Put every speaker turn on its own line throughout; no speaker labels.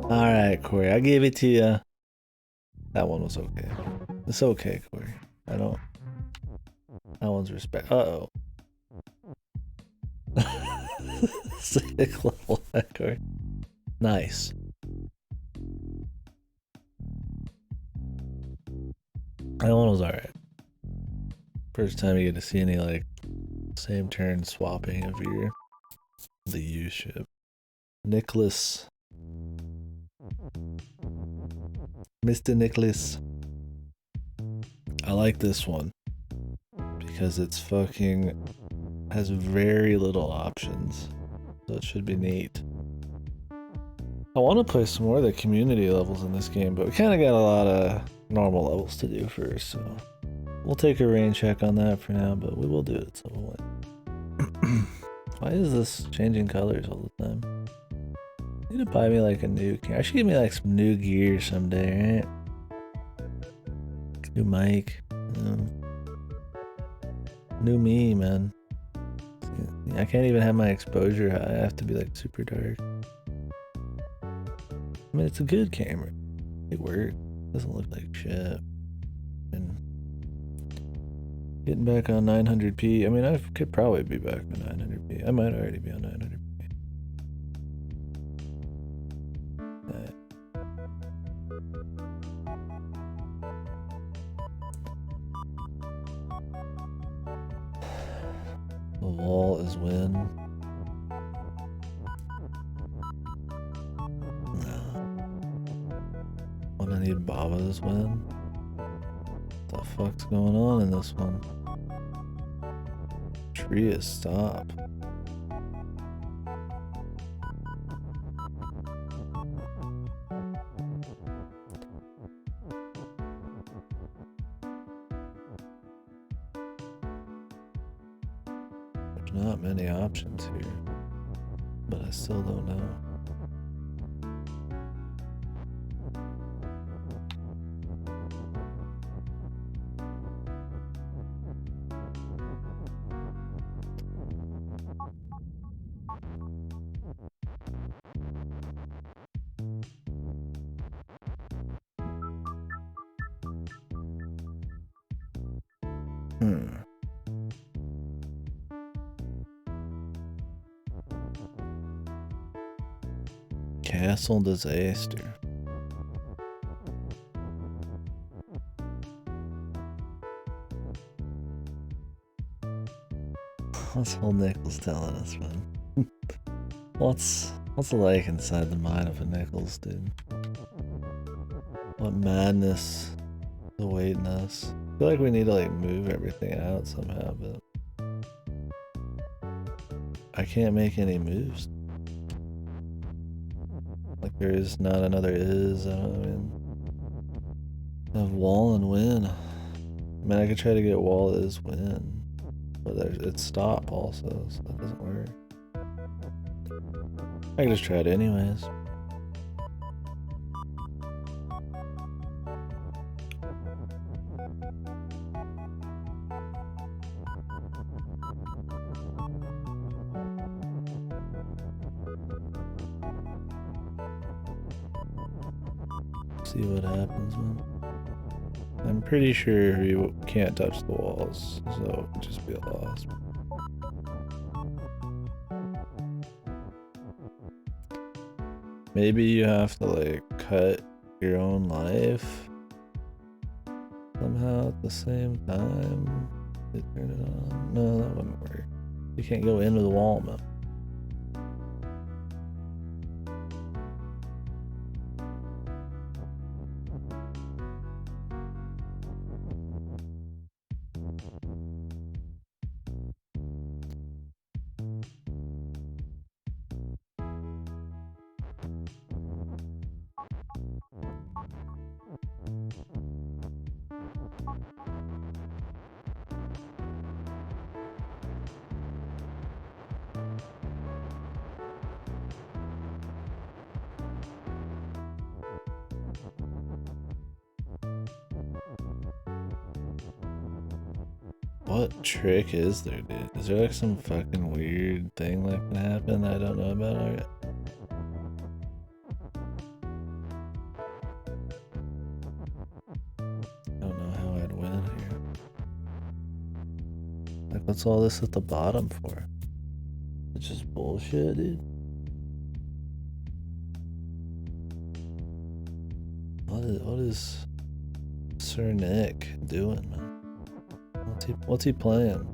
Alright, Corey, I gave it to you. That one was okay. It's okay, Corey. I don't. That one's respect. Uh-oh. Sick level, Corey. Nice. That one was alright. First time you get to see any, like, same turn swapping of the U ship. Nicholas. Mr. Nicholas. I like this one because it's fucking has very little options, so it should be neat. I want to play some more of the community levels in this game, but we kind of got a lot of normal levels to do first, so we'll take a rain check on that for now, but we will do it at some point. Why is this changing colors all the time? You need to buy me like a new gear. I should get me like some new gear someday, right? New mic. New me, man. I can't even have my exposure high. I have to be like super dark. I mean, it's a good camera. It works. Doesn't look like shit. And getting back on 900p. I mean, I could probably be back on 900p. I might already be on 900p. The wall is win. No. When I need Baba's win. What the fuck's going on in this one? Tree is stop. There's not many options here, but I still don't know. Castle disaster. What's old Nichols telling us, man? What's it like inside the mind of a Nichols, dude? What madness is awaiting us? I feel like we need to like move everything out somehow, but I can't make any moves. Like there is not another is. I mean, I have wall and win. I mean, I could try to get wall is win, but it's stop also, so that doesn't work. I can just try it anyways. See what happens, man. I'm pretty sure you can't touch the walls, so it would just be a loss. Maybe you have to like cut your own life somehow at the same time. They turn it on. No, that wouldn't work. You can't go into the wall, man. What trick is there, dude? Is there like some fucking weird thing that can happen that I don't know about already? What's all this at the bottom for? It's just bullshit, dude. What is Sir Nick doing, man? What's he playing?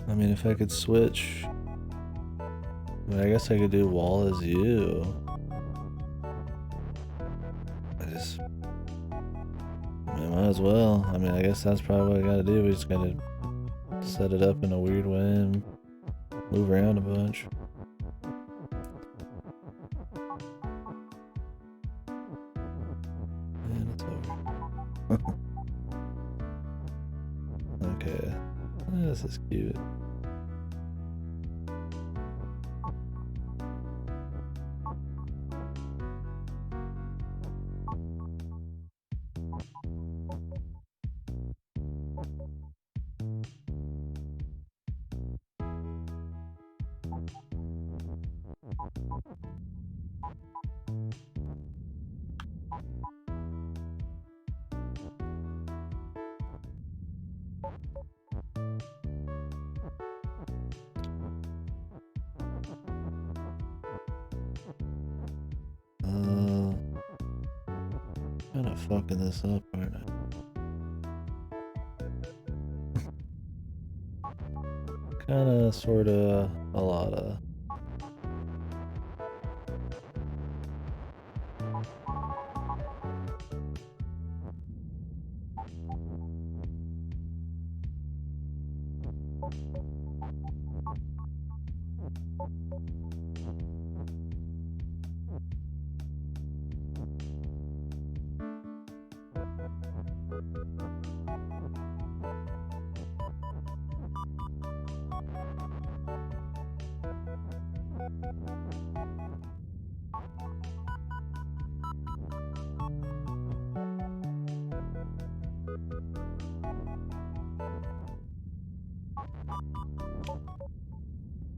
I mean, if I could switch, I guess I could do wall as you. I might as well. I mean, I guess that's probably what I gotta do. We just gotta set it up in a weird way and move around a bunch. And it's over. Okay. This is cute. Kinda fucking this up, aren't I? Kinda, sorta, a lotta.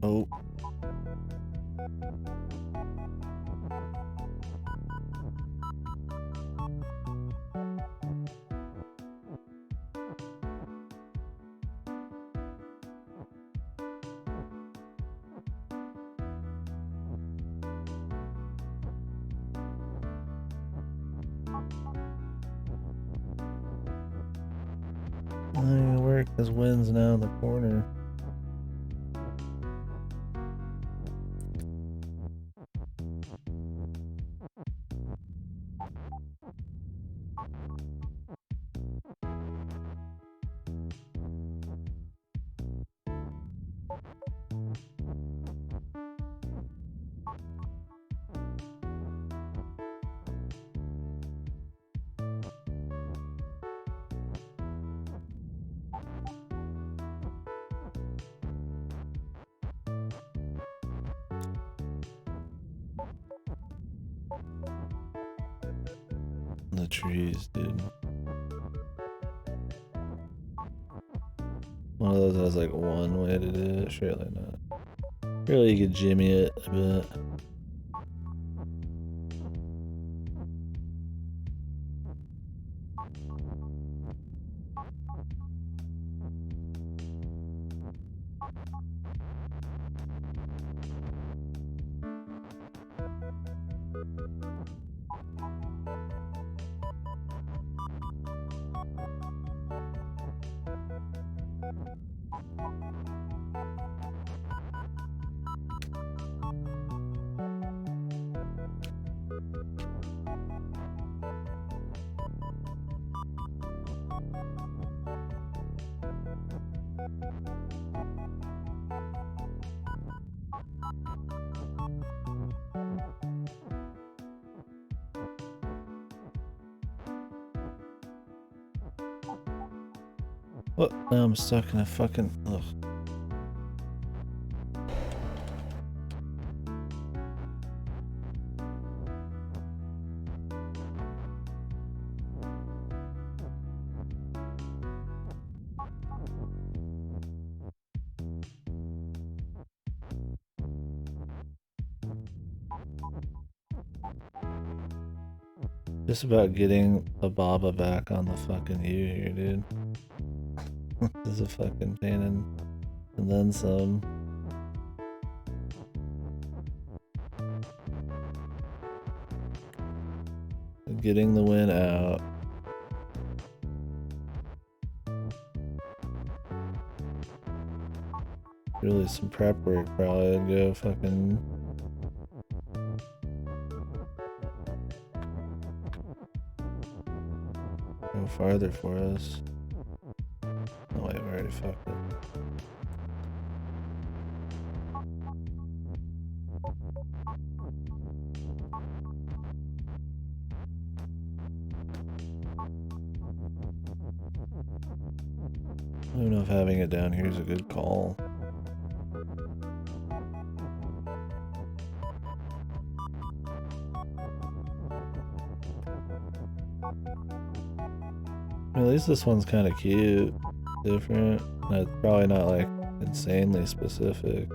Oh. Not gonna work, this wind's now in the corner. The trees, dude. One of those has like one way to do it, surely not. Really, you could jimmy it a bit. What? Now I'm stuck in a fucking... Ugh. Just about getting the Baba back on the fucking U here, dude. This is a fucking pain and then some. Getting the win out. Really some prep work probably to go fucking go farther for us. Oh wait, we already fucked it. I don't know if having it down here is a good call. At least this one's kind of cute, different. It's probably not like insanely specific.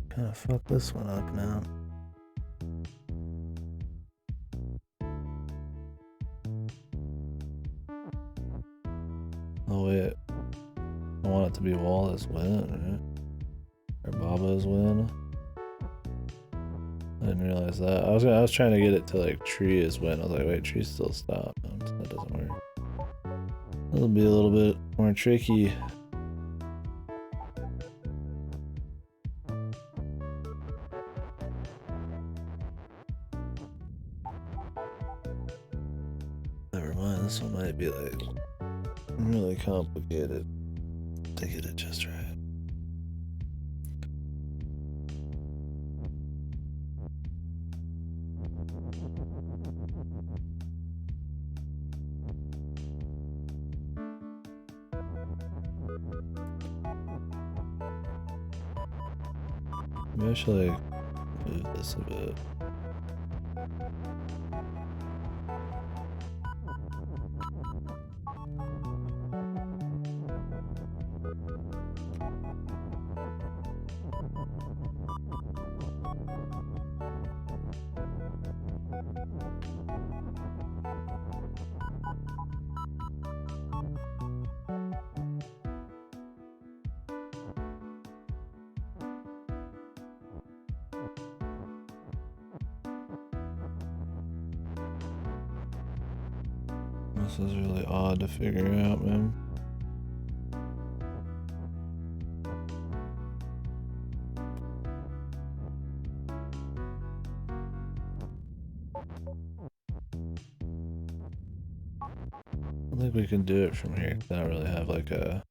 Kind of fuck this one up now. Oh wait, I want it to be Wallace win, right? Or Baba's win. I didn't realize that. I was trying to get it to like Tree is win. I was like, wait, Tree still stopped. No, that doesn't work. That'll be a little bit more tricky. Never mind, this one might be like really complicated to get it just right. Maybe I should like move this a bit. This is really odd to figure out, man. I think we can do it from here. I don't really have like a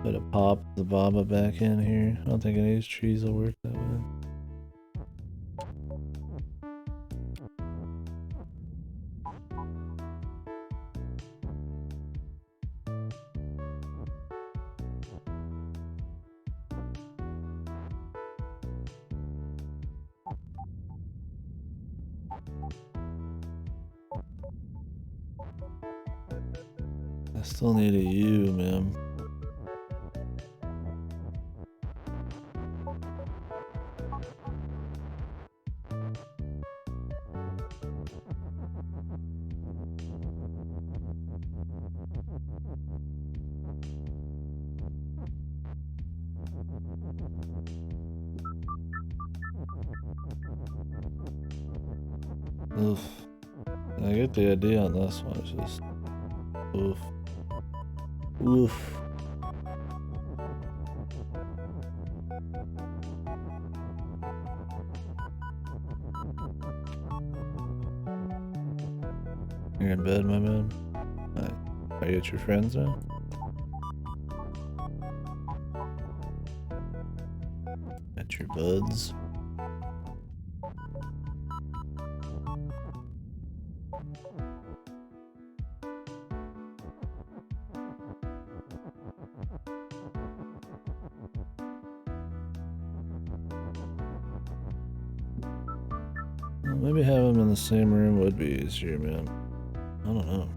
bit of pop the Baba back in here. I don't think any of these trees will work that way. I still need a U, man. Oof. I get the idea on this one. It's just oof. Oof. You're in bed, my man? Are you at your friends now? At your buds? Well, maybe have them in the same room would be easier, man. I don't know.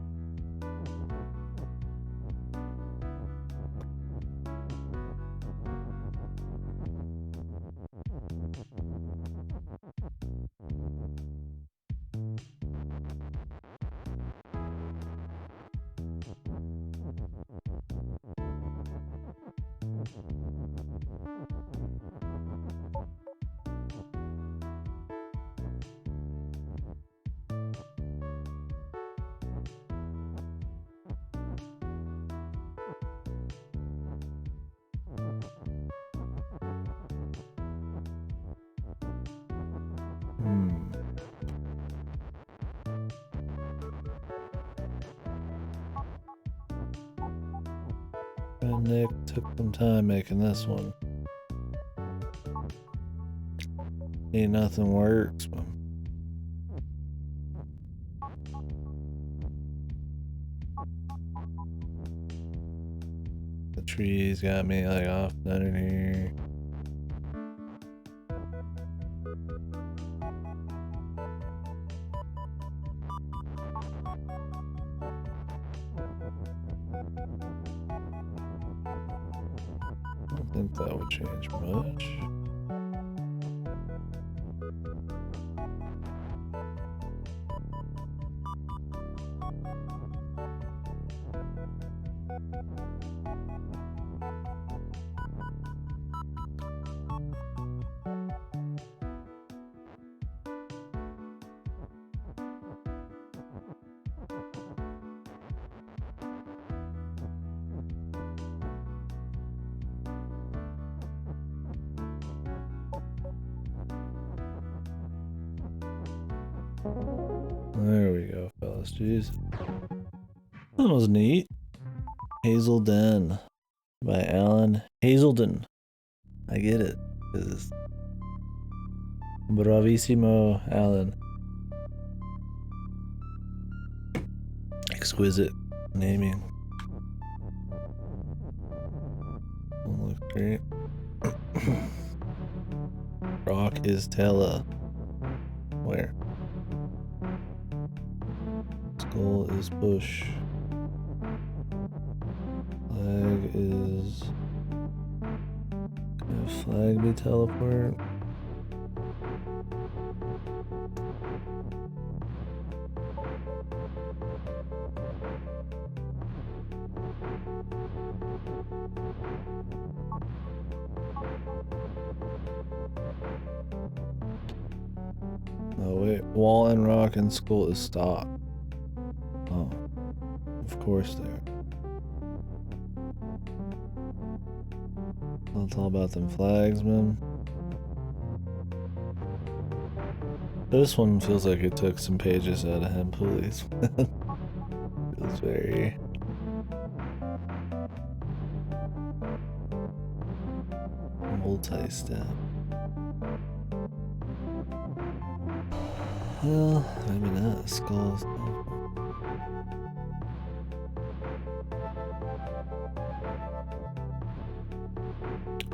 Nick took some time making this one. Ain't nothing works. The trees got me like off under here. I don't think that would change much. There we go, fellas. Jeez. That was neat. Hazel Den by Alan Hazelden. I get it. Bravissimo, Alan. Exquisite naming. Don't look great. Rock is Tella. Where? Skull is Bush. Flag is... Can a flag be teleport? Oh wait, wall and rock and skull is stop. Oh, of course there. It's all about them flags, man. This one feels like it took some pages out of him, please. Feels very... multi-step. Well, maybe not. Skulls.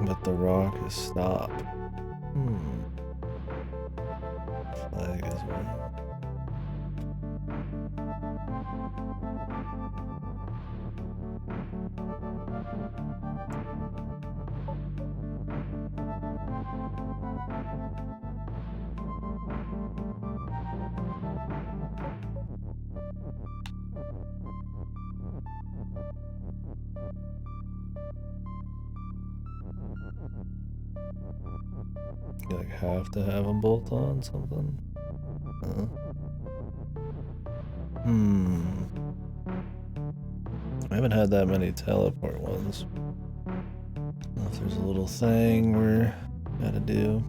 But the rock is stop. Flag as well. You like have to have them bolt on something? I haven't had that many teleport ones. I don't know if there's a little thing we're gotta do.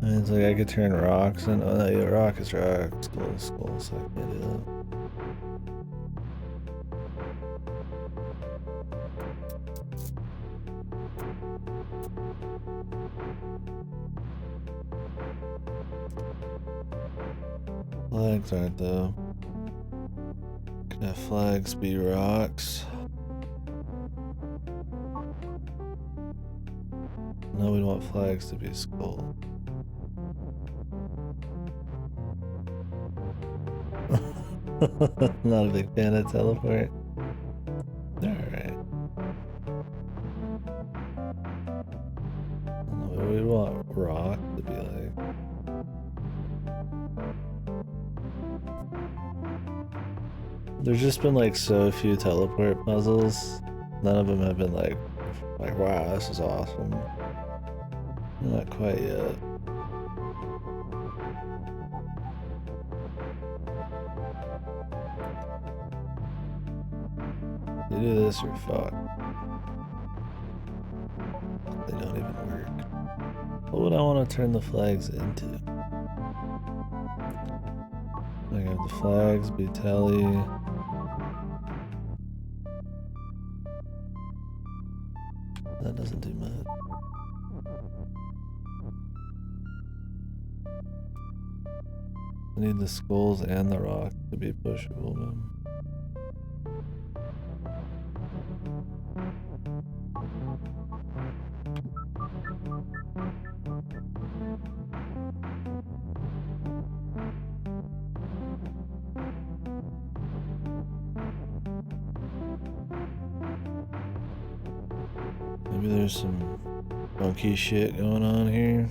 And it's like I could turn rocks and oh no, yeah, rock is rock, skull is skull, so I can't do that. Flags aren't though. Can have flags be rocks? No, we want flags to be skull. Not a big fan of teleport. Alright. We want rock to be like. There's just been like so few teleport puzzles. None of them have been like wow, this is awesome. Not quite yet. You do this or fuck. They don't even work. What would I want to turn the flags into? I have the flags be tally. That doesn't do much. I need the skulls and the rock to be pushable, man. Maybe there's some funky shit going on here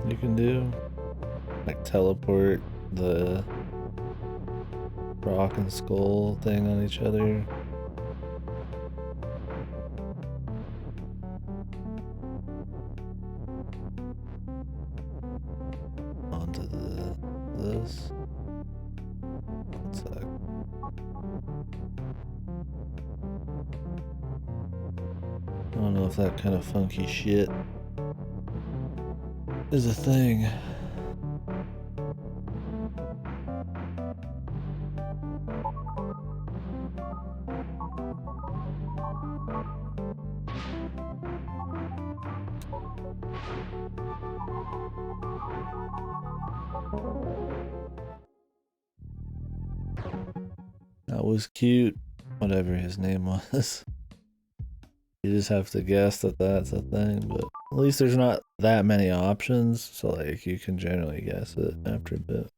you can do. Like teleport the rock and skull thing on each other. Onto this. One sec. I don't know if that kind of funky shit is a thing. That was cute, whatever his name was. You just have to guess that that's a thing, but at least there's not that many options, so like you can generally guess it after a bit,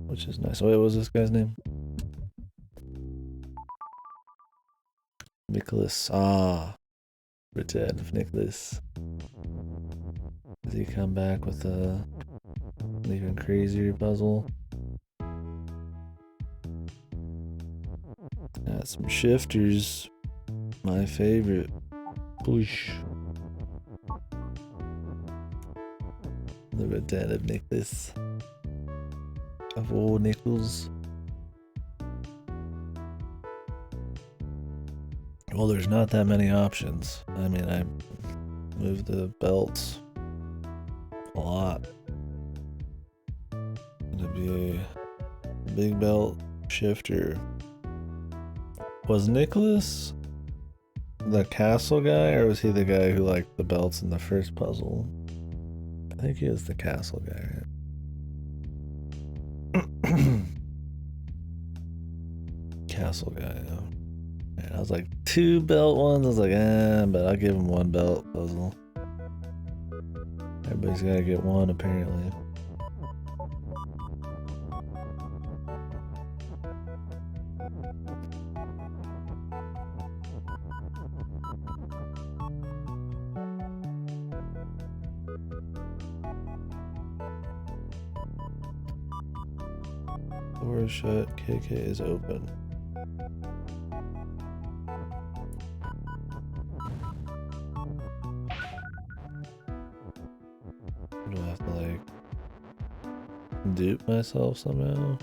which is nice. Wait, what was this guy's name? Nicholas. Ah, Return of Nicholas. Does he come back with an even crazier puzzle? Got some shifters. My favorite. Push. The Return of Nicholas. Of all Nichols. Well, there's not that many options. I mean, I moved the belts a lot. Gonna be a big belt shifter. Was Nicholas the castle guy, or was he the guy who liked the belts in the first puzzle? I think he was the castle guy, right? Castle guy, yeah. And I was like, 2 belt ones? I was like, but I'll give him 1 belt puzzle. Everybody's gotta get 1, apparently. Door is shut, KK is open. Do I have to like dupe myself somehow?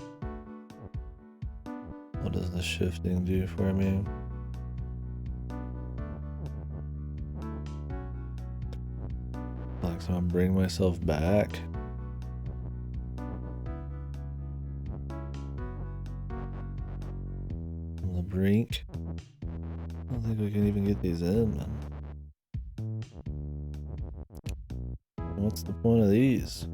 What does the shifting do for me? Like So I'm bringing myself back. On the brink. I don't think we can even get these in, man. What's the point of these?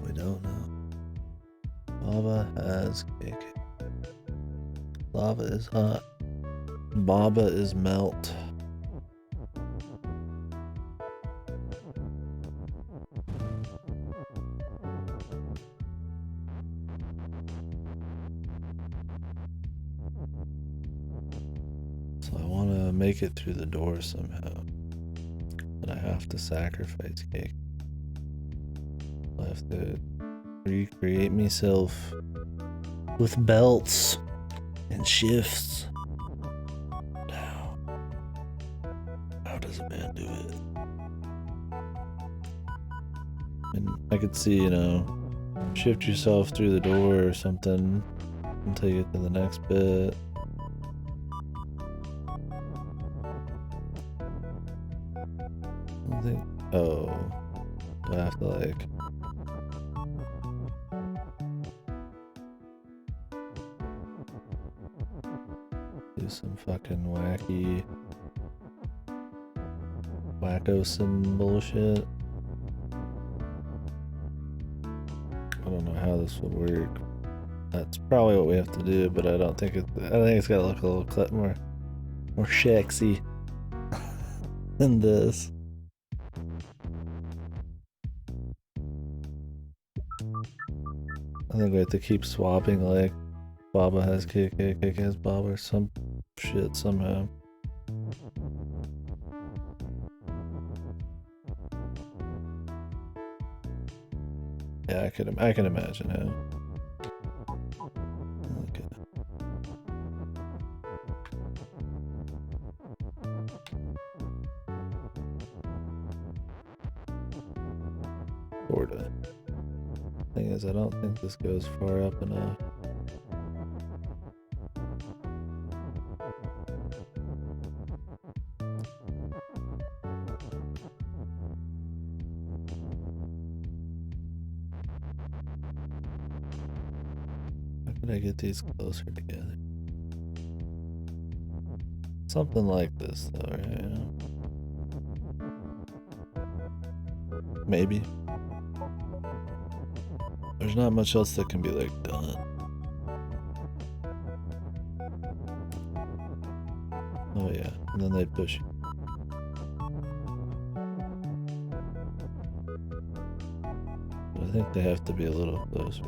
We don't know. Baba has cake. Lava is hot. Baba is melt. So I want to make it through the door somehow. But I have to sacrifice cake. I have to recreate myself with belts and shifts. How does a man do it? And I could see, you know, shift yourself through the door or something until you get to the next bit. I think. Oh, do I have to like? Do some fucking wacko-sin bullshit. I don't know how this would work. That's probably what we have to do, but I don't think it. I think it's gotta look a little clip more sexy than this. I think we have to keep swapping, like Baba has KK, KK has Baba, or some shit somehow. Yeah, I can imagine how. Okay. Sorta. Thing is, I don't think this goes far up enough. How can I get these closer together? Something like this, though, right? Maybe. There's not much else that can be, like, done. Oh, yeah. And then they push you. But I think they have to be a little closer.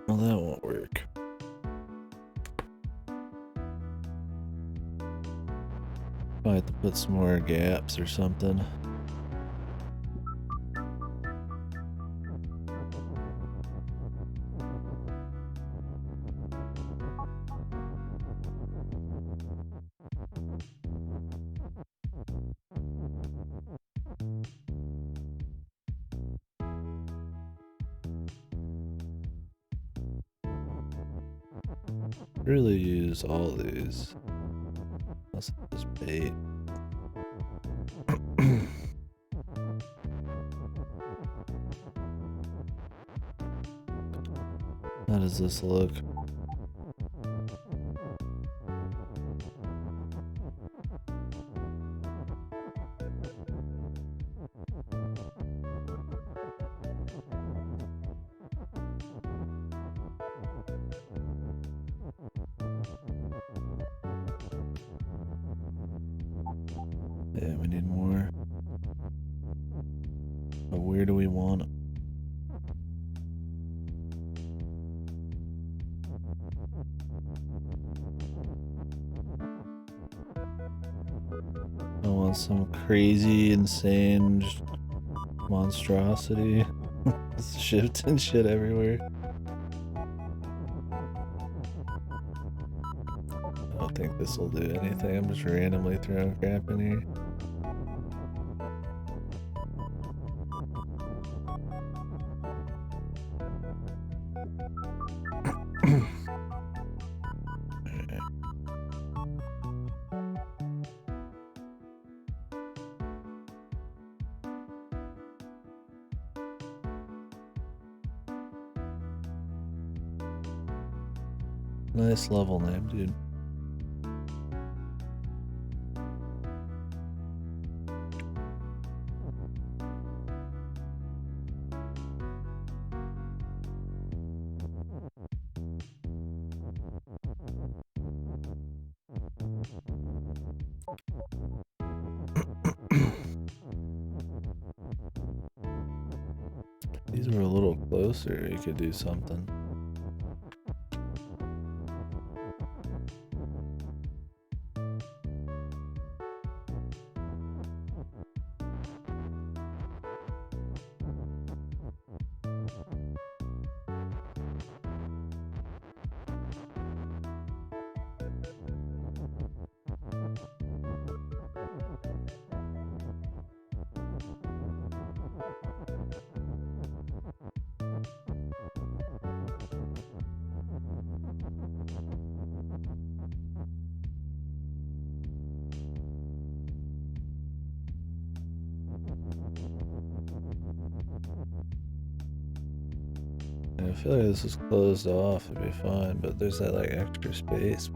Well, that won't work. I have to put some more gaps or something. Really use all these. Unless it's just bait. How does this look? Yeah, we need more. But where do we want them? some crazy, insane monstrosity. Shifting shit everywhere. I don't think this will do anything. I'm just randomly throwing crap in here. Nice level name, dude. These were a little closer, you could do something. I feel like this is closed off, it'd be fine, but there's that like extra space.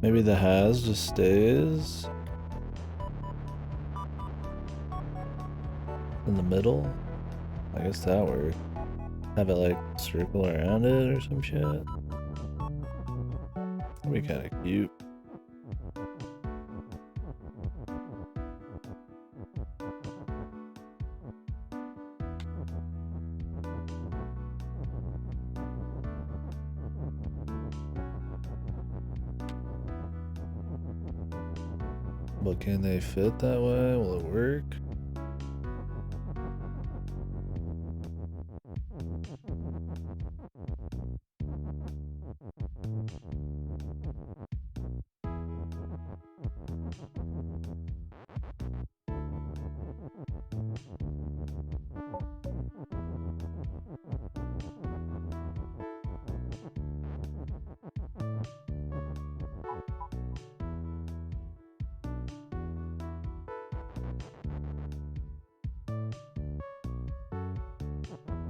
Maybe the has just stays in the middle. I guess that works. Have it like circle around it or some shit. That'd be kind of cute. But can they fit that way? Will it work?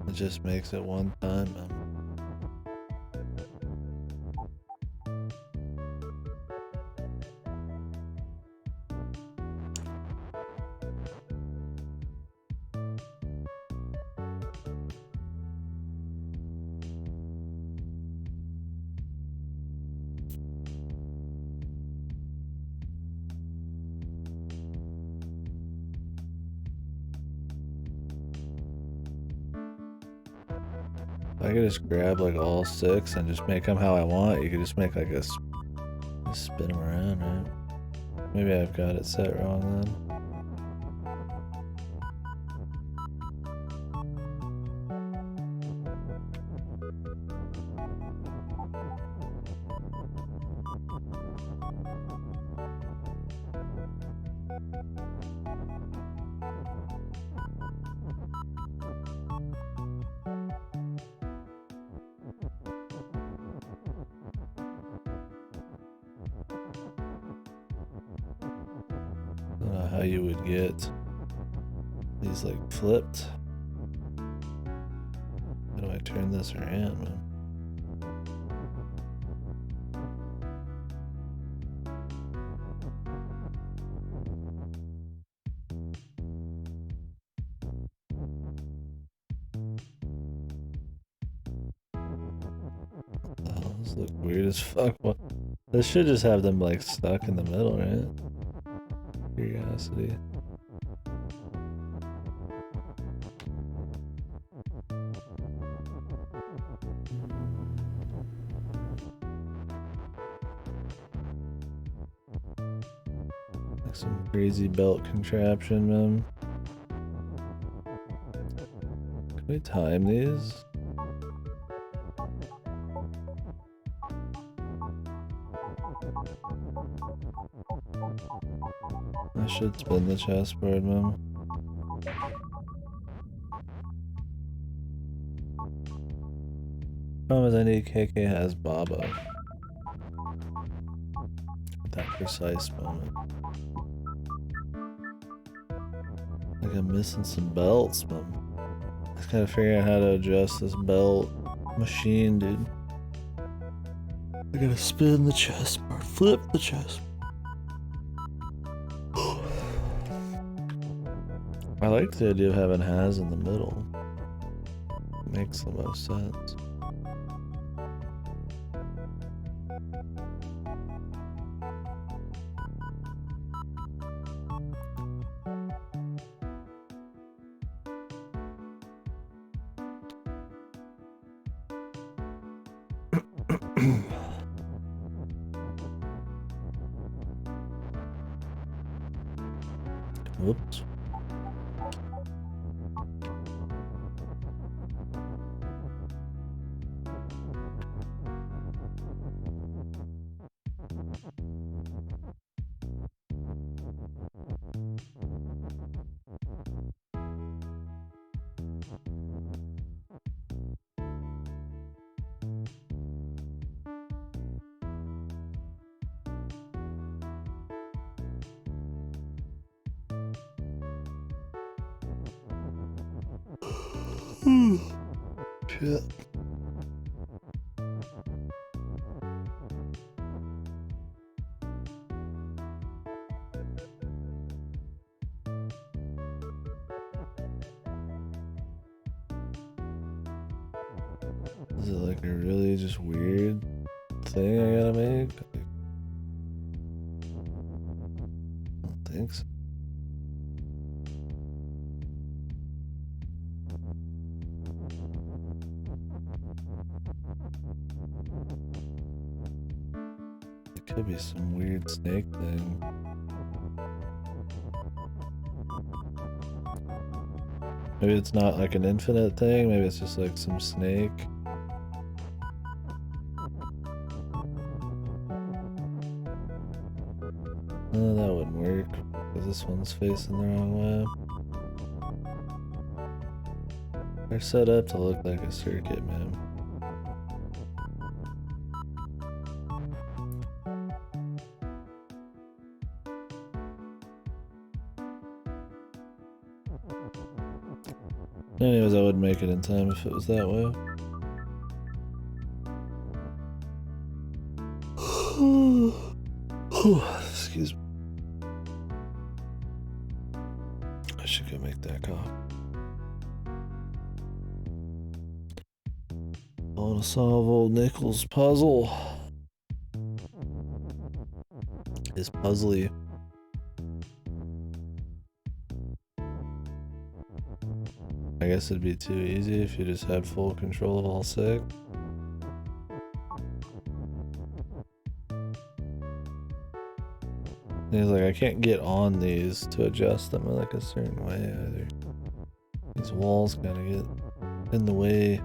It just makes it one time, man. I could just grab like all 6 and just make them how I want. You could just make like just spin them around, right? Maybe I've got it set wrong then. I don't know how you would get these like flipped. How do I turn this around, man? Oh, those look weird as fuck. What? This should just have them like stuck in the middle, right? Curiosity. some crazy belt contraption, man. Can we time these? I should spin the chessboard, man. Problem is I need KK has Baba. At that precise moment. Like I'm missing some belts, man. I just gotta figure out how to adjust this belt machine, dude. I gotta spin the chessboard, flip the chessboard. I like the idea of having has in the middle. Makes the most sense. Whoops. Shit. Is it like a really just weird thing I gotta make? I don't think so. It could be some weird snake thing. Maybe it's not like an infinite thing, maybe it's just like some snake. No, that wouldn't work, because this one's facing the wrong way. They're set up to look like a circuit, man. Anyways, I wouldn't make it in time if it was that way. Excuse me. I should go make that coffee. I want to solve old Nichols' puzzle. His puzzly. I guess it'd be too easy if you just had full control of all six. He's like, I can't get on these to adjust them in like a certain way either. These walls kind of get in the way.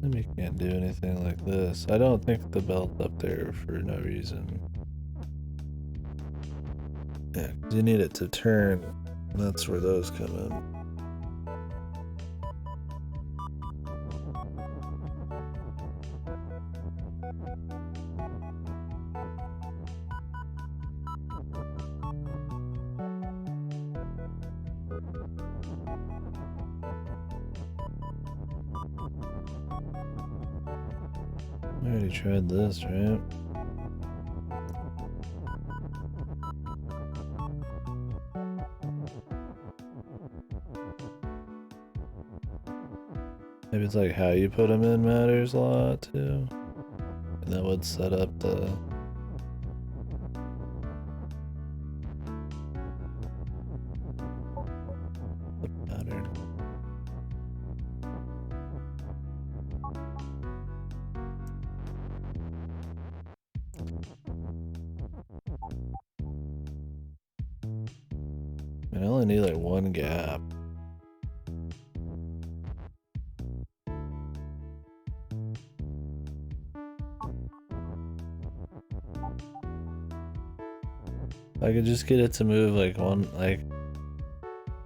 Maybe can't do anything like this. I don't think the belt's up there for no reason. Yeah, 'cause you need it to turn. That's where those come in. I already tried this, right? Maybe it's like how you put them in matters a lot too. And that would set up the pattern. I only need like one gap. I could just get it to move like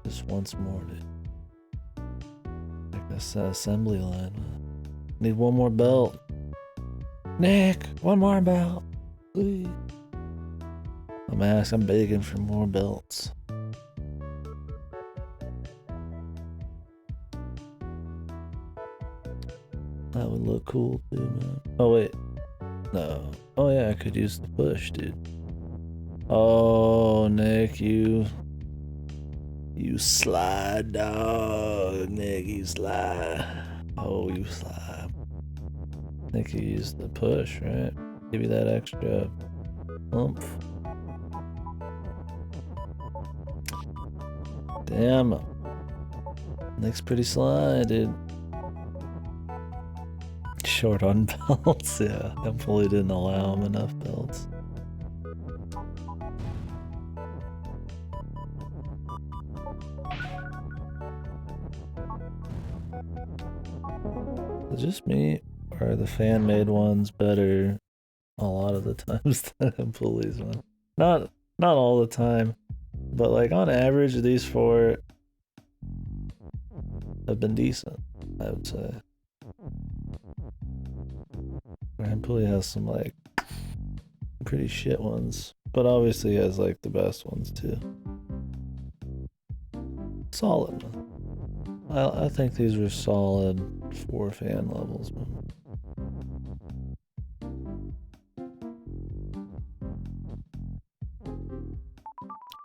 just once more, dude. Like this assembly line. Need one more belt. Nick, one more belt, please. I'm begging for more belts. That would look cool too, man. Oh wait, no. Oh yeah, I could use the push, dude. Oh, Nick, you slide, dog. Nick, you slide. Oh, you slide. I think you used the push, right? Give you that extra oomph. Damn. Nick's pretty sly, dude. Short on belts, yeah. Hopefully didn't allow him enough belts. Is it just me, or are the fan-made ones better a lot of the times than Pulley's one? Not all the time, but like on average, these four have been decent, I would say. Ryan Pulley has some like pretty shit ones, but obviously he has like the best ones too. Solid, man. I think these were solid 4 fan levels, man.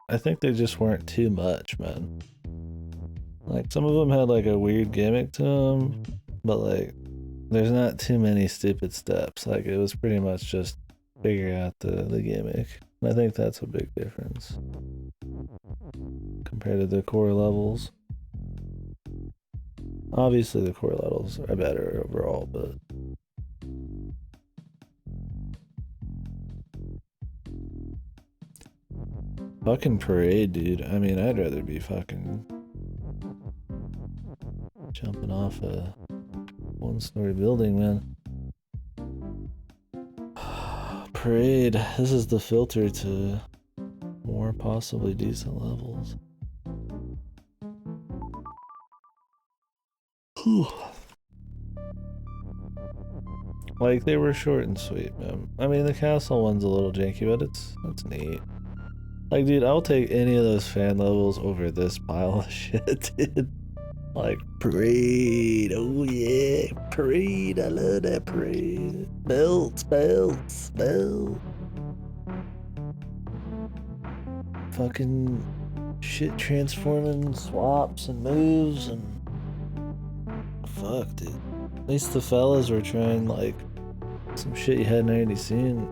I think they just weren't too much, man. Like some of them had like a weird gimmick to them, but like there's not too many stupid steps. Like it was pretty much just figure out the gimmick. And I think that's a big difference compared to the core levels. Obviously the core levels are better overall, but fucking parade, dude. I mean, I'd rather be fucking jumping off a 1-story building, man. Parade. This is the filter to more possibly decent levels. Like they were short and sweet, man. I mean, the castle one's a little janky, but it's neat. Like, dude, I'll take any of those fan levels over this pile of shit, dude. Like, parade. Oh, yeah. Parade. I love that parade. Belts. Fucking shit transforming swaps and moves and... Fuck, dude. At least the fellas were trying, like, some shit you hadn't already seen.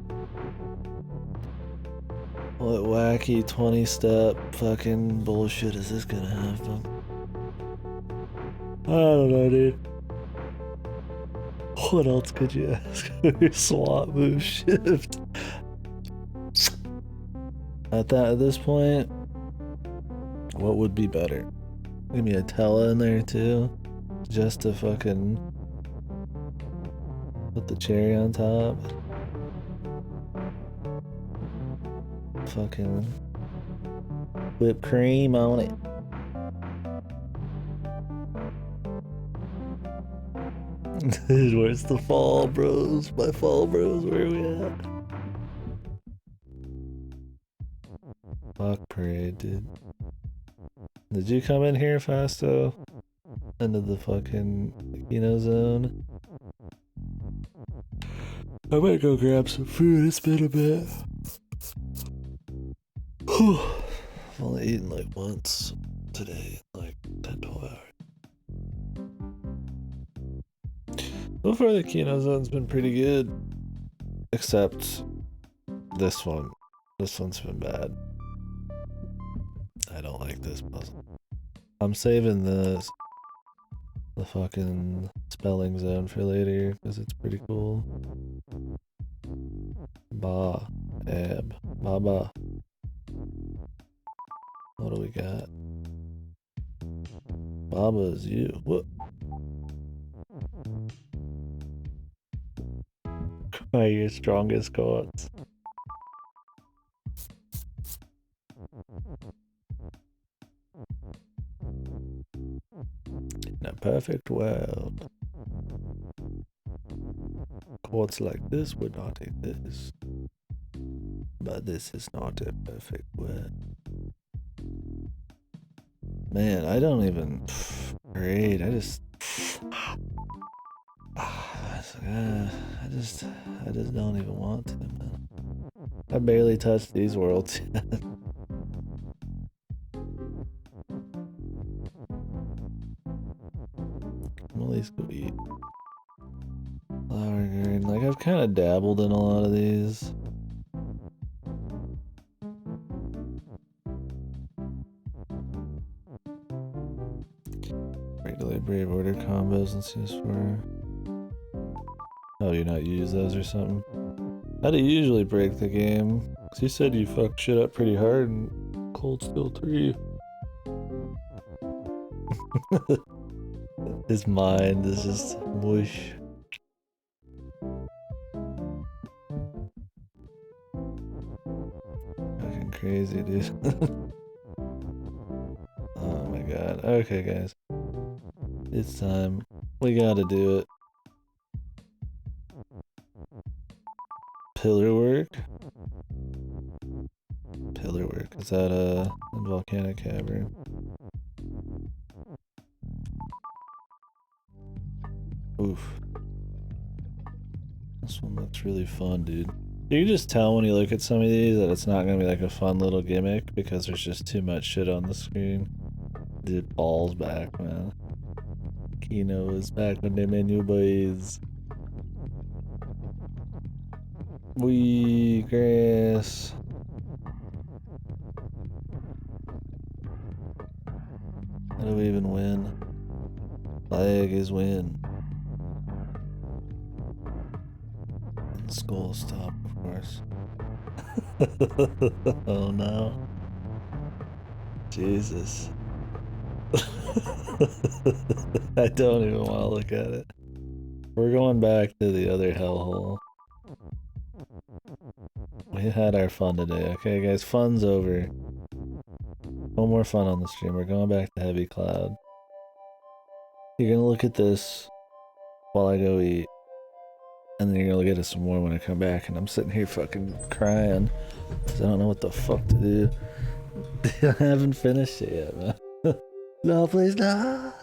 What wacky 20-step fucking bullshit is this gonna happen? I don't know, dude. What else could you ask? Swap, move, shift. At this point, what would be better? Give me a Tella in there too, just to fucking put the cherry on top. Fucking whipped cream on it. Dude, where's the fall bros? My fall bros, where are we at? Fuck parade, dude. Did you come in here, Fasto? Into the fucking Kino zone? I might go grab some food, it's been a bit. I've only eaten like once today, like 10-12 hours. So far the Kino zone's been pretty good. Except this one. This one's been bad. I don't like this puzzle. I'm saving the fucking spelling zone for later because it's pretty cool. Ba, ab, baba. What do we got? Baba is you. What? Are your strongest cards? In a perfect world, chords like this would not exist. But this is not a perfect world. Man, I don't even great. I just don't even want to, man. I barely touched these worlds yet. I'm at least go eat. Flower garden. Like, I've kind of dabbled in a lot of these. Regular Brave Order combos and CS4. Oh, you not use those or something? How do you usually break the game? Cause you said you fucked shit up pretty hard in Cold Steel 3. His mind is just whoosh. Fucking crazy, dude. Oh my god. Okay, guys. It's time. We gotta do it. Pillar work? Pillar work. Is that in Volcanic Cavern? Oof. This one looks really fun, dude. You can just tell when you look at some of these that it's not gonna be like a fun little gimmick because there's just too much shit on the screen. Dude, Paul's back, man. Kino is back on the menu, boys. Grass. How do we even win? Flag is win. And skull stop, of course. Oh no. Jesus. I don't even want to look at it. We're going back to the other hellhole. We had our fun today. Okay, guys, fun's over. No more fun on the stream. We're going back to Heavy Cloud. You're gonna look at this while I go eat. And then you're gonna look at it some more when I come back. And I'm sitting here fucking crying. Because I don't know what the fuck to do. I haven't finished it yet, man. No, please, no.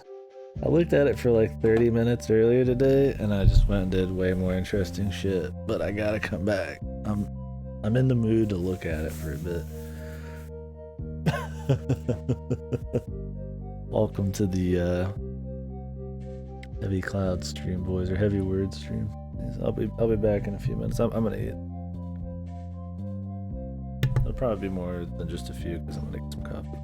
I looked at it for like 30 minutes earlier today, and I just went and did way more interesting shit. But I gotta come back. I'm in the mood to look at it for a bit. Welcome to the Heavy Cloud stream, boys, or Heavy Word stream. I'll be back in a few minutes. I'm gonna eat. It'll probably be more than just a few because I'm gonna get some coffee.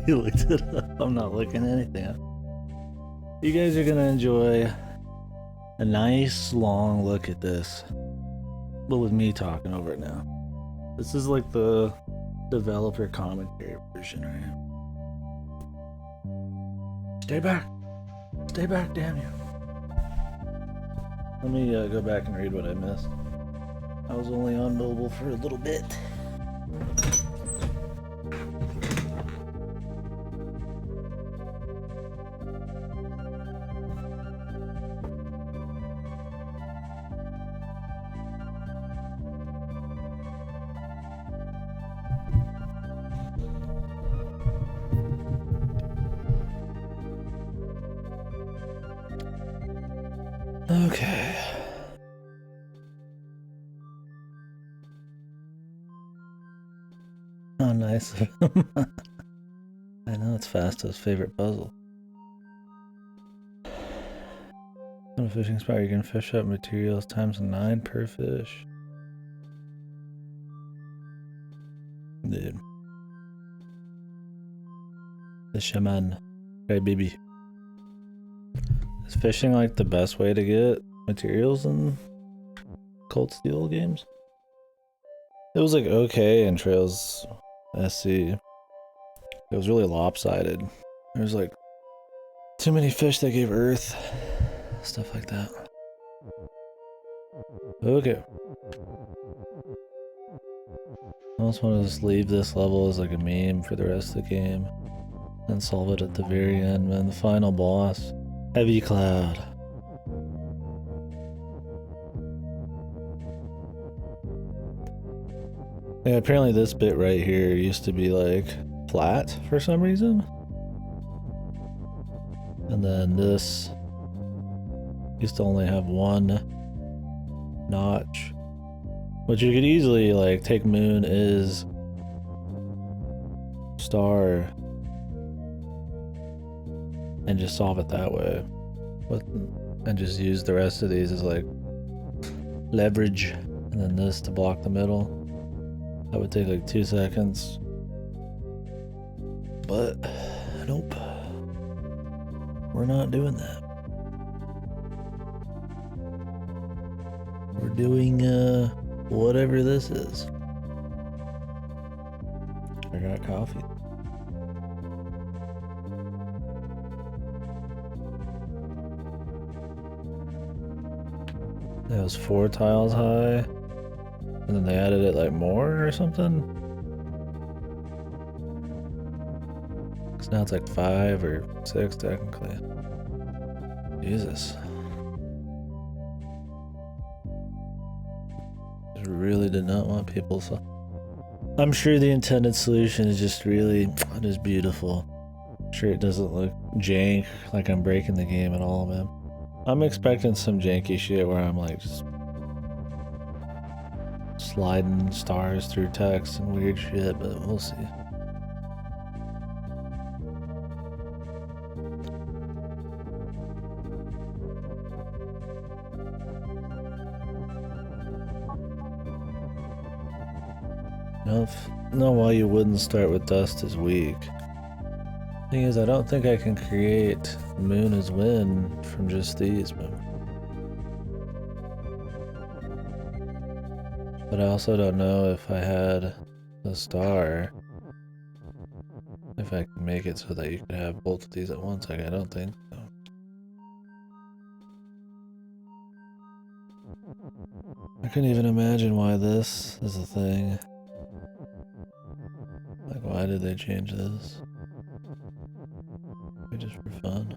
You looked it up. I'm not looking anything up. You guys are gonna enjoy a nice long look at this, but with me talking over it now. This is like the developer commentary version, right? Stay back! Stay back, damn you! Let me go back and read what I missed. I was only on mobile for a little bit. Okay. Oh, nice. I know it's Fasto's favorite puzzle. On a fishing spot, you can fish up materials times 9 per fish. Dude. The shaman. Hey, baby. Is fishing like the best way to get materials in Cold Steel games? It was like okay in Trails SC. It was really lopsided. There was like too many fish that gave Earth. Stuff like that. Okay. I almost want to just leave this level as like a meme for the rest of the game. And solve it at the very end, man. The final boss. Heavy Cloud. Yeah, apparently this bit right here used to be like flat for some reason. And then this used to only have one notch. Which you could easily like take moon is star and just solve it that way. And just use the rest of these as like leverage. And then this to block the middle. That would take like 2 seconds. But nope. We're not doing that. We're doing whatever this is. I got coffee. That was 4 tiles high. And then they added it like more or something? Cause now it's like 5 or 6 technically. Jesus. Just really did not want people, so I'm sure the intended solution is just really just beautiful. I'm sure it doesn't look jank like I'm breaking the game at all, man. I'm expecting some janky shit where I'm like just sliding stars through text and weird shit, but we'll see. No, why you wouldn't start with Dust is weak. Thing is, I don't think I can create Moon as Wind from just these, but I also don't know if I had the star, if I could make it so that you could have both of these at once. Like, I don't think so. I couldn't even imagine why this is a thing. Like, why did they change this? Maybe just for fun.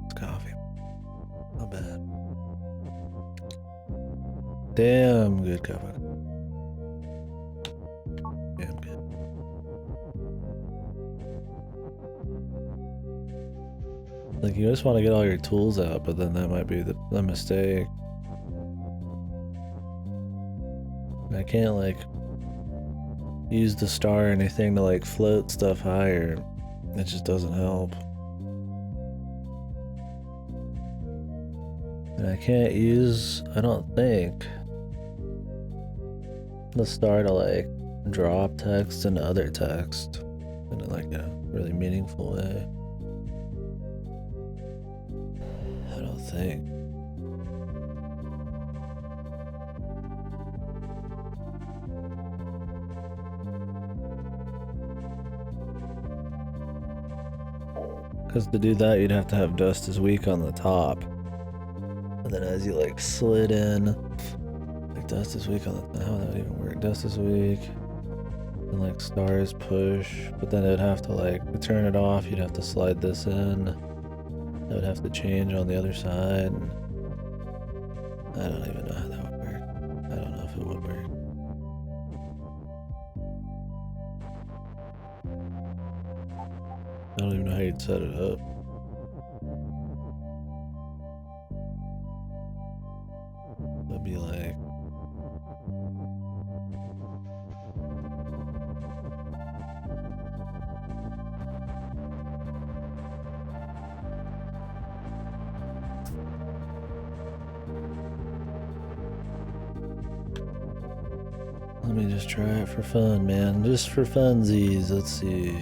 It's coffee. Not bad. Damn good coffee. Damn good. Like, you just want to get all your tools out, but then that might be the mistake. And I can't, like, use the star or anything to, like, float stuff higher. It just doesn't help. And I can't use, I don't think, the star to, like, drop text into other text in, like, a really meaningful way. I don't think. Because to do that, you'd have to have Dust is Weak on the top. And then as you, like, slid in, like, Dust is Weak on the, how would that even work? Dust is Weak, and, like, Stars Push, but then it would have to, like, to turn it off, you'd have to slide this in. That would have to change on the other side. I don't even know how that would work. I don't know if it would work. I don't even know how you'd set it up. It'd be like... Let me just try it for fun, man. Just for funsies. Let's see.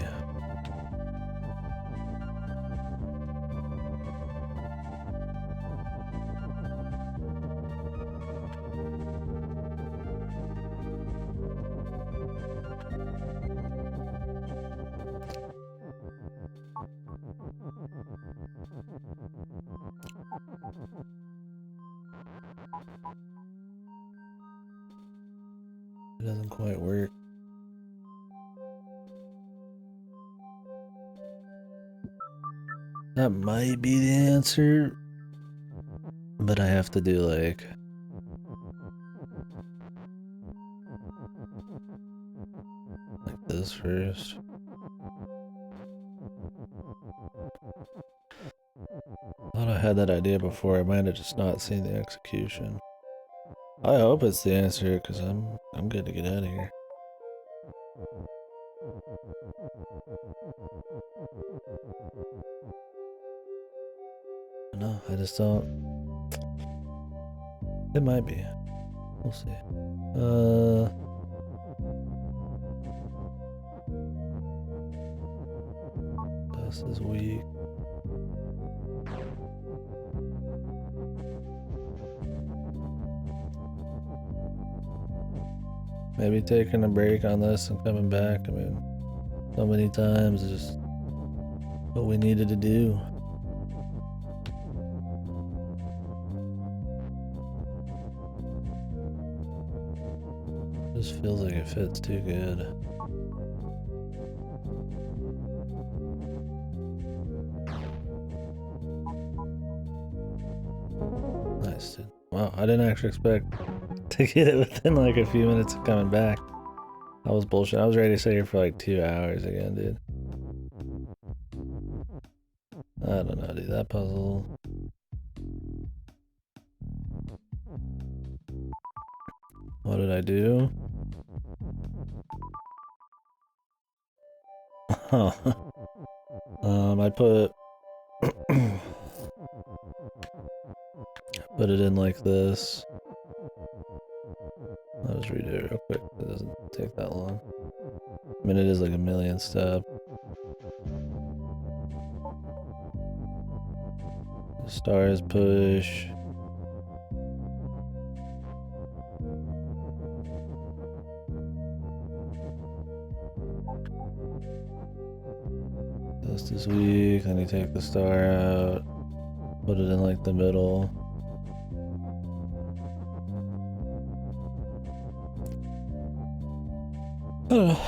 It doesn't quite work. That might be the answer, but I have to do like this first. I thought I had that idea before. I might have just not seen the execution. I hope it's the answer, because I'm good to get out of here. No, I just don't. It might be. We'll see. Dust is Weak. Maybe taking a break on this and coming back. I mean, so many times is just what we needed to do. Just feels like it fits too good. Nice, dude. Wow, I didn't actually expect to get it within like a few minutes of coming back. That was bullshit. I was ready to stay here for like 2 hours again, dude. I don't know, dude. That puzzle. What did I do? Huh. I put put it in like this. I'll just redo it real quick. It doesn't take that long. I mean, it is like a million step. Stars Push. Dust is Weak. Then you take the star out. Put it in like the middle.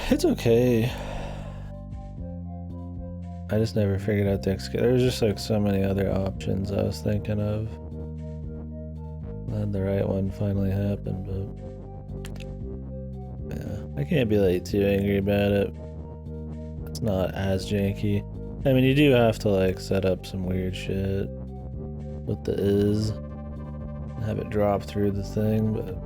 It's okay. I just never figured out the execute. There was just like so many other options I was thinking of. Glad the right one finally happened, but yeah, I can't be like too angry about it. It's not as janky. I mean, you do have to like set up some weird shit with the is and have it drop through the thing, but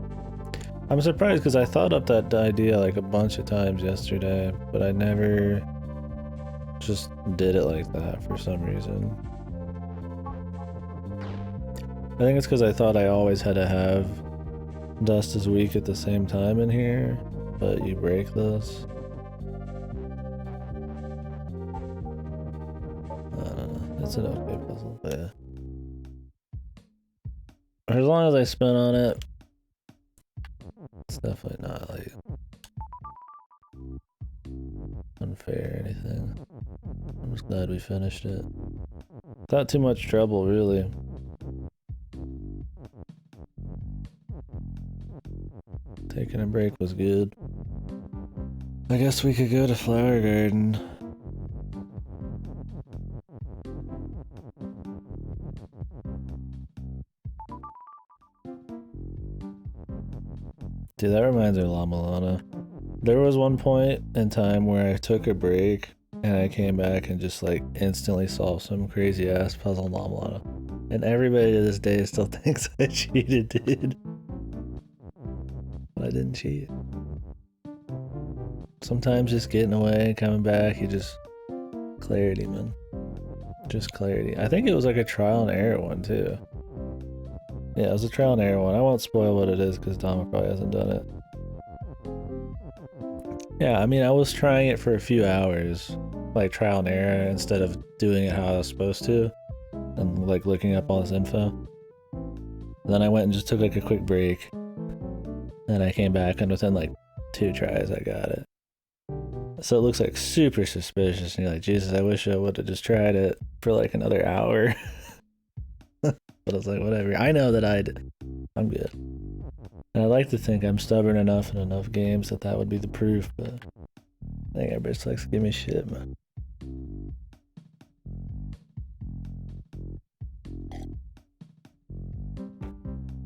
I'm surprised because I thought up that idea like a bunch of times yesterday, but I never just did it like that for some reason. I think it's because I thought I always had to have Dust is Weak at the same time in here, but you break this. I don't know. It's an okay puzzle, but yeah. As long as I spin on it, it's definitely not like unfair or anything. I'm just glad we finished it. Not too much trouble, really. Taking a break was good. I guess we could go to Flower Garden. Dude, that reminds me of La Milana. There was one point in time where I took a break and I came back and just like instantly solved some crazy ass puzzle in La Milana. And everybody to this day still thinks I cheated, dude. But I didn't cheat. Sometimes just getting away and coming back, you just... Clarity, man. Just clarity. I think it was like a trial and error one too. Yeah, it was a trial and error one. I won't spoil what it is because Dom probably hasn't done it. Yeah, I mean, I was trying it for a few hours, like trial and error, instead of doing it how I was supposed to, and like looking up all this info. And then I went and just took like a quick break, and I came back, and within like 2 tries, I got it. So it looks like super suspicious, and you're like, Jesus, I wish I would have just tried it for like another hour. But I was like, whatever. I know that I'm good. And I like to think I'm stubborn enough in enough games that that would be the proof, but I think everybody just likes to give me shit, man.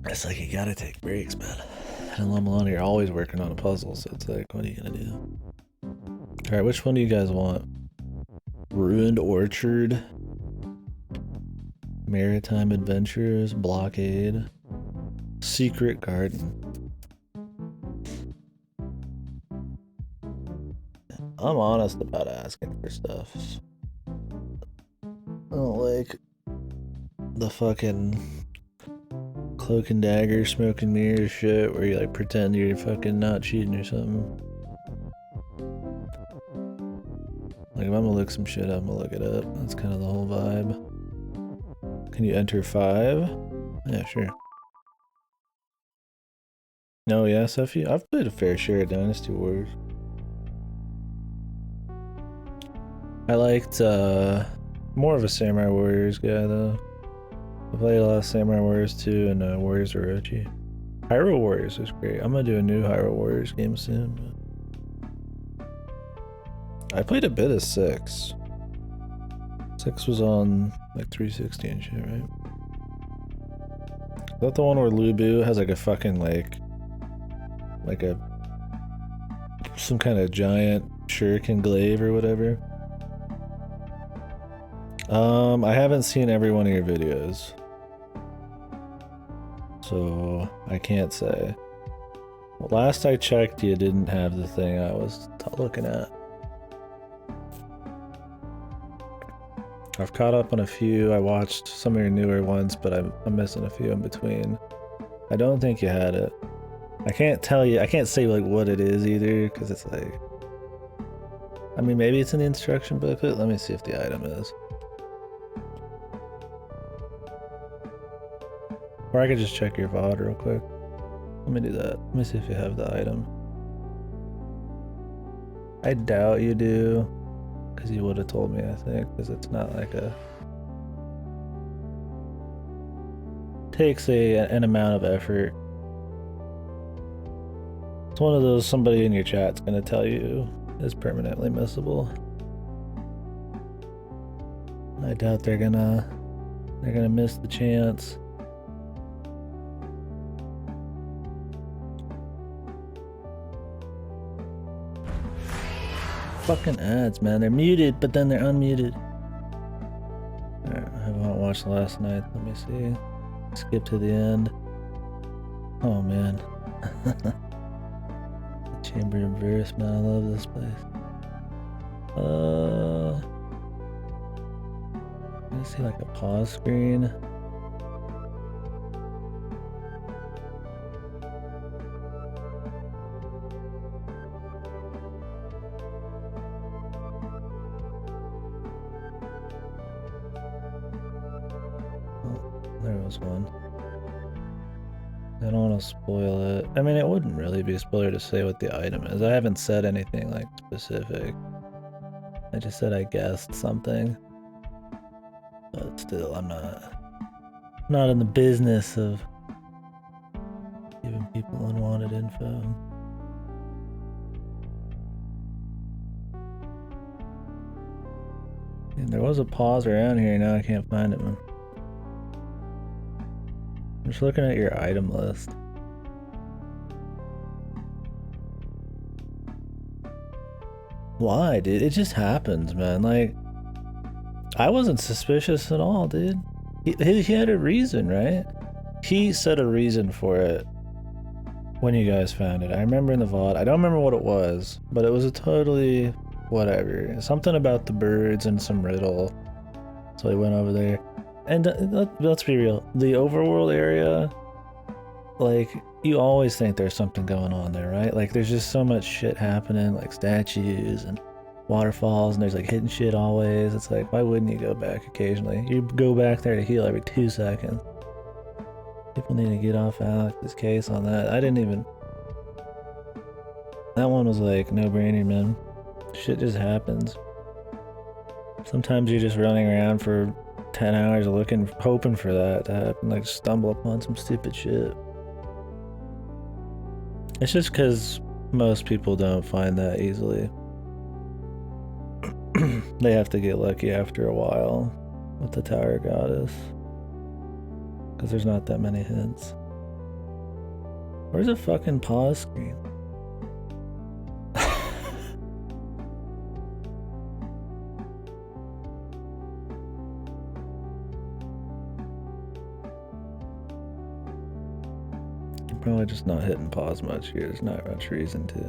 It's like you gotta take breaks, man. And in La Milana, you're always working on a puzzle, so it's like, what are you gonna do? Alright, which one do you guys want? Ruined Orchard, Maritime Adventures, Blockade, Secret Garden. I'm honest about asking for stuff. I don't like the fucking cloak and dagger, smoke and mirrors shit where you like pretend you're fucking not cheating or something. Like if I'm gonna look some shit up, I'm gonna look it up. That's kind of the whole vibe. Can you enter 5? Yeah, sure. No, yeah, Sophie. I've played a fair share of Dynasty Wars. I liked more of a Samurai Warriors guy though. I played a lot of Samurai Warriors 2 and Warriors Orochi. Hyrule Warriors was great. I'm gonna do a new Hyrule Warriors game soon. But I played a bit of 6. 6 was on like 360 and shit, right? Is that the one where Lubu has like a fucking like some kind of giant shuriken glaive or whatever? I haven't seen every one of your videos, so I can't say. Well, last I checked, you didn't have the thing I was looking at. I've caught up on a few. I watched some of your newer ones, but I'm missing a few in between. I don't think you had it. I can't tell you. I can't say like what it is either, because it's like... I mean, maybe it's in the instruction booklet. Let me see if the item is. Or I could just check your VOD real quick. Let me do that. Let me see if you have the item. I doubt you do, because you would have told me, I think, because it's not like a... Takes an amount of effort. It's one of those somebody in your chat's gonna tell you is permanently missable. I doubt they're gonna miss the chance. Fucking ads, man. They're muted, but then they're unmuted. Alright, I haven't watched last night. Let me see. Skip to the end. Oh man. Chamber of Verse, man, I love this place. I see like a pause screen. There was one. I don't want to spoil it. I mean, it wouldn't really be a spoiler to say what the item is. I haven't said anything like specific. I just said I guessed something. But still, I'm not in the business of giving people unwanted info. And there was a pause around here, now I can't find it, man. I'm just looking at your item list. Why, dude? It just happens, man. Like, I wasn't suspicious at all, dude. He had a reason, right? He said a reason for it when you guys found it. I remember in the VOD. I don't remember what it was, but it was a totally whatever. Something about the birds and some riddle. So he went over there. And let's be real. The overworld area, like, you always think there's something going on there, right? Like, there's just so much shit happening, like statues and waterfalls, and there's like hidden shit always. It's like, why wouldn't you go back occasionally? You go back there to heal every 2 seconds. People need to get off Alex's case on that. I didn't even... That one was like, no-brainer, man. Shit just happens. Sometimes you're just running around for 10 hours looking, hoping for that to happen, like stumble upon some stupid shit. It's just because most people don't find that easily. They have to get lucky after a while with the Tower Goddess. Because there's not that many hints. Where's a fucking pause screen? Probably just not hitting pause much here. There's not much reason to.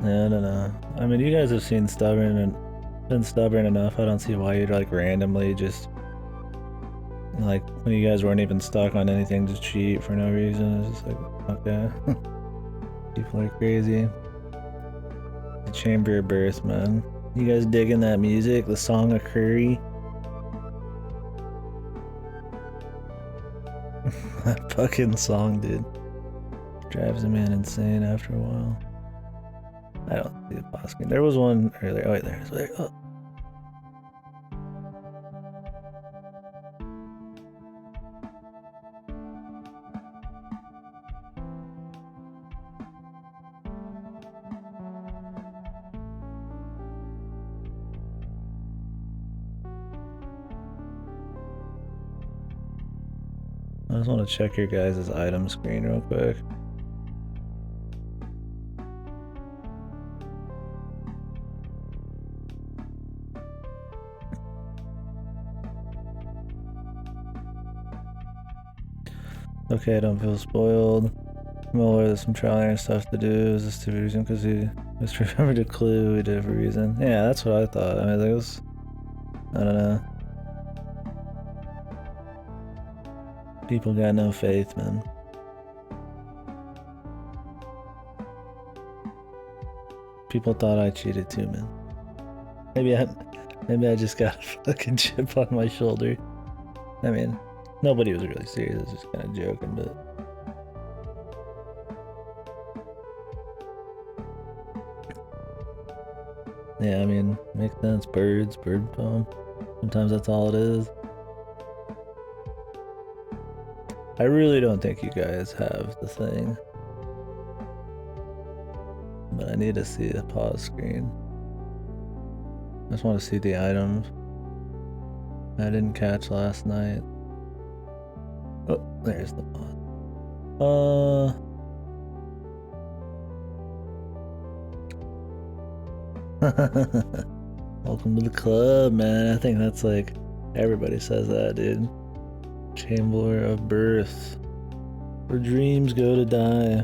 Yeah, I don't know. I mean, you guys have seen Stubborn and been stubborn enough. I don't see why you'd like randomly just, like, when you guys weren't even stuck on anything, just cheat for no reason. It's just like, okay. People are crazy. The Chamber of Birth, man. You guys digging that music? The Song of Curry? That fucking song, dude. Drives a man insane after a while. I don't see the boss screen. There was one earlier. Oh, wait, there's there. Oh. I just want to check your guys' item screen real quick. Okay, I don't feel spoiled. I'm aware there's some trial and error stuff to do. Is this the reason? Because he misremembered a clue we did for a reason. Yeah, that's what I thought. I mean, it was... I don't know. People got no faith, man. People thought I cheated too, man. Maybe I just got a fucking chip on my shoulder. I mean, nobody was really serious. I was just kind of joking, but... Yeah, I mean, makes sense. Bird poem. Sometimes that's all it is. I really don't think you guys have the thing. But I need to see the pause screen. I just want to see the items I didn't catch last night. Oh, there's the mod. Welcome to the club, man. I think that's like everybody says that, dude. Chamber of Birth, where dreams go to die.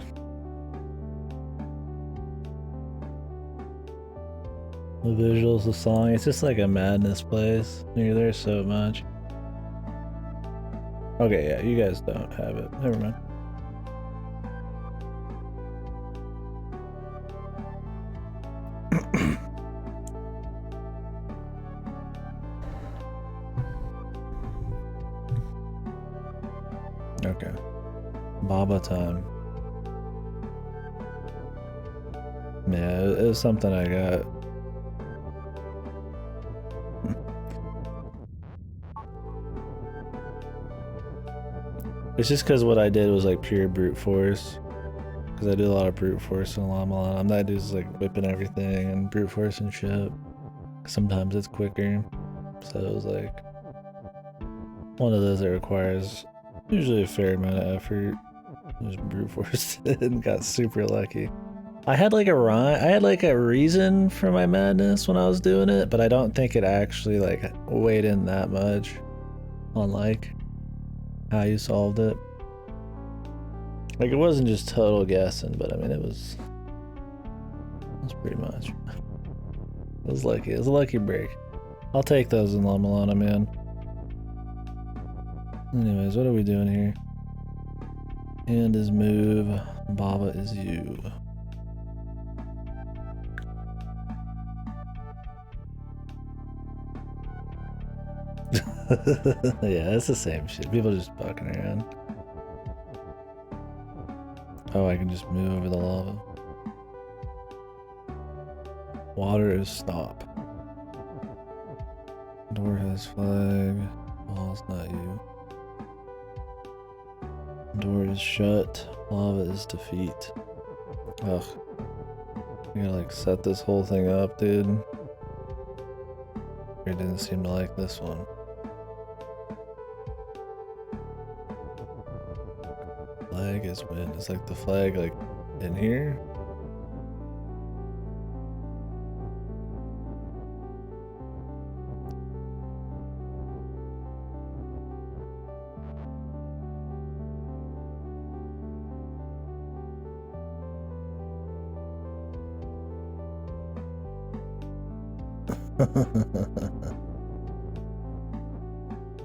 The visuals, the song, it's just like a madness place. You're there so much. Okay, yeah, you guys don't have it. Never mind. Okay. Baba time. Yeah, it was something I got. It's just because what I did was like pure brute force. Because I did a lot of brute force in Llama. I'm that dude's like whipping everything and brute force and shit. Sometimes it's quicker. So it was like one of those that requires usually a fair amount of effort. Just brute force and got super lucky. I had like a reason for my madness when I was doing it, but I don't think it actually like weighed in that much on like how you solved it. Like it wasn't just total guessing, but I mean it was pretty much. It was lucky. It was a lucky break. I'll take those in La Milana, man. Anyways, what are we doing here? Hand is move. Baba is you. Yeah, it's the same shit. People just fucking around. Oh, I can just move over the lava. Water is stop. Door has flag. Wall's not you. Door is shut. Lava is defeat. Ugh. I gotta like set this whole thing up, dude. He didn't seem to like this one. Flag is win. Is like the flag like in here?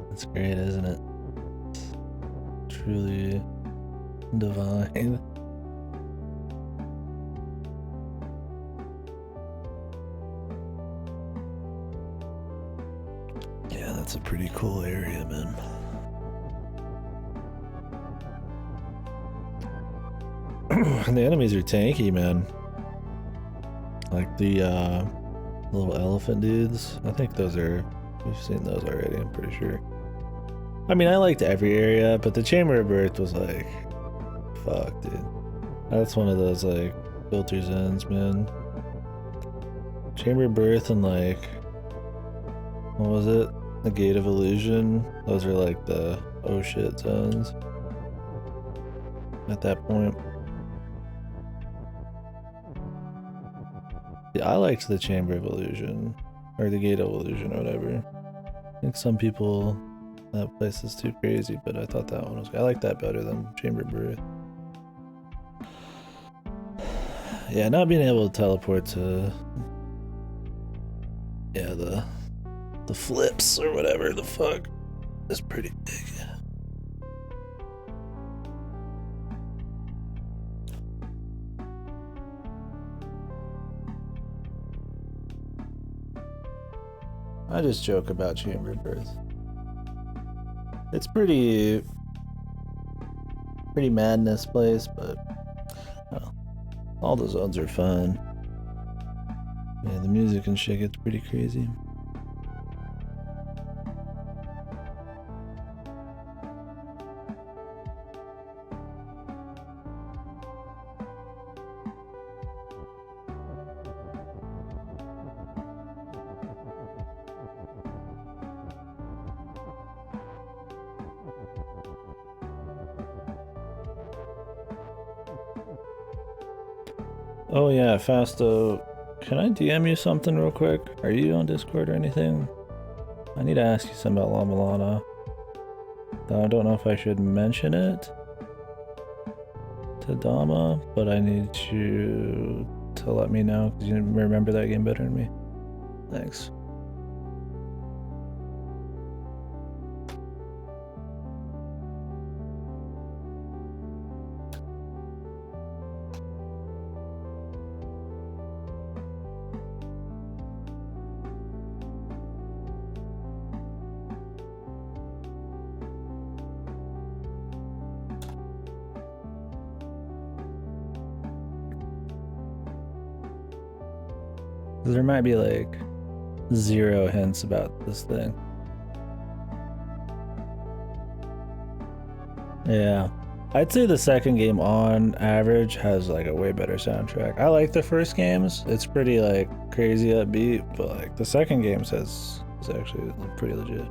That's great, isn't it? Truly divine. Yeah, that's a pretty cool area, man. And the enemies are tanky, man. Like the little elephant dudes. I think those are... We've seen those already, I'm pretty sure. I mean, I liked every area, but the Chamber of Birth was like... Fuck, dude. That's one of those, like, filter zones, man. Chamber of Birth and, like... What was it? The Gate of Illusion. Those are, like, the oh shit zones. At that point. Yeah, I liked the Chamber of Illusion. Or the Gate of Illusion, or whatever. I think some people... That place is too crazy, but I thought that one was... I like that better than Chamber of Birth. Yeah, not being able to teleport to... Yeah, the flips or whatever the fuck is pretty big. I just joke about Chamber of Birth. It's pretty madness place, but well, all the zones are fun. Yeah, the music and shit gets pretty crazy. Oh yeah, Fasto. Can I DM you something real quick? Are you on Discord or anything? I need to ask you something about La Milana. I don't know if I should mention it to Dama, but I need you to let me know because you remember that game better than me. Thanks. There might be like 0 hints about this thing. Yeah. I'd say the second game on average has like a way better soundtrack. I like the first games. It's pretty like crazy upbeat, but like the second game is actually pretty legit.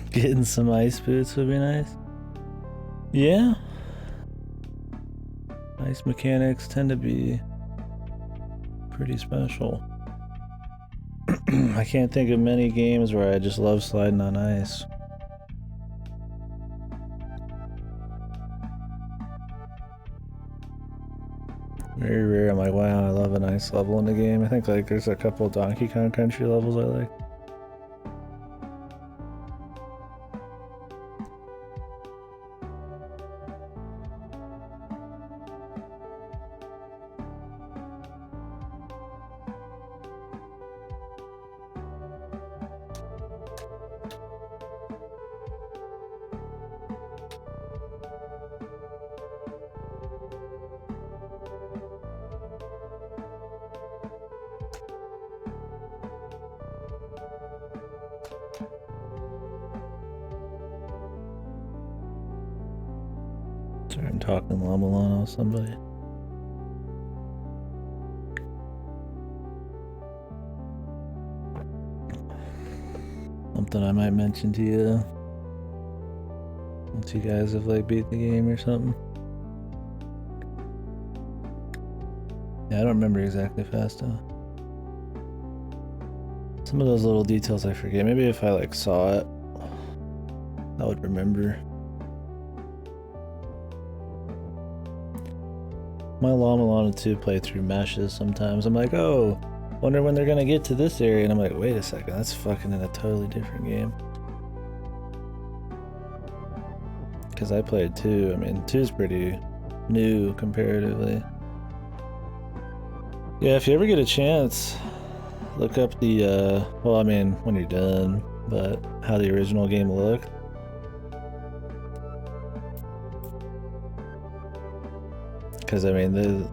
Getting some ice boots would be nice. Yeah. Ice mechanics tend to be pretty special. I can't think of many games where I just love sliding on ice. Very rare. I'm like, wow, I love an ice level in the game. I think like there's a couple Donkey Kong Country levels I like. Sorry, I'm talking La Milana with somebody. Something I might mention to you once you guys have like beat the game or something. Yeah, I don't remember exactly fast though. Some of those little details I forget. Maybe if I like saw it, I would remember. My La Milana 2 playthrough meshes sometimes. I'm like, oh, wonder when they're gonna get to this area, and I'm like, wait a second, that's fucking in a totally different game. Because I played 2. I mean, 2 is pretty new comparatively. Yeah, if you ever get a chance, look up the, well, I mean, when you're done, but how the original game looked. Because, I mean,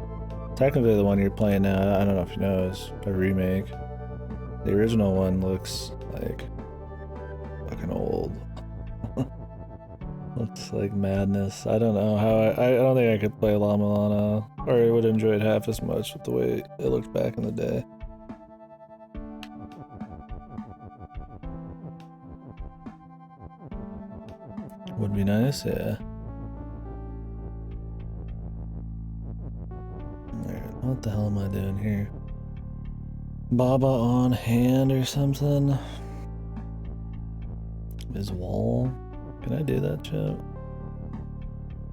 technically the one you're playing now, I don't know if you know, is a remake. The original one looks like fucking old. Looks like madness. I don't know how I don't think I could play La Milana, or I would enjoy it half as much with the way it looked back in the day. Would be nice, yeah. Alright, what the hell am I doing here? Baba on hand or something? Is wall? Can I do that, chat?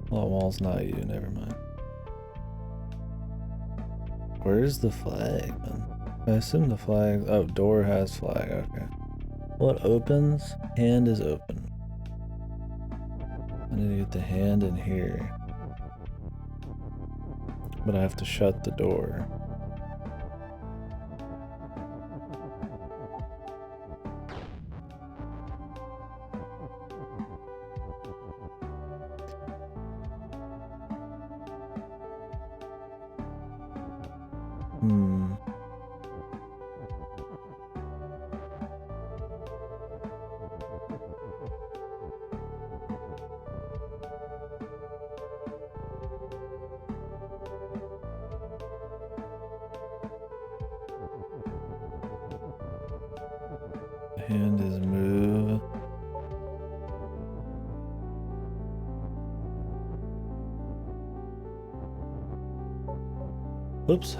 Well, wall's not you, never mind. Where's the flag, man? I assume the flag... Oh, door has flag, okay. What opens? Hand is open. I need to get the hand in here. But I have to shut the door. Hand is move. Oops.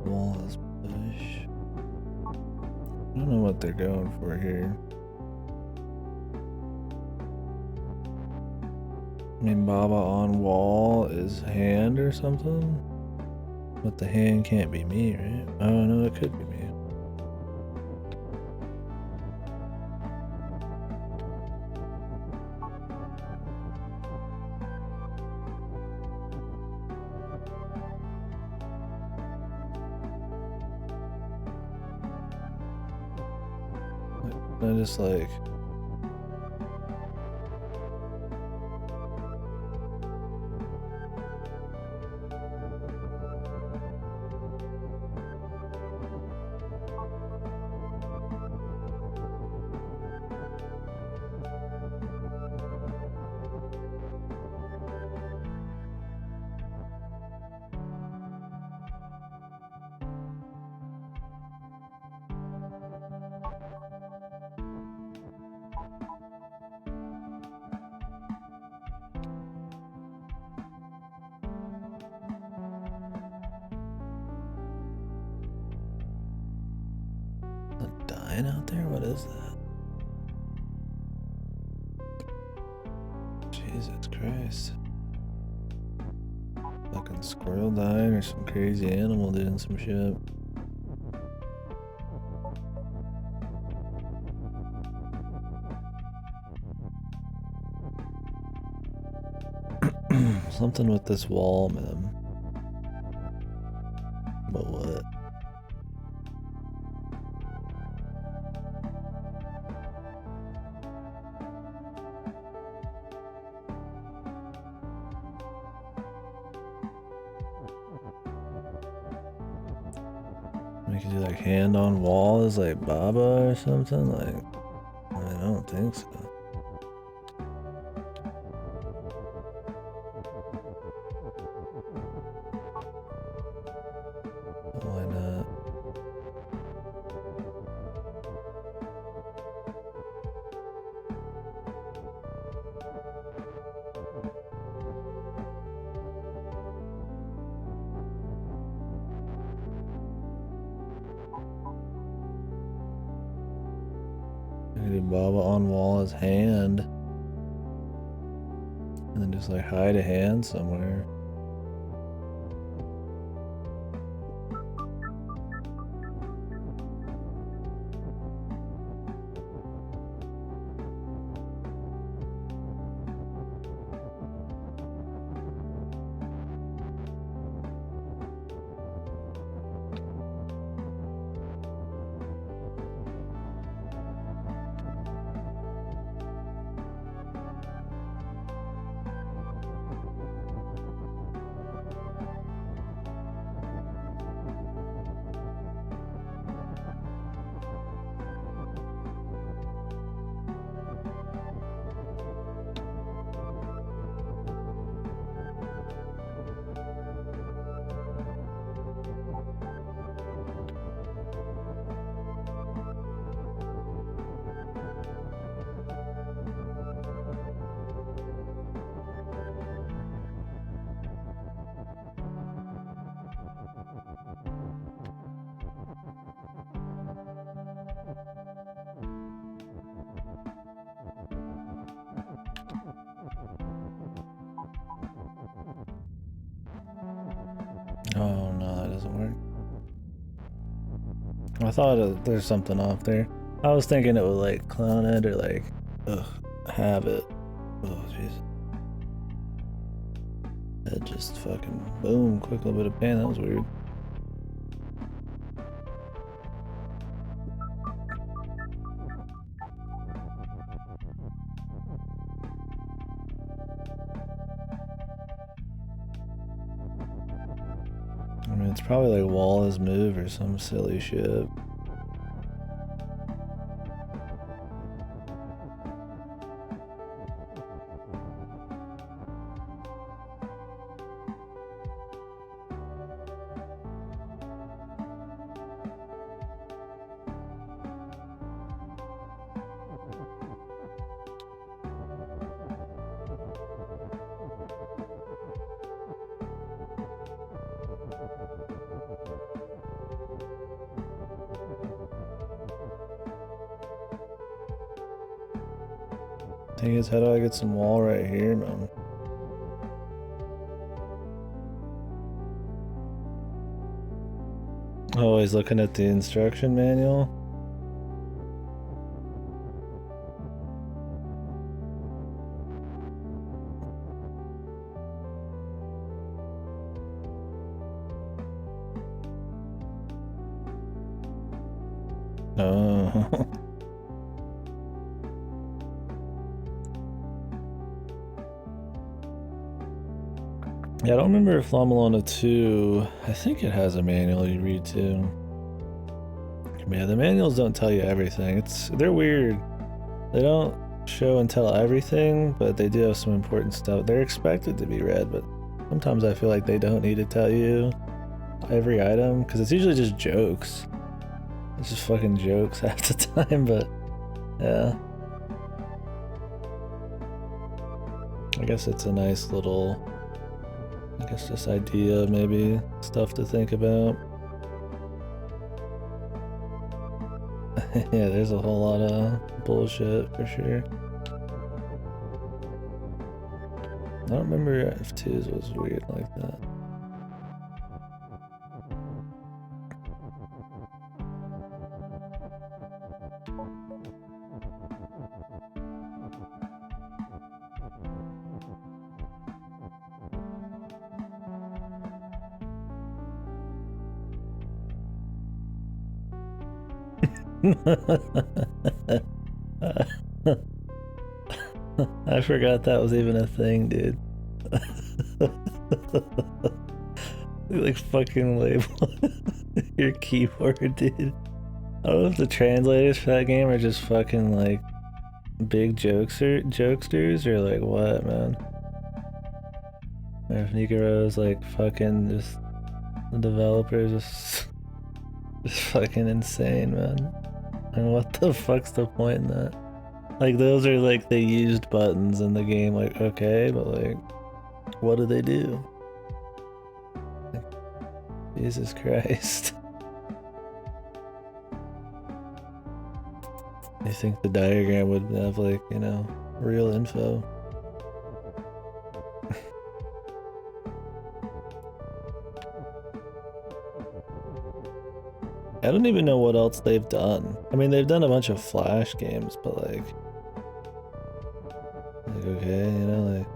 Wall is push. I don't know what they're going for here. I mean, Baba on wall is hand or something? But the hand can't be me, right? Oh no, it could be me. I just like... dying out there? What is that? Jesus Christ. Fucking squirrel dying or some crazy animal doing some shit. Something with this wall, man. But what? We could do like hand on wall is like Baba or something? Like, I don't think so. Why not? Baba on wall his hand. And then just like hide a hand somewhere. Oh no, that doesn't work. I thought there's something off there. I was thinking it would like clone it or like, have it. Oh jeez. It just fucking boom, quick little bit of pan. That was weird. I mean, it's probably like wall is move or some silly shit. Thing is, how do I get some wall right here, man? Always looking at the instruction manual. Oh. Yeah, I don't remember if La Milana 2, I think it has a manual you read too. Yeah, the manuals don't tell you everything. They're weird. They don't show and tell everything, but they do have some important stuff. They're expected to be read, but sometimes I feel like they don't need to tell you every item, because it's usually just jokes. It's just fucking jokes half the time, but yeah. I guess it's a nice little, I guess this idea, maybe, stuff to think about. Yeah, there's a whole lot of bullshit for sure. I don't remember if 2s was weird like that. I forgot that was even a thing, dude. Like fucking label your keyboard, dude. I don't know if the translators for that game are just fucking like big jokesters or like what, man. Or if Nikaro's like fucking just the developers just fucking insane, man. And what the fuck's the point in that? Like, those are like the used buttons in the game, like, okay, but like, what do they do? Like, Jesus Christ. You think the diagram would have like, you know, real info? I don't even know what else they've done. I mean, they've done a bunch of Flash games, but like okay, you know, like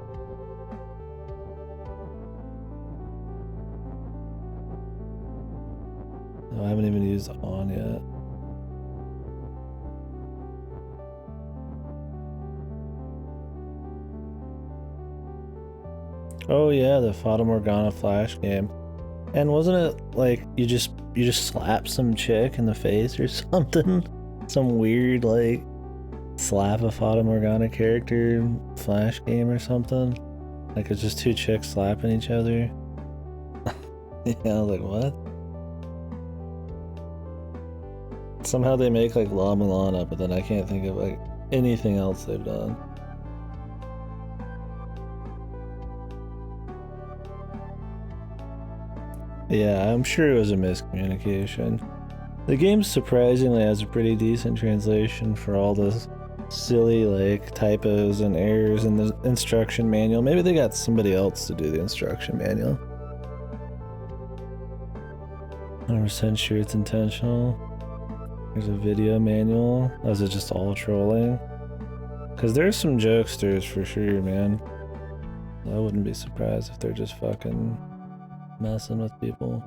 oh, I haven't even used on yet. Oh yeah, the Fata Morgana Flash game. And wasn't it like you just slap some chick in the face or something? Some weird like slap a Fata Morgana character Flash game or something? Like it's just two chicks slapping each other. Yeah, I was like, what? Somehow they make like La Milana, but then I can't think of like anything else they've done. Yeah, I'm sure it was a miscommunication. The game surprisingly has a pretty decent translation for all the silly like typos and errors in the instruction manual. Maybe they got somebody else to do the instruction manual. 100% sure it's intentional. There's a video manual. Is it just all trolling? Because there's some jokesters for sure, man. I wouldn't be surprised if they're just fucking messing with people.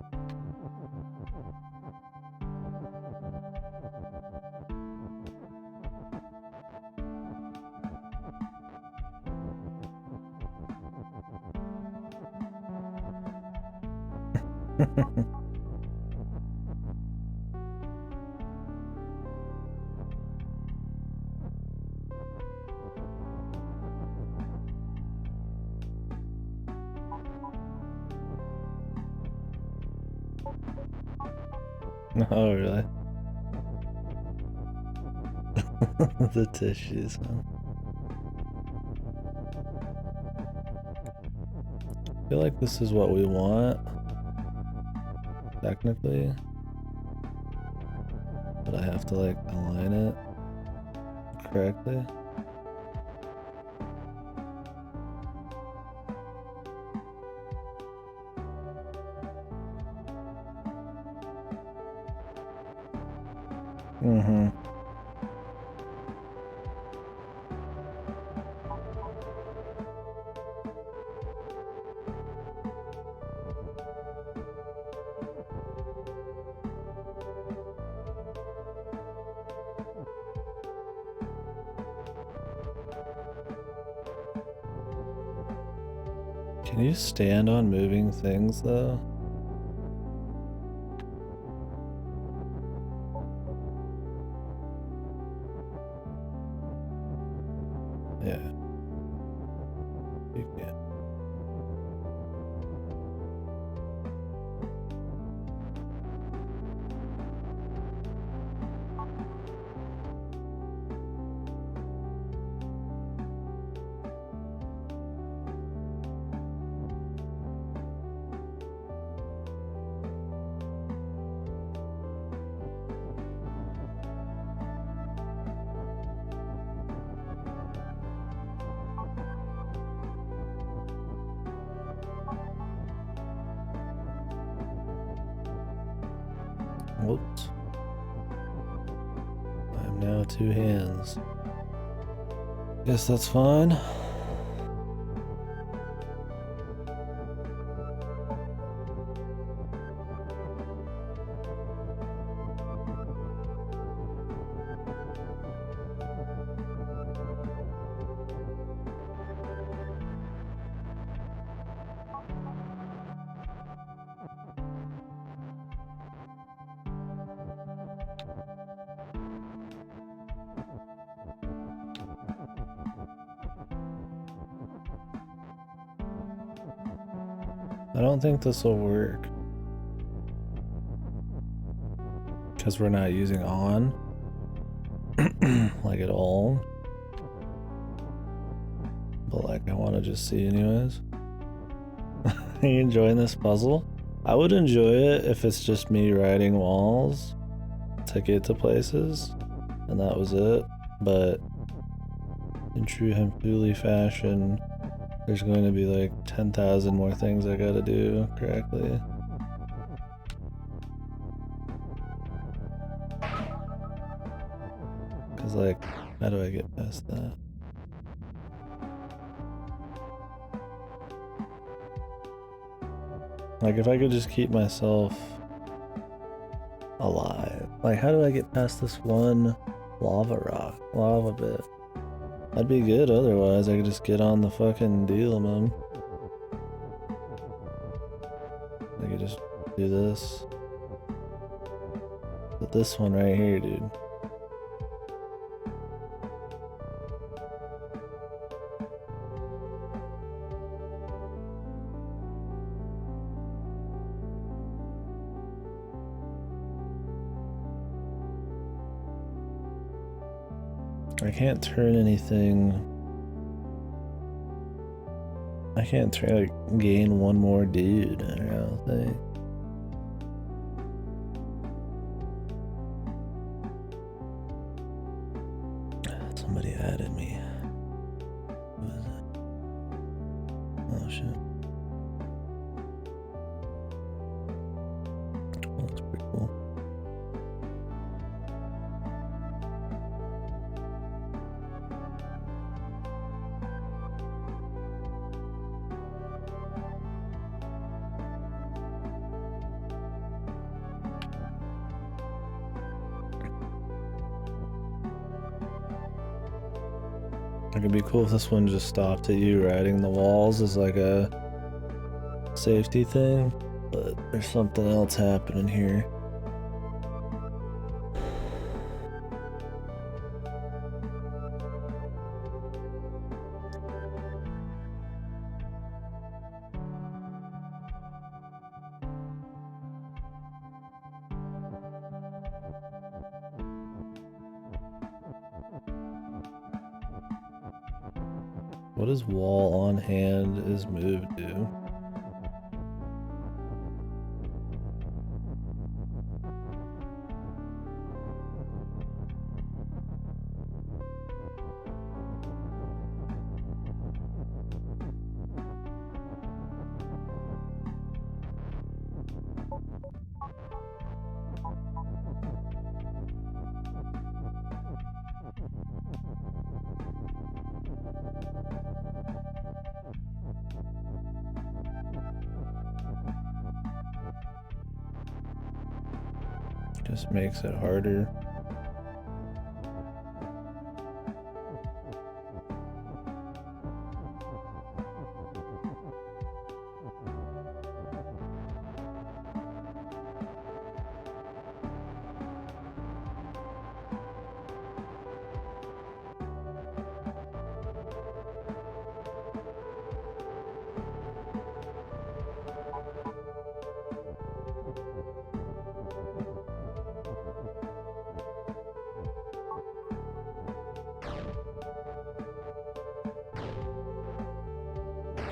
Oh, really? The tissues, huh? I feel like this is what we want, technically. But I have to, like, align it correctly. Mm-hmm. Can you stand on moving things, though? Yeah. You can. Whoops. I'm now 2 hands. Guess that's fine. I don't think this will work. Because we're not using on. Like at all. But like I want to just see anyways. Are you enjoying this puzzle? I would enjoy it if it's just me riding walls to get to places. And that was it. But in true Hempuli fashion, there's going to be like 10,000 more things I gotta do correctly. Cause like, how do I get past that? Like if I could just keep myself alive. Like how do I get past this one lava bit? I'd be good otherwise. I could just get on the fucking deal, man. I could just do this. But this one right here, dude. I can't turn anything. I can't try to gain one more dude, I don't think. Somebody added me. Who is it? Oh shit. Well, that's pretty It could be cool if this one just stopped at you riding the walls as like a safety thing, but there's something else happening here. What does wall on hand is move do? Just makes it harder.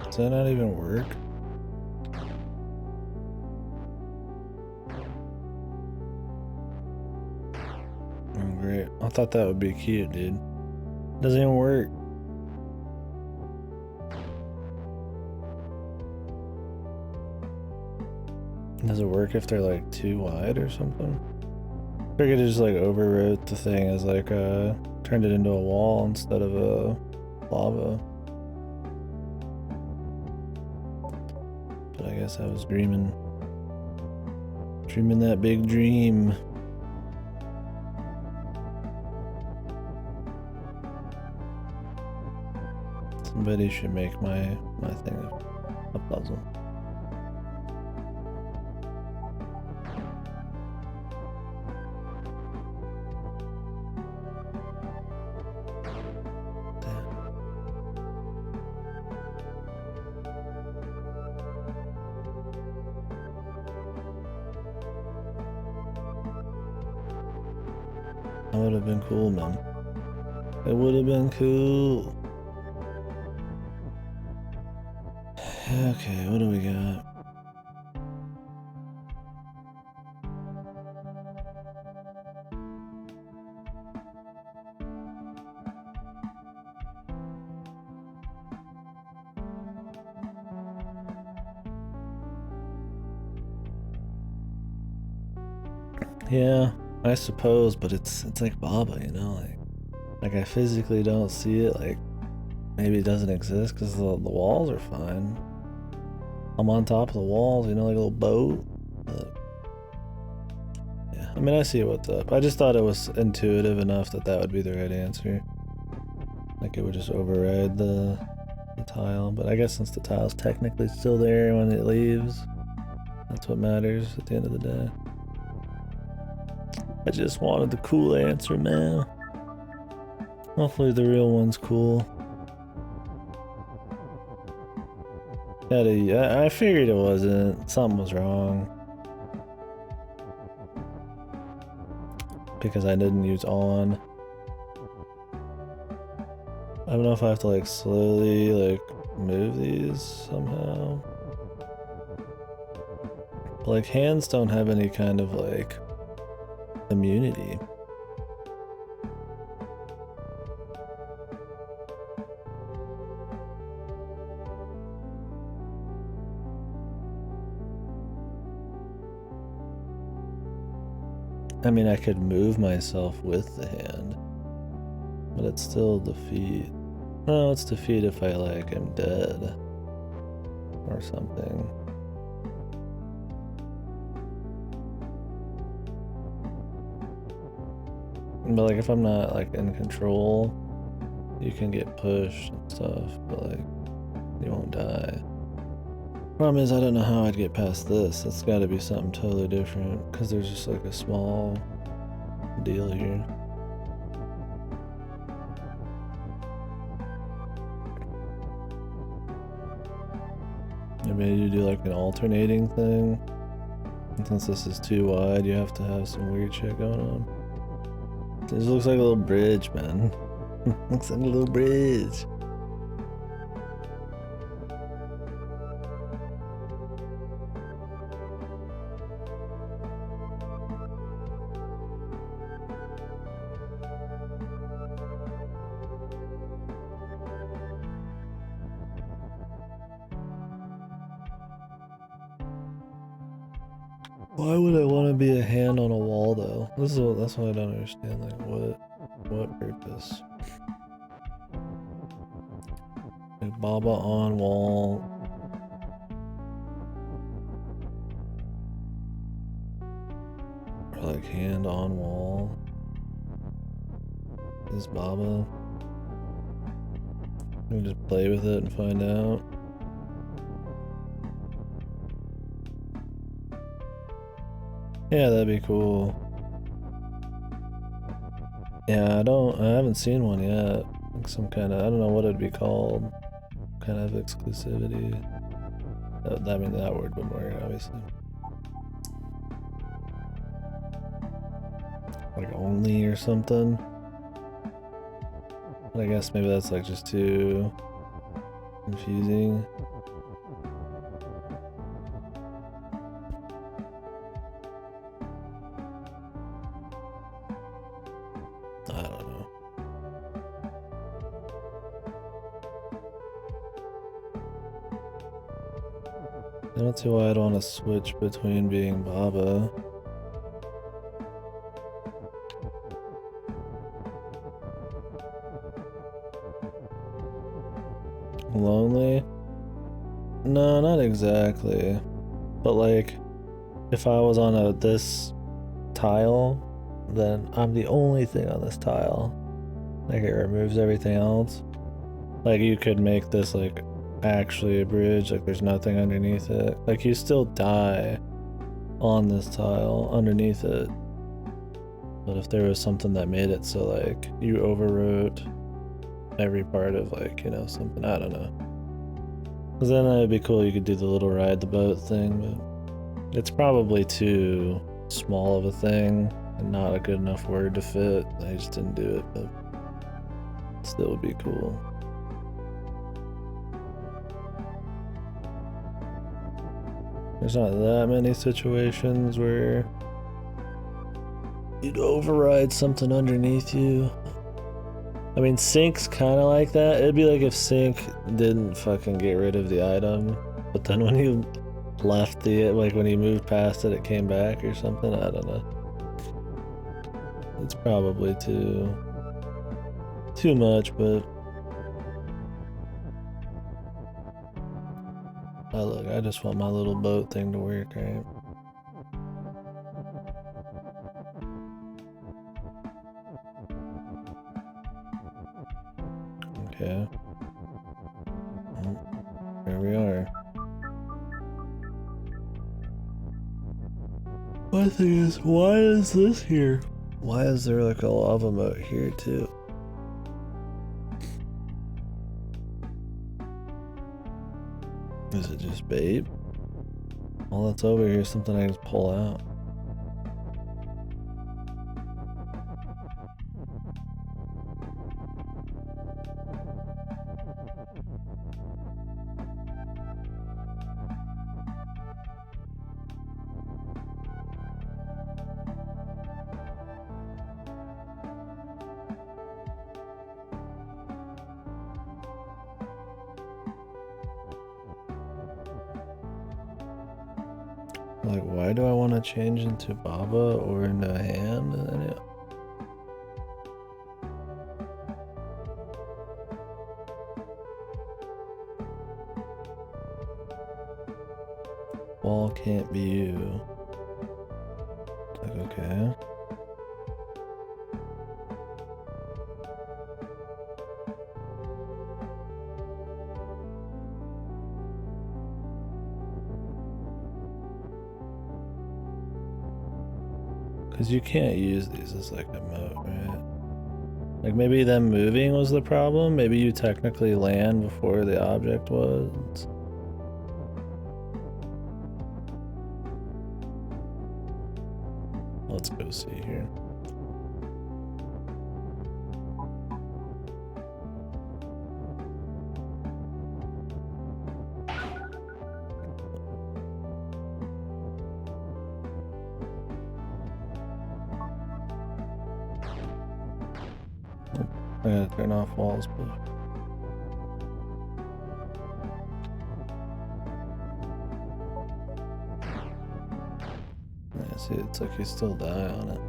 Does that not even work? Oh, great. I thought that would be cute, dude. Doesn't even work. Does it work if they're like too wide or something? I figured it just like overwrote the thing as like turned it into a wall instead of a lava. But I guess I was dreaming that big dream. Somebody should make my thing a puzzle. That would have been cool, man. It would have been cool. Okay, what do we got? Yeah, I suppose, but it's like Baba, you know, like I physically don't see it. Like maybe it doesn't exist because the walls are fine. I'm on top of the walls, you know, like a little boat. But yeah, I mean, I see what's up. I just thought it was intuitive enough that that would be the right answer. Like it would just override the tile, but I guess since the tile's technically still there when it leaves, that's what matters at the end of the day. I just wanted the cool answer, man. Hopefully the real one's cool. I figured it wasn't. Something was wrong. Because I didn't use on. I don't know if I have to like slowly like move these somehow. But like hands don't have any kind of like immunity. I mean, I could move myself with the hand, but it's still defeat. No, it's defeat if I like am dead or something. But like if I'm not like in control, you can get pushed and stuff, but like, you won't die. Problem is, I don't know how I'd get past this. It's gotta be something totally different, because there's just like a small deal here. Maybe you do like an alternating thing. And since this is too wide, you have to have some weird shit going on. This looks like a little bridge, man. Looks like a little bridge. Why would I want to be a hand on a wall though? That's what I don't understand. Like what purpose? Like Baba on wall. Or like hand on wall. Is Baba? We can just play with it and find out. Yeah, that'd be cool. Yeah, I haven't seen one yet. Like some kind of, I don't know what it'd be called. Kind of exclusivity. I mean, that word wouldn't work, obviously. Like only or something. But I guess maybe that's like just too confusing. I don't know. I don't see why I'd want to switch between being Baba. Lonely? No, not exactly. But like, if I was on this tile, then I'm the only thing on this tile. Like it removes everything else. Like you could make this like actually a bridge, like there's nothing underneath it. Like you still die on this tile underneath it. But if there was something that made it so like you overwrote every part of like, you know, something, I don't know. Cause then that'd be cool, you could do the little ride the boat thing, but it's probably too small of a thing and not a good enough word to fit. I just didn't do it, but still would be cool. There's not that many situations where you'd override something underneath you. I mean, Sync's kind of like that. It'd be like if Sync didn't fucking get rid of the item, but then when you left like when you moved past it, it came back or something. I don't know. It's probably too much, but oh look, I just want my little boat thing to work, right? Okay. Well, here we are. My thing is, why is this here? Why is there like a lava moat here too? Is it just bait? All that's over here is something I can just pull out. Like, why do I want to change into Baba or into a hand? And then it... Wall can't be you. Like, okay. Because you can't use these as like a moat, right? Like maybe them moving was the problem? Maybe you technically land before the object was? Let's go see here. I gotta turn off walls, but yeah, see, it's like you still die on it.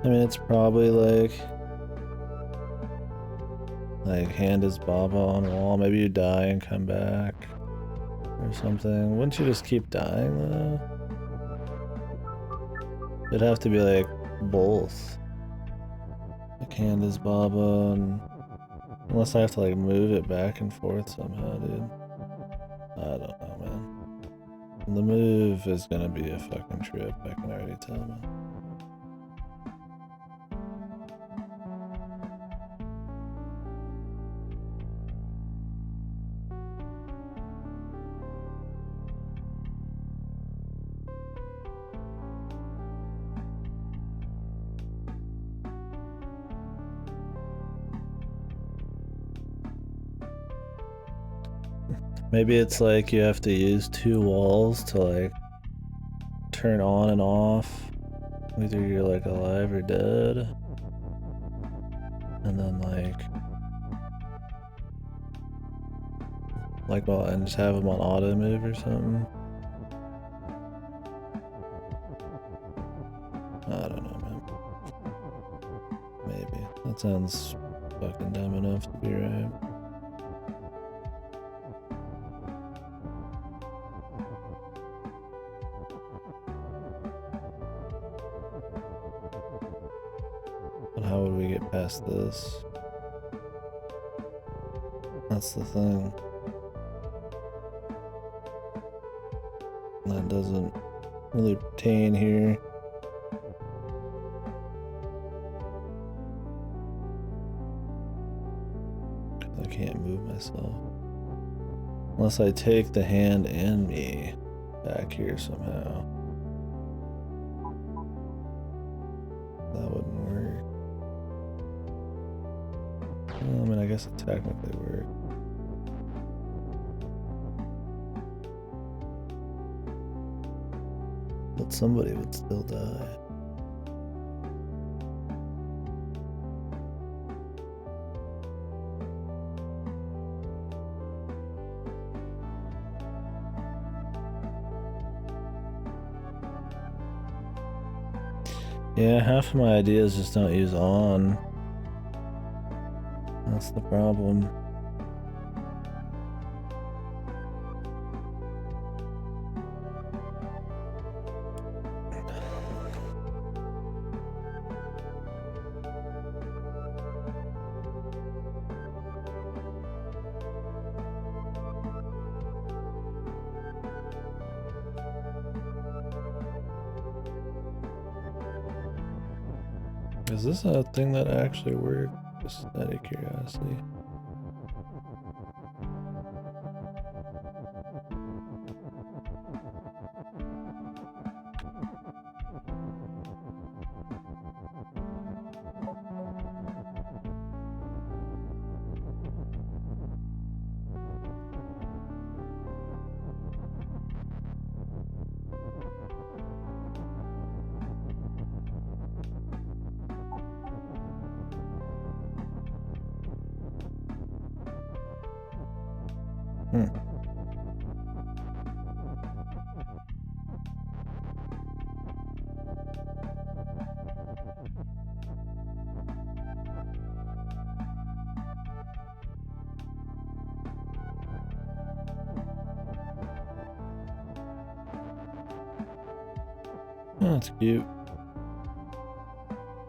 I mean, it's probably like hand is Baba on wall. Maybe you die and come back or something. Wouldn't you just keep dying though? It'd have to be like both. Like hand is Baba, and unless I have to like move it back and forth somehow, dude. I don't know, man. The move is gonna be a fucking trip, I can already tell, man. Maybe it's like you have to use 2 walls to like turn on and off. Either you're like alive or dead. And then well, and just have them on auto move or something. I don't know, man. Maybe. That sounds fucking dumb enough to be right. But how would we get past this? That's the thing. That doesn't really pertain here. I can't move myself. Unless I take the hand and me back here somehow. That wouldn't work. Well, I mean, I guess it technically worked. But somebody would still die. Yeah, half of my ideas just don't use on. That's the problem. Is this a thing that actually worked? Just out of curiosity. Oh, that's cute.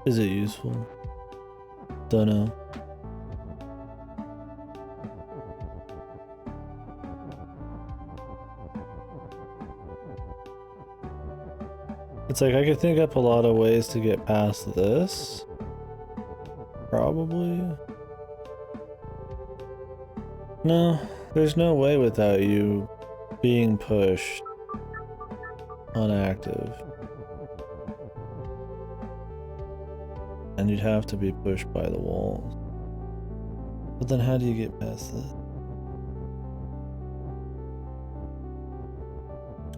Is it useful? Don't know. It's like I could think up a lot of ways to get past this. Probably. No, there's no way without you being pushed on active. And you'd have to be pushed by the walls. But then how do you get past that?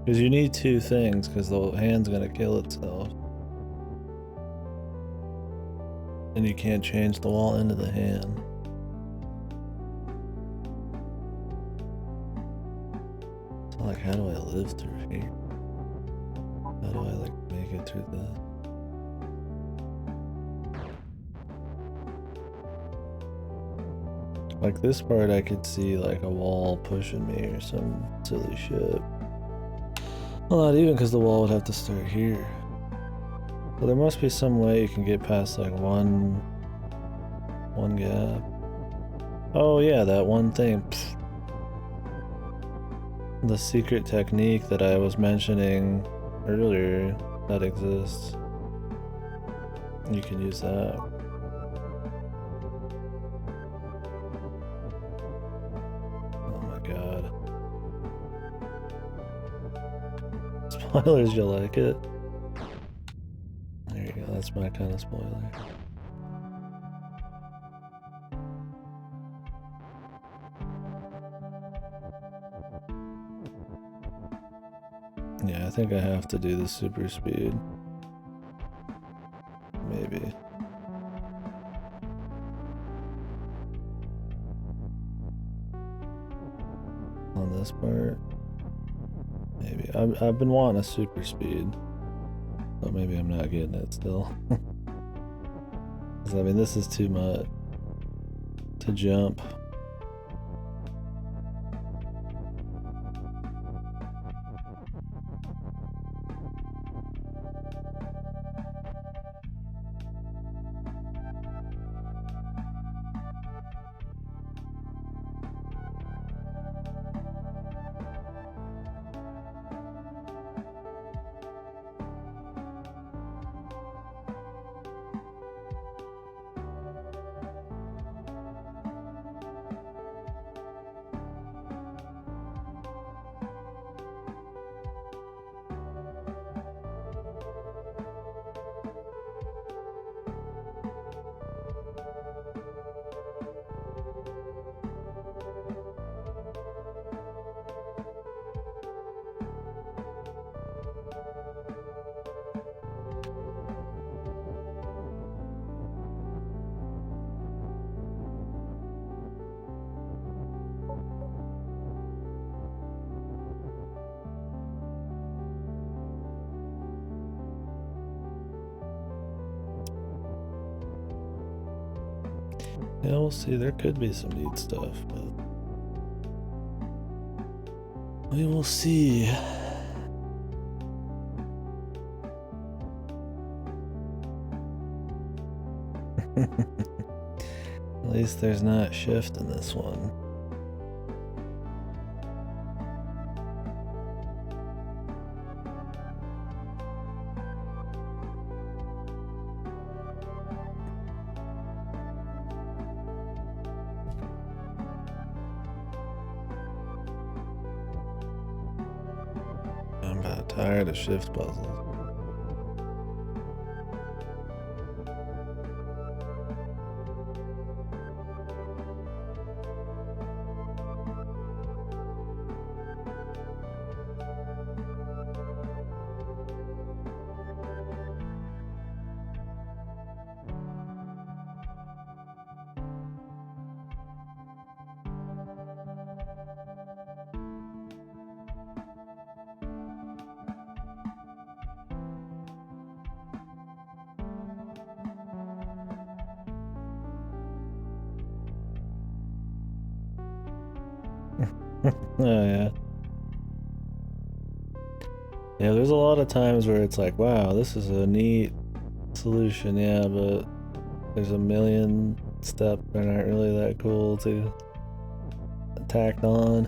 Because you need two things, because the hand's gonna kill itself. And you can't change the wall into the hand. So like, how do I live through here? How do I like make it through this? Like this part I could see like a wall pushing me or some silly shit. Well, not even, because the wall would have to start here. But there must be some way you can get past like one gap. Oh yeah, that one thing. Pfft. The secret technique that I was mentioning earlier that exists. You can use that. Oh my god. Spoilers, you like it? There you go, that's my kind of spoiler. Yeah, I think I have to do the super speed. Maybe. On this part? Maybe. I've been wanting a super speed. But maybe I'm not getting it still. Because I mean, this is too much to jump. Yeah, we'll see. There could be some neat stuff, but we will see. At least there's not shift in this one. I'm about tired of shift puzzles. Oh yeah. Yeah, there's a lot of times where it's like, wow, this is a neat solution, yeah, but there's a million steps that aren't really that cool to tacked on.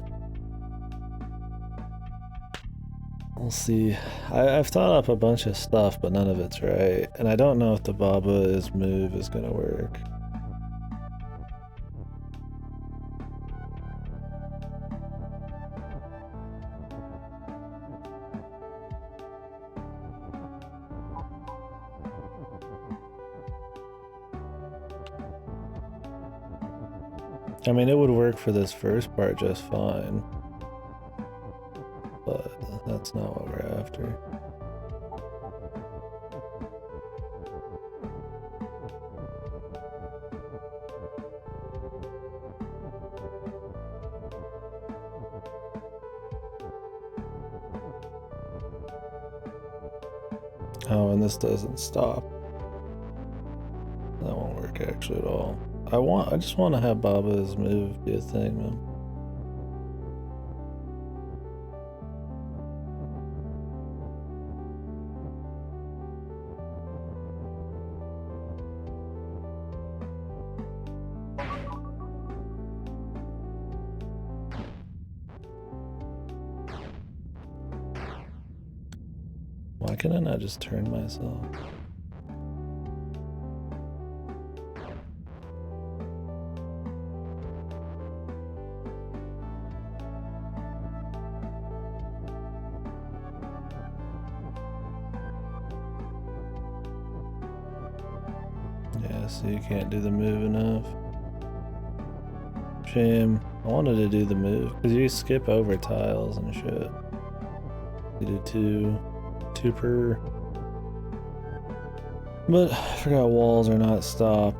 We'll see. I've thought up a bunch of stuff, but none of it's right. And I don't know if the Baba's move is gonna work. I mean, it would work for this first part just fine. But that's not what we're after. Oh, and this doesn't stop. That won't work actually at all. I just want to have Baba's move be a thing, man. Why can I not just turn myself? Yeah, so you can't do the move enough. Shame. I wanted to do the move, because you skip over tiles and shit. You do two per. But I forgot walls are not stop.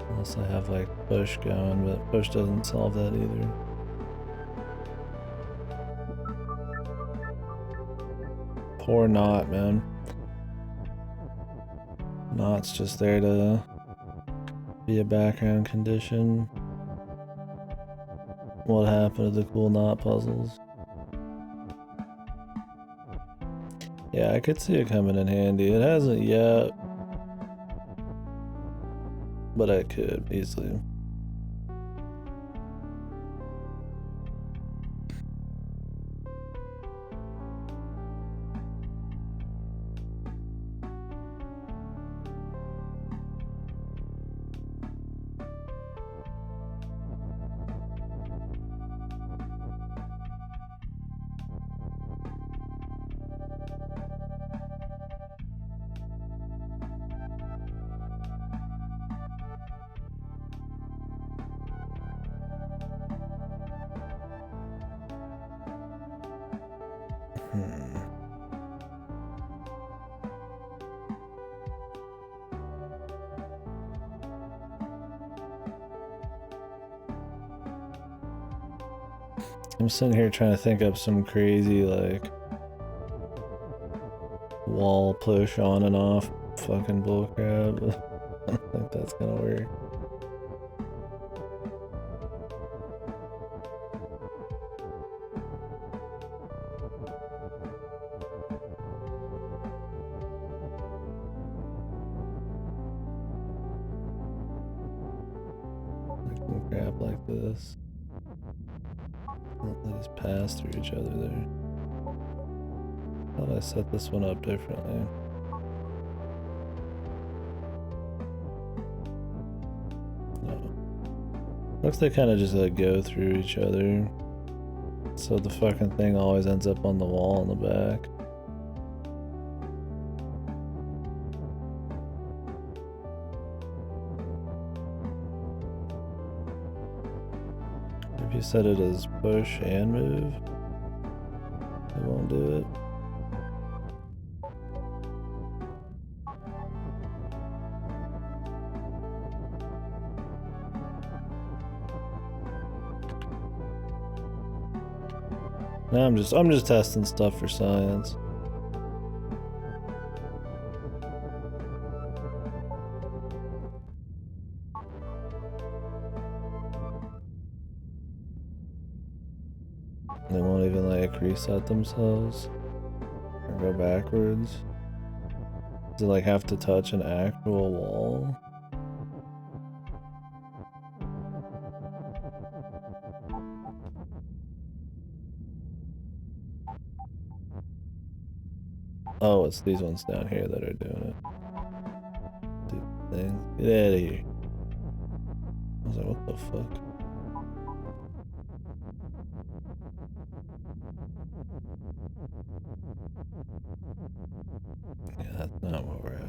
Unless I have like push going, but push doesn't solve that either. Poor Knot, man. Knot's just there to be a background condition. What happened to the cool Knot puzzles? Yeah, I could see it coming in handy. It hasn't yet, but I could easily. I'm sitting here trying to think up some crazy, like, wall push on and off fucking bullcrap. I don't think that's gonna work. Crap like this. Let these pass through each other there. Thought I set this one up differently. No. Looks like they kind of just like go through each other. So the fucking thing always ends up on the wall in the back. If you set it as push and move, it won't do it. Now I'm just testing stuff for science. They won't even like reset themselves or go backwards. Does it like have to touch an actual wall? Oh, it's these ones down here that are doing it. Stupid thing. Get out of here. I was like, what the fuck? Yeah, that's not what we're at.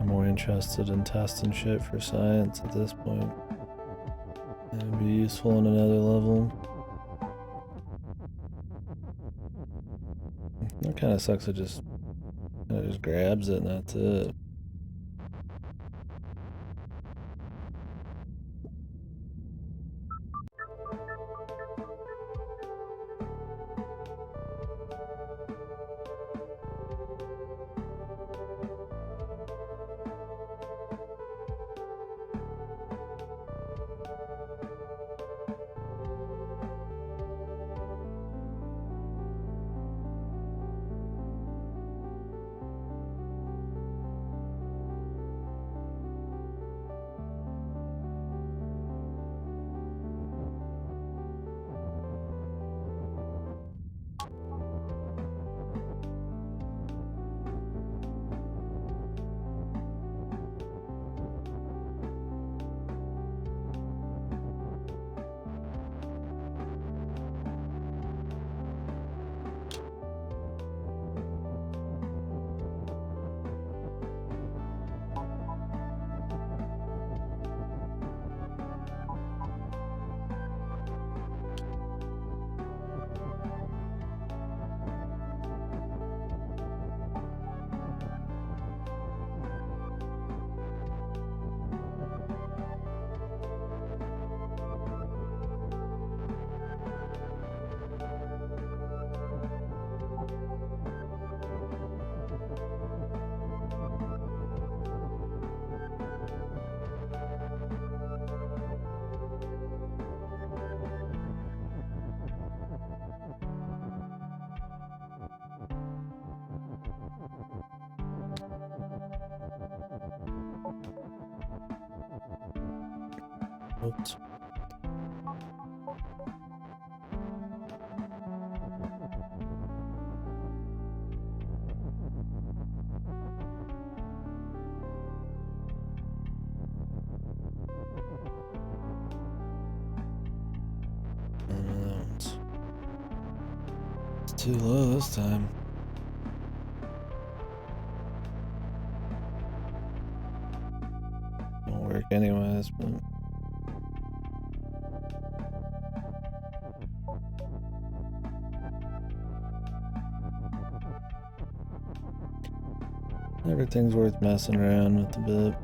I'm more interested in testing shit for science at this point. It'd be useful on another level. That kind of sucks. It just grabs it and that's it. Oops. It's too low this time. Won't work anyways, but everything's worth messing around with a bit.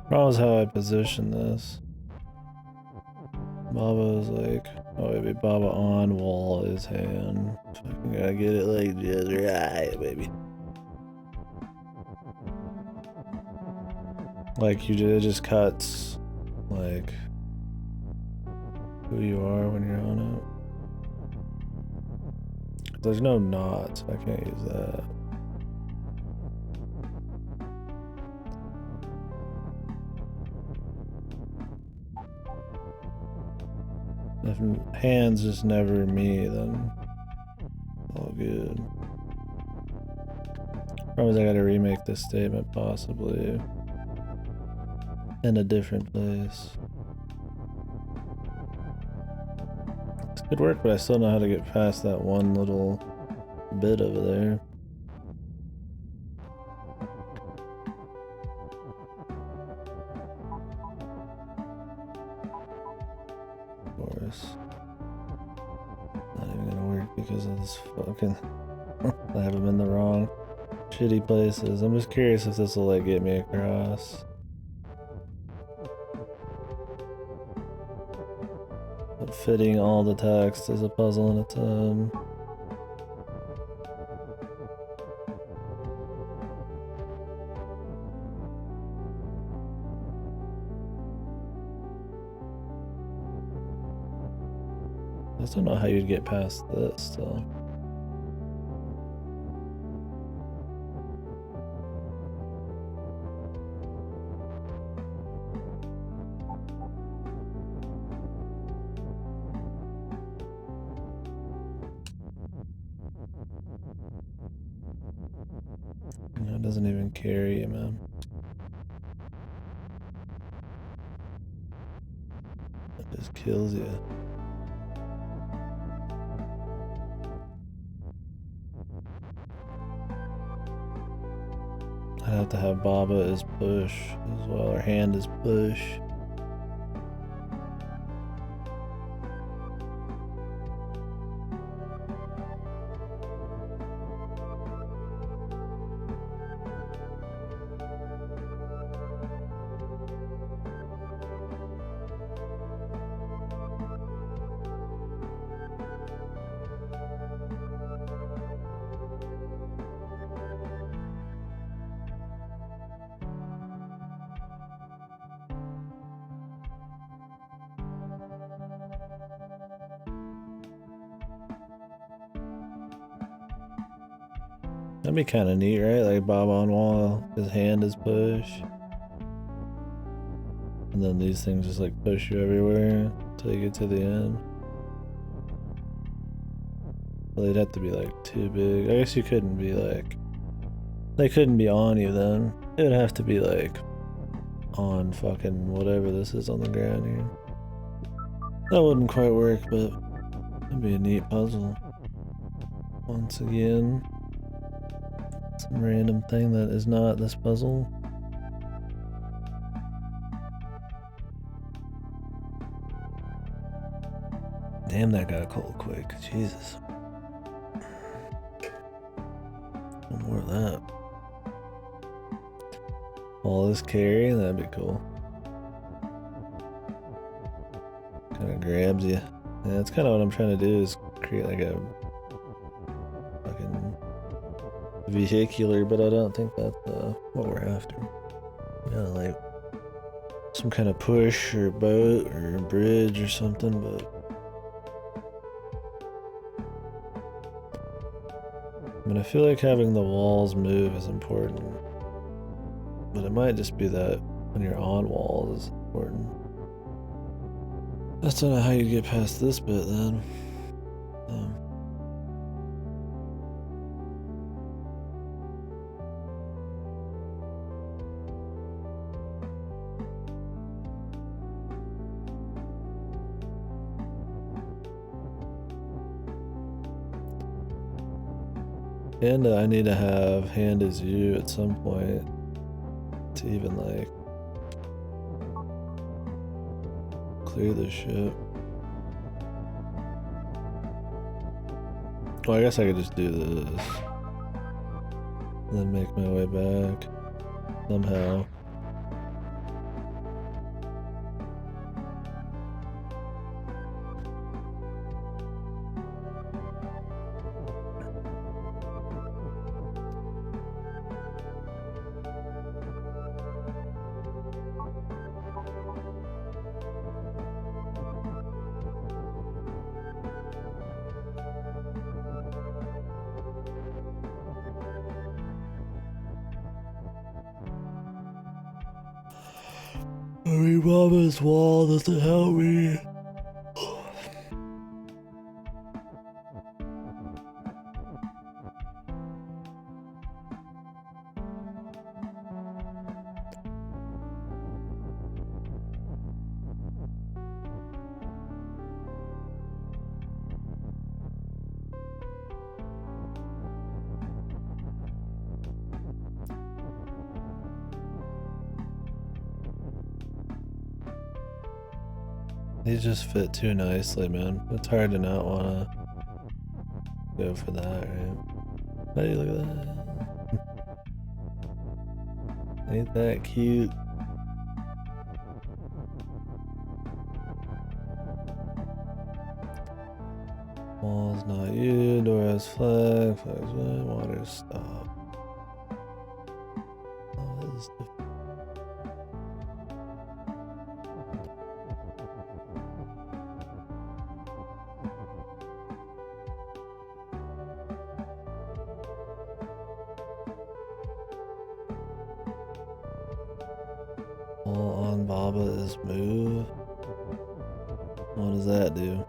Problem is how I position this. Baba is like, oh maybe Baba on wall is hand. Fucking gotta get it like just right, baby. Like it just cuts like who you are when you're on it. There's no knots, I can't use that. If hands just never me, then all good. Problem is I gotta remake this statement possibly in a different place. It's good work, but I still know how to get past that one little bit over there. Of course. Not even gonna work because of this fucking... I have them in the wrong shitty places. I'm just curious if this will like get me across. But fitting all the text is a puzzle in its own. I just don't know how you'd get past this still. It doesn't even carry you, man. It just kills you. I'd have to have Baba as push as well, or hand as push. That'd be kind of neat, right? Like Bob on wall, his hand is push. And then these things just like push you everywhere until you get to the end. Well, they'd have to be like too big. I guess you couldn't be like... They couldn't be on you then. It would have to be like on fucking whatever this is on the ground here. That wouldn't quite work, but that'd be a neat puzzle. Once again. Some random thing that is not this puzzle. Damn, that got cold quick. Jesus. No more of that. All this carry, that'd be cool. Kind of grabs you. Yeah, that's kind of what I'm trying to do, is create like a fucking vehicular, but I don't think that's what we're after. Yeah, like some kind of push or boat or bridge or something, but I mean, I feel like having the walls move is important, but it might just be that when you're on walls is important. I don't know how you get past this bit then. And I need to have hand as you at some point to even like clear this shit. Well, I guess I could just do this and then make my way back somehow. I mean, Mama's wall doesn't help me. These just fit too nicely, man. It's hard to not want to go for that, right? Hey, look at that. Ain't that cute? Wall's not you, door has flag, flag's red, water stop. Oh, this is different. Wall on Baba is move. What does that do?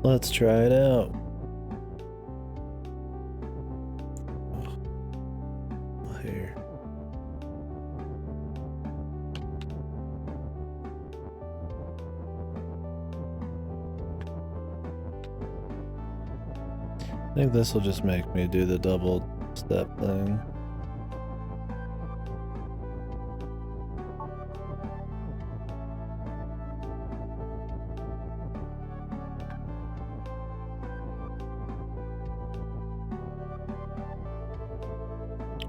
Let's try it out. Oh, my hair. I think this will just make me do the double step thing.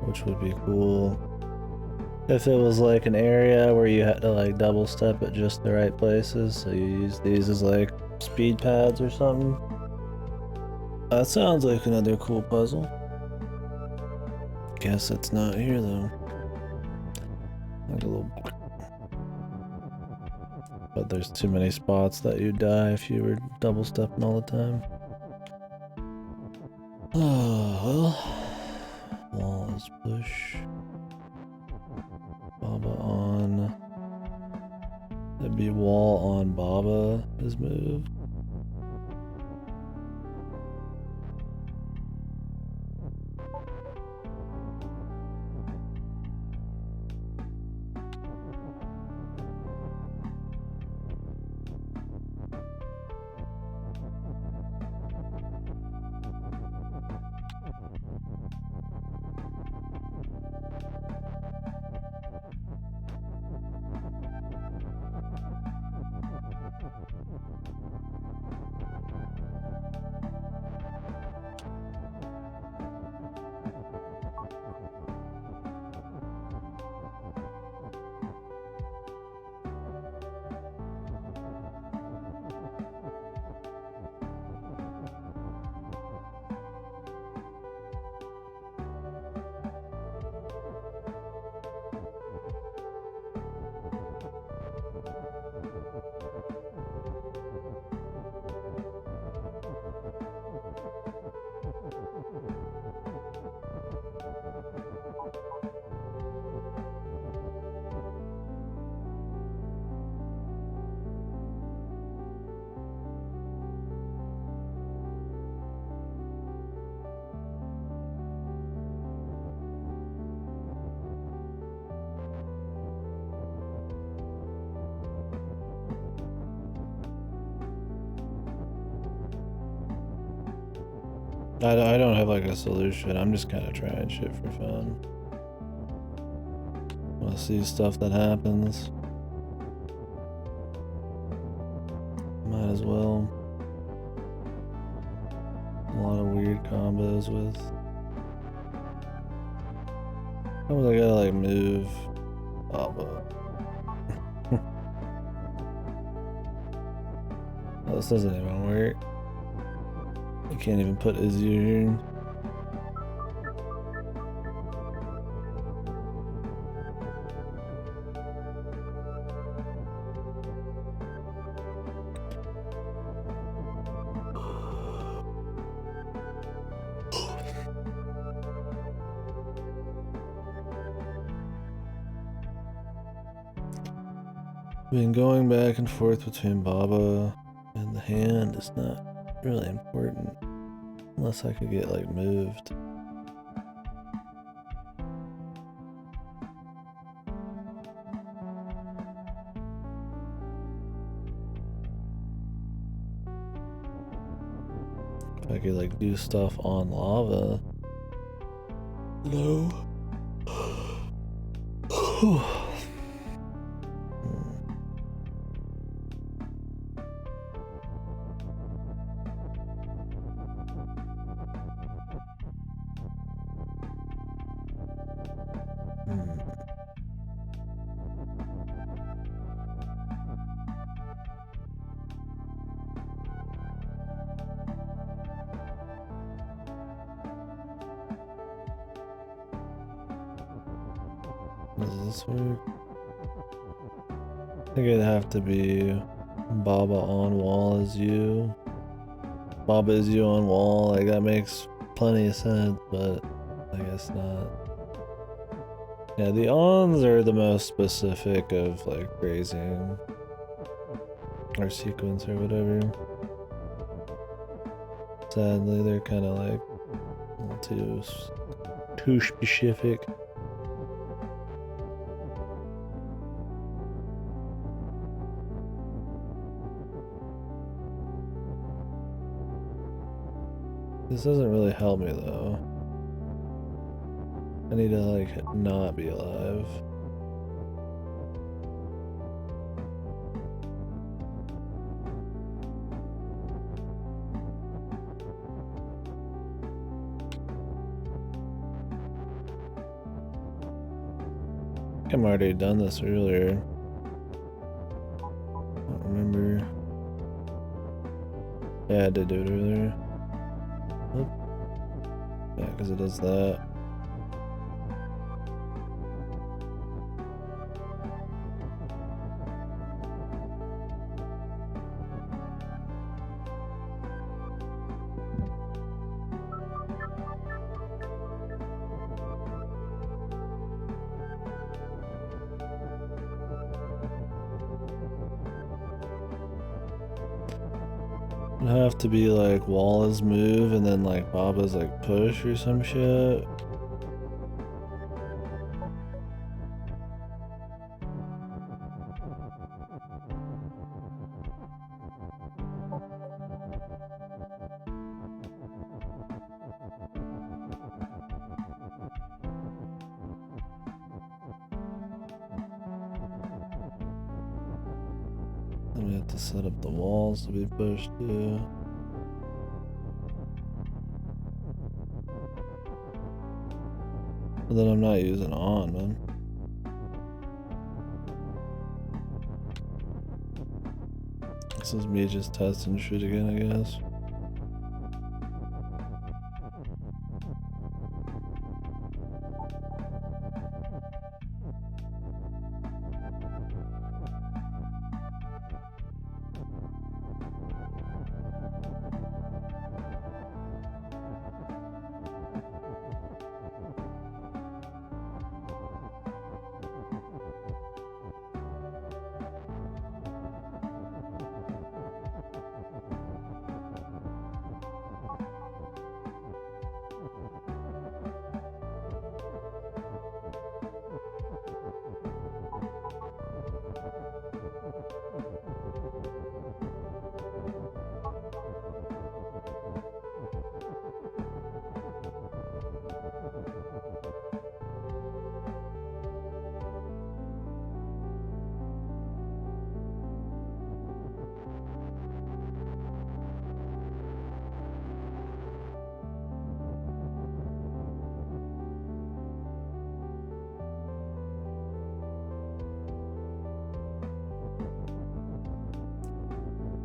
Which would be cool if it was like an area where you had to like double step at just the right places, so you use these as like speed pads or something. That sounds like another cool puzzle. Guess it's not here though. Like a little, but there's too many spots that you'd die if you were double stepping all the time. Oh well. Wall is push. Baba on. That'd be wall on Baba is move. I don't have like a solution. I'm just kind of trying shit for fun. Want to see stuff that happens. Might as well. A lot of weird combos with. How was I gotta like move? Oh, but Oh, this doesn't even work. I can't even put Izzy here. Been going back and forth between Baba and the hand is not really important. Unless I could get like moved. If I could like do stuff on lava. No. Does this work? I think it'd have to be Baba on wall as you. Baba is you on wall, like that makes plenty of sense, but I guess not. Yeah, the ons are the most specific of like raising our sequence or whatever. Sadly, they're kind of like a little too specific. This doesn't really help me though. I need to like not be alive. I think I might have done this earlier. I don't remember. Yeah, I did do it earlier. Oh. Yeah, because it does that. It'd have to be like Walla's move and then like Baba's like push or some shit. Then we have to set up the walls to be pushed too. But then I'm not using on, man. This is me just testing shit again, I guess.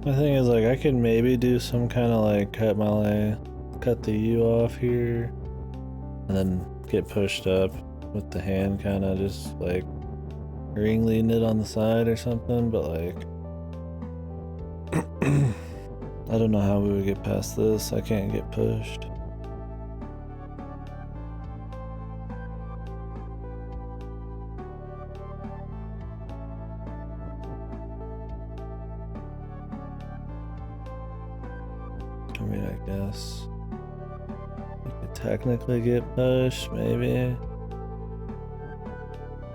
The thing is, like, I could maybe do some kind of like cut the U off here, and then get pushed up with the hand, kind of just like ring leading it on the side or something. But like, I don't know how we would get past this. I can't get pushed. I mean, I guess you could technically get pushed, maybe.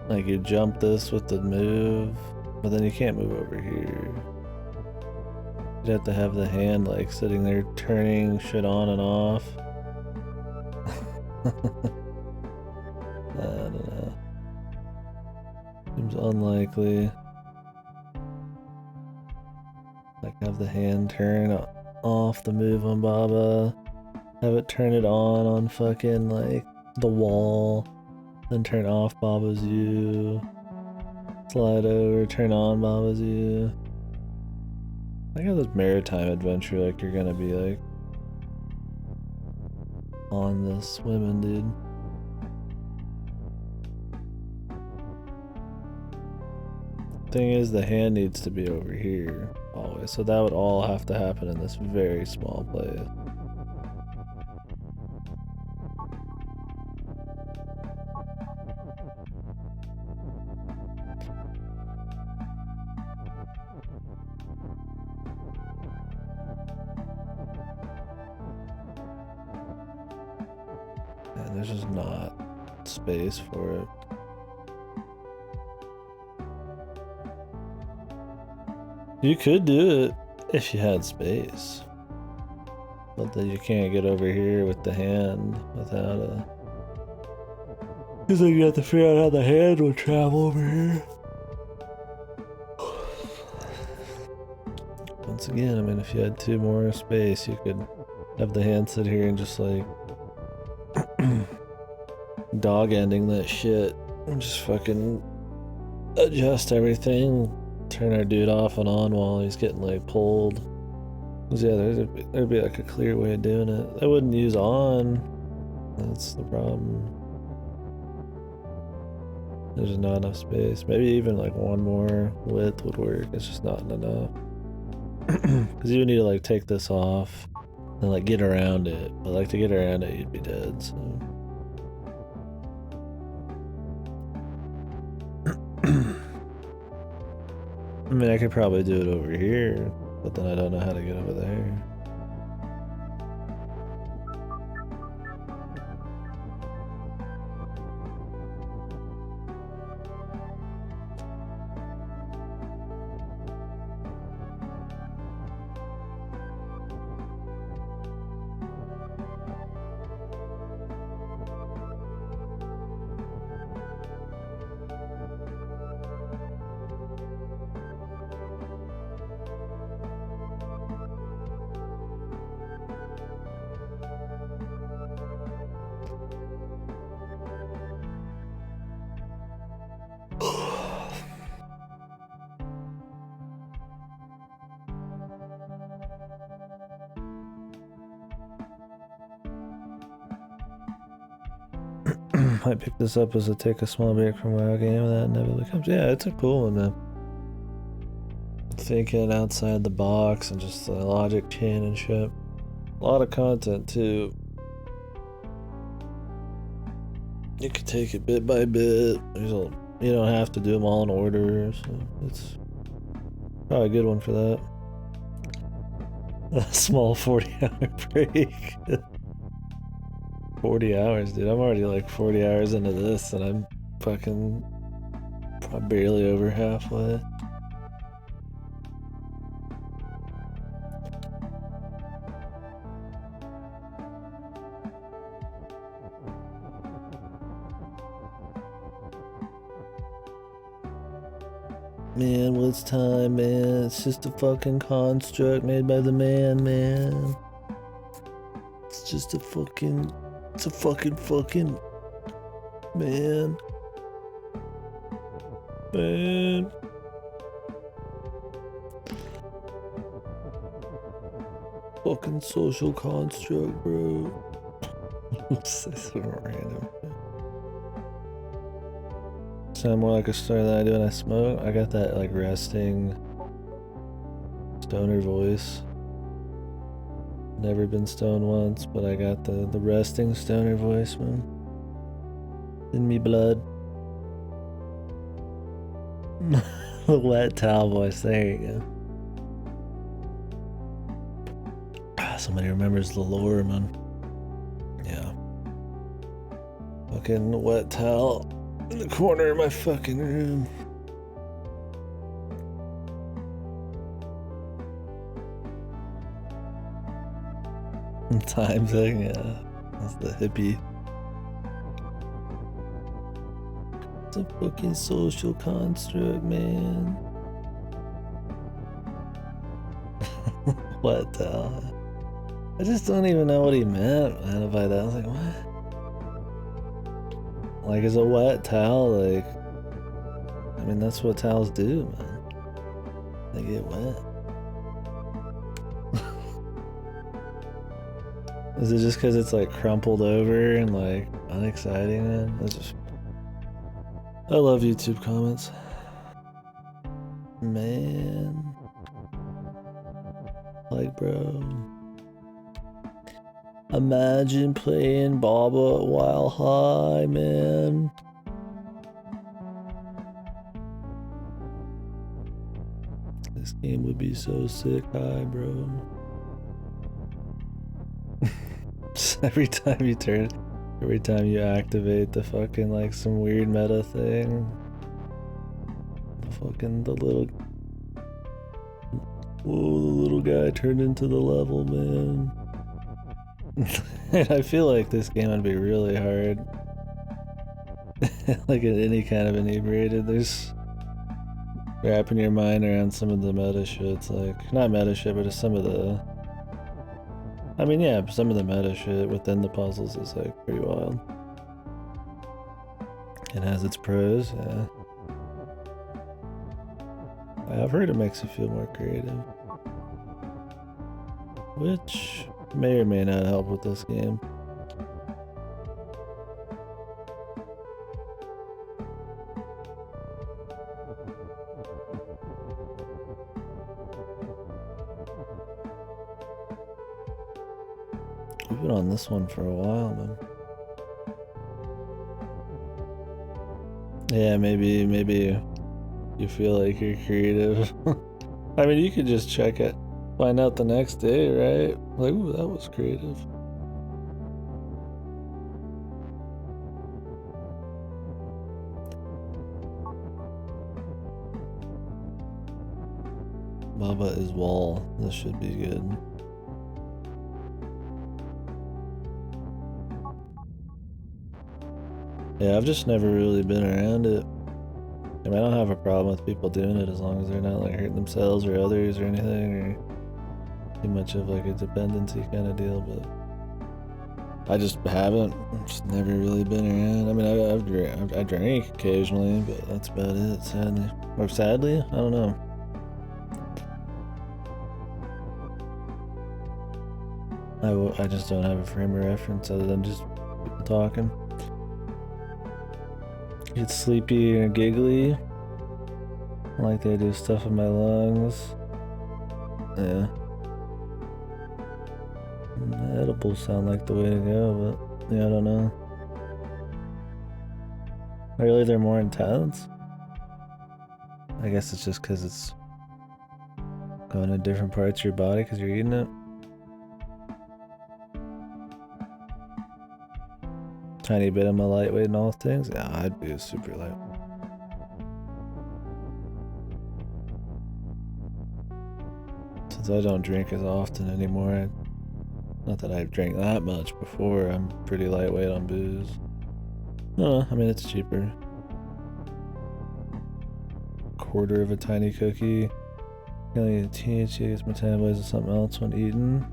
Like, you jump this with the move, but then you can't move over here. You'd have to have the hand, like, sitting there turning shit on and off. I don't know. Seems unlikely. Like, have the hand turn off the move on Baba. Have it turn it on fucking, like, the wall. Then turn off Baba's U. Slide over, turn on Baba's U. I got this maritime adventure, like, you're gonna be, like, on this swimming, dude. Thing is, the hand needs to be over here, always. So that would all have to happen in this very small place. And there's just not space for it. You could do it if you had space. But then you can't get over here with the hand without a... Because then you have to figure out how the hand will travel over here. Once again, I mean, if you had 2 more space, you could have the hand sit here and just like... dog ending that shit. And just fucking adjust everything. Turn our dude off and on while he's getting like pulled. Cause yeah, there'd be like a clear way of doing it. I wouldn't use on. That's the problem. There's just not enough space. Maybe even like 1 more width would work. It's just not enough. Cause you would need to like take this off and like get around it. But like to get around it, you'd be dead. So. I mean, I could probably do it over here, but then I don't know how to get over there. Might pick this up as a take a small break from WoW game that inevitably comes. Yeah, it's a cool one, man. Thinking outside the box and just the logic chain and shit. A lot of content too. You can take it bit by bit. You don't have to do them all in order, so it's probably a good one for that. A small 40-hour break. 40 hours, dude. I'm already like 40 hours into this and I'm fucking barely over halfway. Man, what's time, man? It's just a fucking construct made by the man, man. It's just a fucking... It's a fucking... Man. Man. fucking social construct, bro. Say some random shit. Sound more like a story that I do when I smoke. I got that like resting stoner voice. Never been stoned once, but I got the resting stoner voice, man. In me blood. The wet towel voice, there you go. Somebody remembers the lore, man. Yeah. Fucking wet towel in the corner of my fucking room. Time thing, yeah. That's the hippie. It's a fucking social construct, man. Wet towel. I just don't even know what he meant, man, by that. I was like, what? Like, is a wet towel, like... I mean, that's what towels do, man. They get wet. Is it just because it's, like, crumpled over and, like, unexciting, man? That's just... I love YouTube comments. Man. Like, bro... Imagine playing Baba while high, man. This game would be so sick high, bro. Every time you activate the fucking, like, some weird meta thing. The little... Whoa, the little guy turned into the level, man. I feel like this game would be really hard. Like in any kind of inebriated, there's wrapping your mind around some of the meta shit. Like, not meta shit, but just some of the... I mean, yeah, some of the meta shit within the puzzles is like pretty wild. It has its pros, yeah. I've heard it makes you feel more creative. Which... may or may not help with this game. We've been on this one for a while, man. Yeah, maybe you feel like you're creative. I mean, you could just check it. Find out the next day, right? Like, ooh, that was creative. Baba is wall. This should be good. Yeah, I've just never really been around it. I mean, I don't have a problem with people doing it as long as they're not like hurting themselves or others or anything, or too much of like a dependency kind of deal, but I just haven't. I've just never really been around. I mean, I drink occasionally, but that's about it, sadly. Or sadly? I don't know. I just don't have a frame of reference other than just people talking. Get sleepy or giggly. Like they do stuff in my lungs. Yeah. Edibles sound like the way to go, but yeah, I don't know. Really, they're more intense? I guess it's just because it's going to different parts of your body because you're eating it. Tiny bit of my lightweight and all things. Yeah, I'd be a super light. Since I don't drink as often anymore, not that I've drank that much before, I'm pretty lightweight on booze. No, I mean, it's cheaper. Quarter of a tiny cookie. Killing the THC is metabolized as something else when eaten.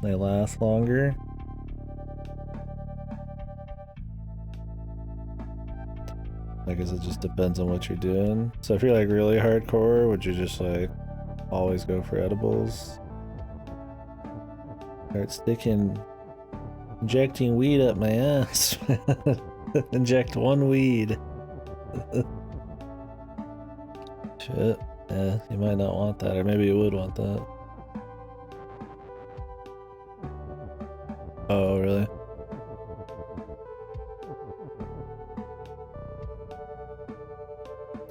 They last longer. I guess it just depends on what you're doing. So if you're like really hardcore, would you just like always go for edibles? Start injecting weed up my ass. Inject one weed. Shit. Yeah, you might not want that, or maybe you would want that. Oh, really?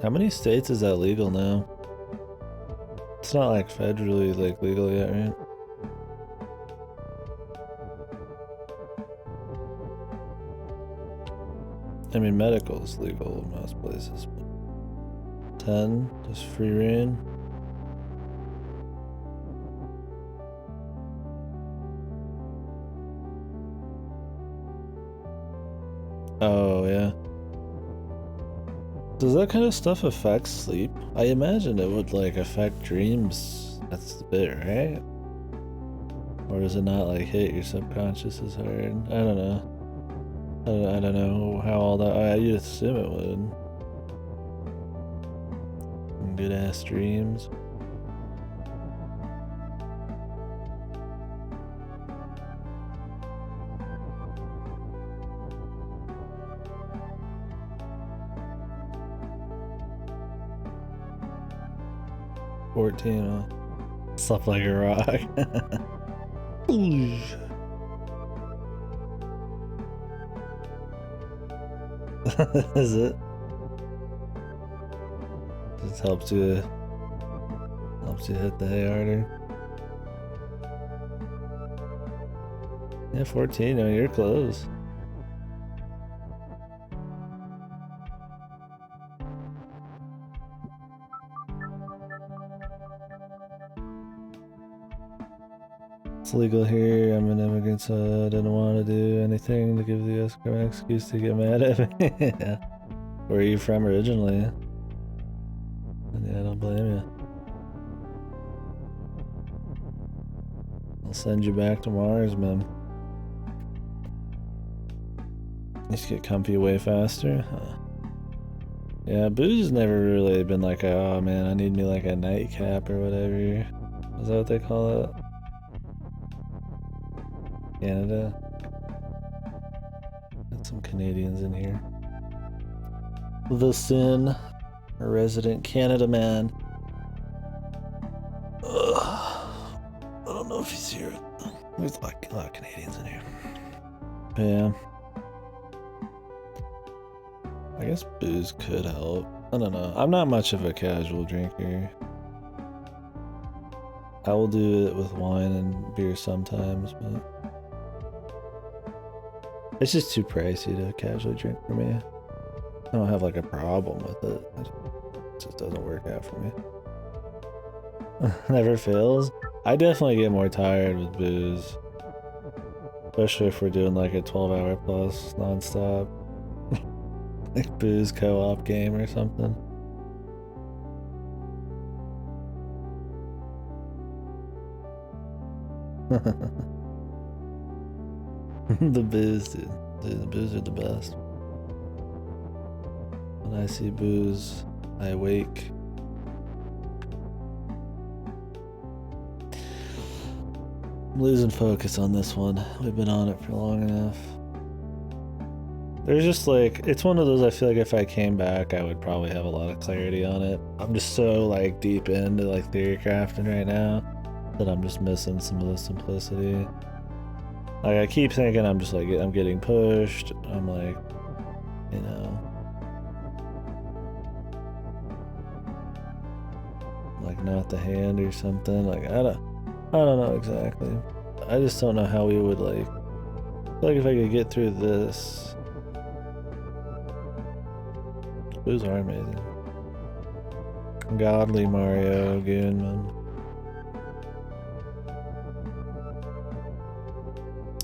How many states is that legal now? It's not like federally like legal yet, right? I mean, medical is legal in most places. But 10, just free reign. Oh, yeah. Does that kind of stuff affect sleep? I imagine it would like affect dreams. That's the bit, right? Or does it not like hit your subconscious as hard? I don't know. I don't know how all that. You'd assume it would. Good ass dreams. Slept like a rock. Is it? Just helps you hit the hay harder. Yeah, 14. No, you're close. It's legal here. I'm an immigrant, so I didn't want to do anything to give the US government an excuse to get mad at me. Yeah. Where are you from originally? And yeah, I don't blame you. I'll send you back to Mars, man. You just get comfy way faster. Huh. Yeah, booze has never really been like, oh man, I need me like a nightcap or whatever. Is that what they call it? Canada. Got some Canadians in here. The Sin, a resident Canada man. Ugh. I don't know if he's here. There's a lot of Canadians in here. Yeah. I guess booze could help. I don't know. I'm not much of a casual drinker. I will do it with wine and beer sometimes, but it's just too pricey to casually drink for me. I don't have like a problem with it. It just doesn't work out for me. Never fails. I definitely get more tired with booze. Especially if we're doing like a 12-hour plus non-stop. Like booze co-op game or something. The booze, dude. The booze are the best. When I see booze, I wake. I'm losing focus on this one. We've been on it for long enough. There's just like, it's one of those I feel like if I came back, I would probably have a lot of clarity on it. I'm just so like deep into like theory crafting right now that I'm just missing some of the simplicity. Like I keep thinking I'm just like, I'm getting pushed. I'm like, you know, like not the hand or something. Like I don't know exactly. I just don't know how we would like if I could get through this. Those are amazing. Godly Mario Goonman.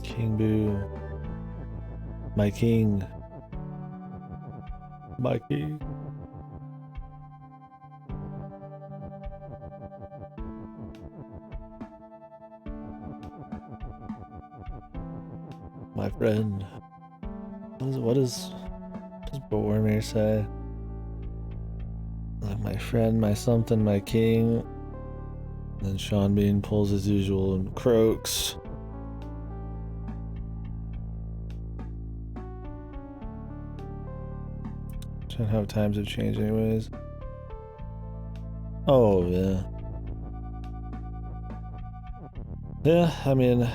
King Boo. My king. My king. My friend. What does Boromir say? Like my friend, my something, my king. And then Sean Bean pulls as usual and croaks. And how times have changed anyways. Oh, yeah. Yeah, I mean,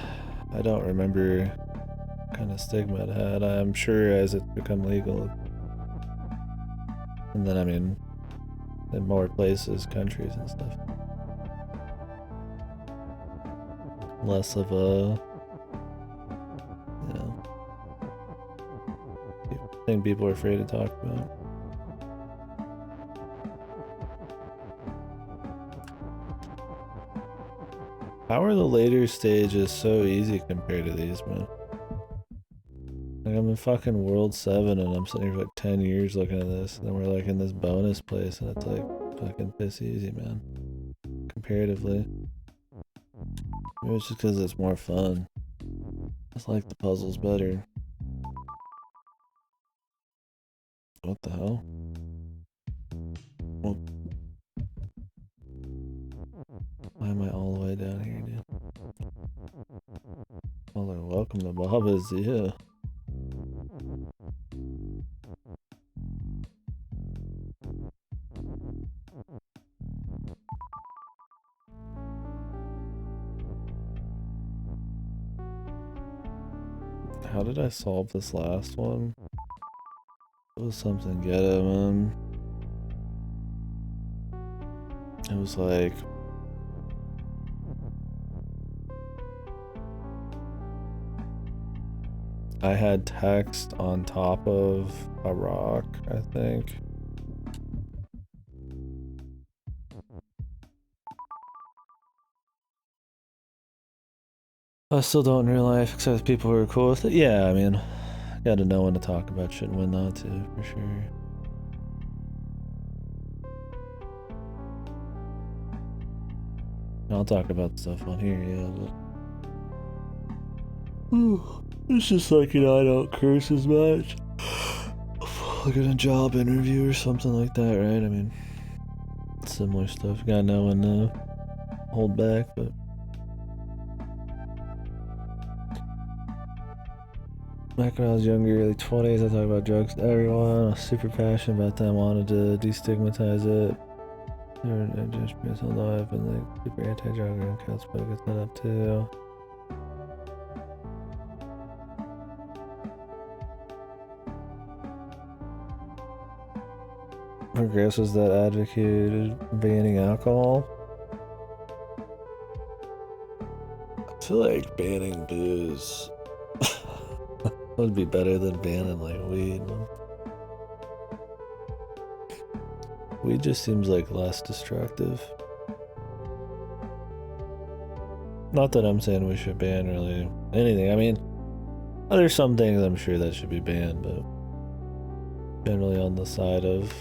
I don't remember what kind of stigma it had. I'm sure as it's become legal. And then, I mean, in more places, countries and stuff. Less of a, you know, thing people are afraid to talk about. How are the later stages so easy compared to these, man? Like, I'm in fucking World 7 and I'm sitting here for like 10 years looking at this, and then we're like in this bonus place and it's like fucking piss easy, man. Comparatively. Maybe it's just because it's more fun. I just like the puzzles better. What the hell? Well, why am I all the way down here, dude? Oh, they're welcome to Baba's, yeah. How did I solve this last one? It was something ghetto, man. It was like... I had text on top of a rock, I think. I still don't in real life, except people who are cool with it. Yeah, I mean, gotta know when to talk about shit and when not to, for sure. I'll talk about stuff on here, yeah, but... It's just like, you know, I don't curse as much. Like in a job interview or something like that, right? I mean, similar stuff. You gotta know when to hold back, but... Back when I was younger, early 20s, I talked about drugs to everyone. I was super passionate about them, wanted to destigmatize it. I've been like super anti-drug and counts, but it gets that up too. Progressives that advocated banning alcohol. I feel like banning booze would be better than banning like weed. Weed just seems like less destructive. Not that I'm saying we should ban really anything. I mean, there's some things I'm sure that should be banned, but generally on the side of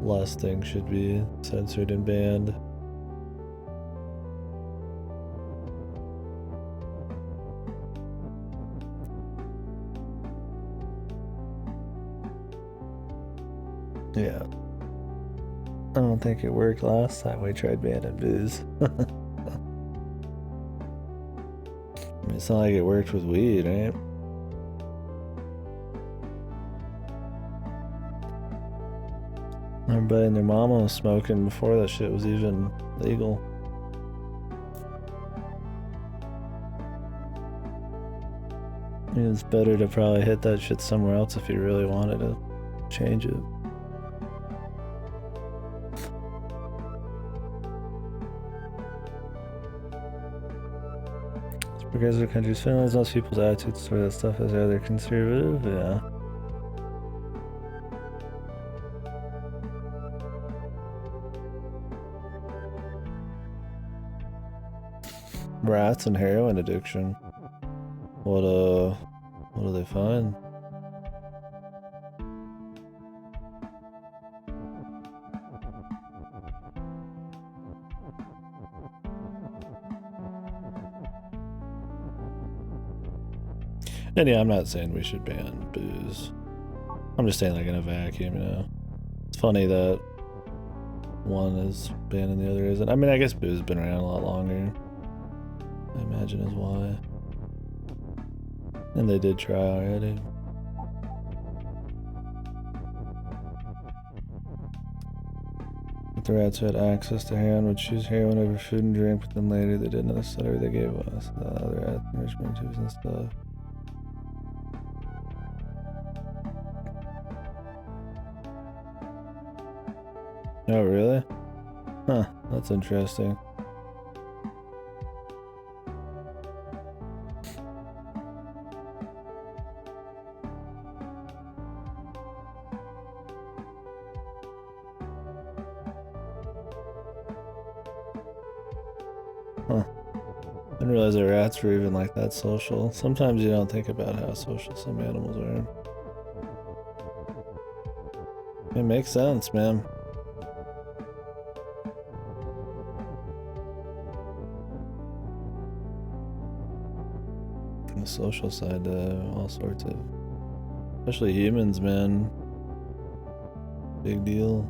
less things should be censored and banned. Yeah. I don't think it worked last time we tried banning booze. I mean, it's not like it worked with weed, right? Everybody and their mama was smoking before that shit was even legal. I mean, it's better to probably hit that shit somewhere else if you really wanted to change it. Progressive countries, Finland, most people's attitudes toward that stuff is rather conservative, yeah. Rats and heroin addiction. What do they find? And yeah, I'm not saying we should ban booze. I'm just saying like in a vacuum, you know. It's funny that one is banned and the other isn't. I mean, I guess booze has been around a lot longer. I imagine is why. And they did try already. the rats who had access to heroin would choose heroin over food and drink, but then later they didn't know the study they gave us. The other rats, enrichment tubes and stuff. Oh, really? Huh, that's interesting. Huh. I didn't realize that rats were even like that social. Sometimes you don't think about how social some animals are. It makes sense, man. The social side to all sorts of, especially humans, man. Big deal.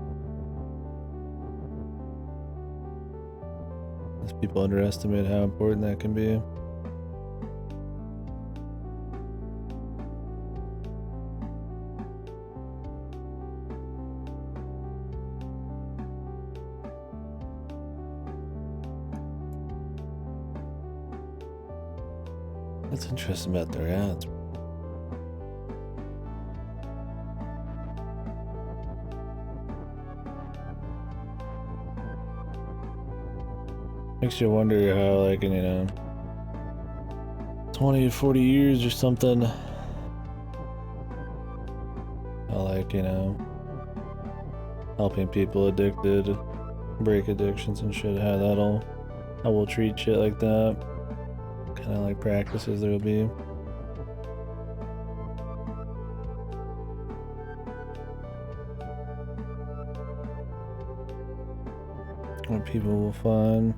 As people underestimate how important that can be. That's interesting about the rats. Makes you wonder how, like, in, 20 to 40 years or something, how, like, helping people addicted, break addictions and shit, how we'll treat shit like that. Kind of like practices there'll be. What people will find.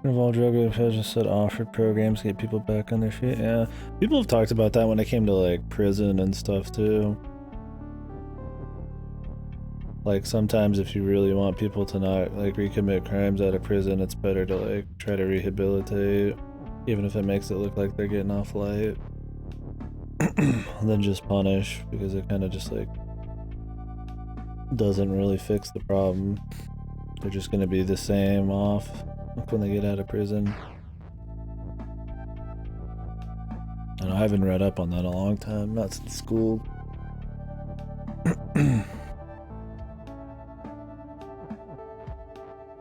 All drug has just said offered programs to get people back on their feet. Yeah, people have talked about that when it came to like prison and stuff too. Like sometimes if you really want people to not like recommit crimes out of prison, it's better to like try to rehabilitate, even if it makes it look like they're getting off light, than just punish, because it kind of just like doesn't really fix the problem. They're just gonna be the same off when they get out of prison. And I haven't read up on that in a long time, not since school.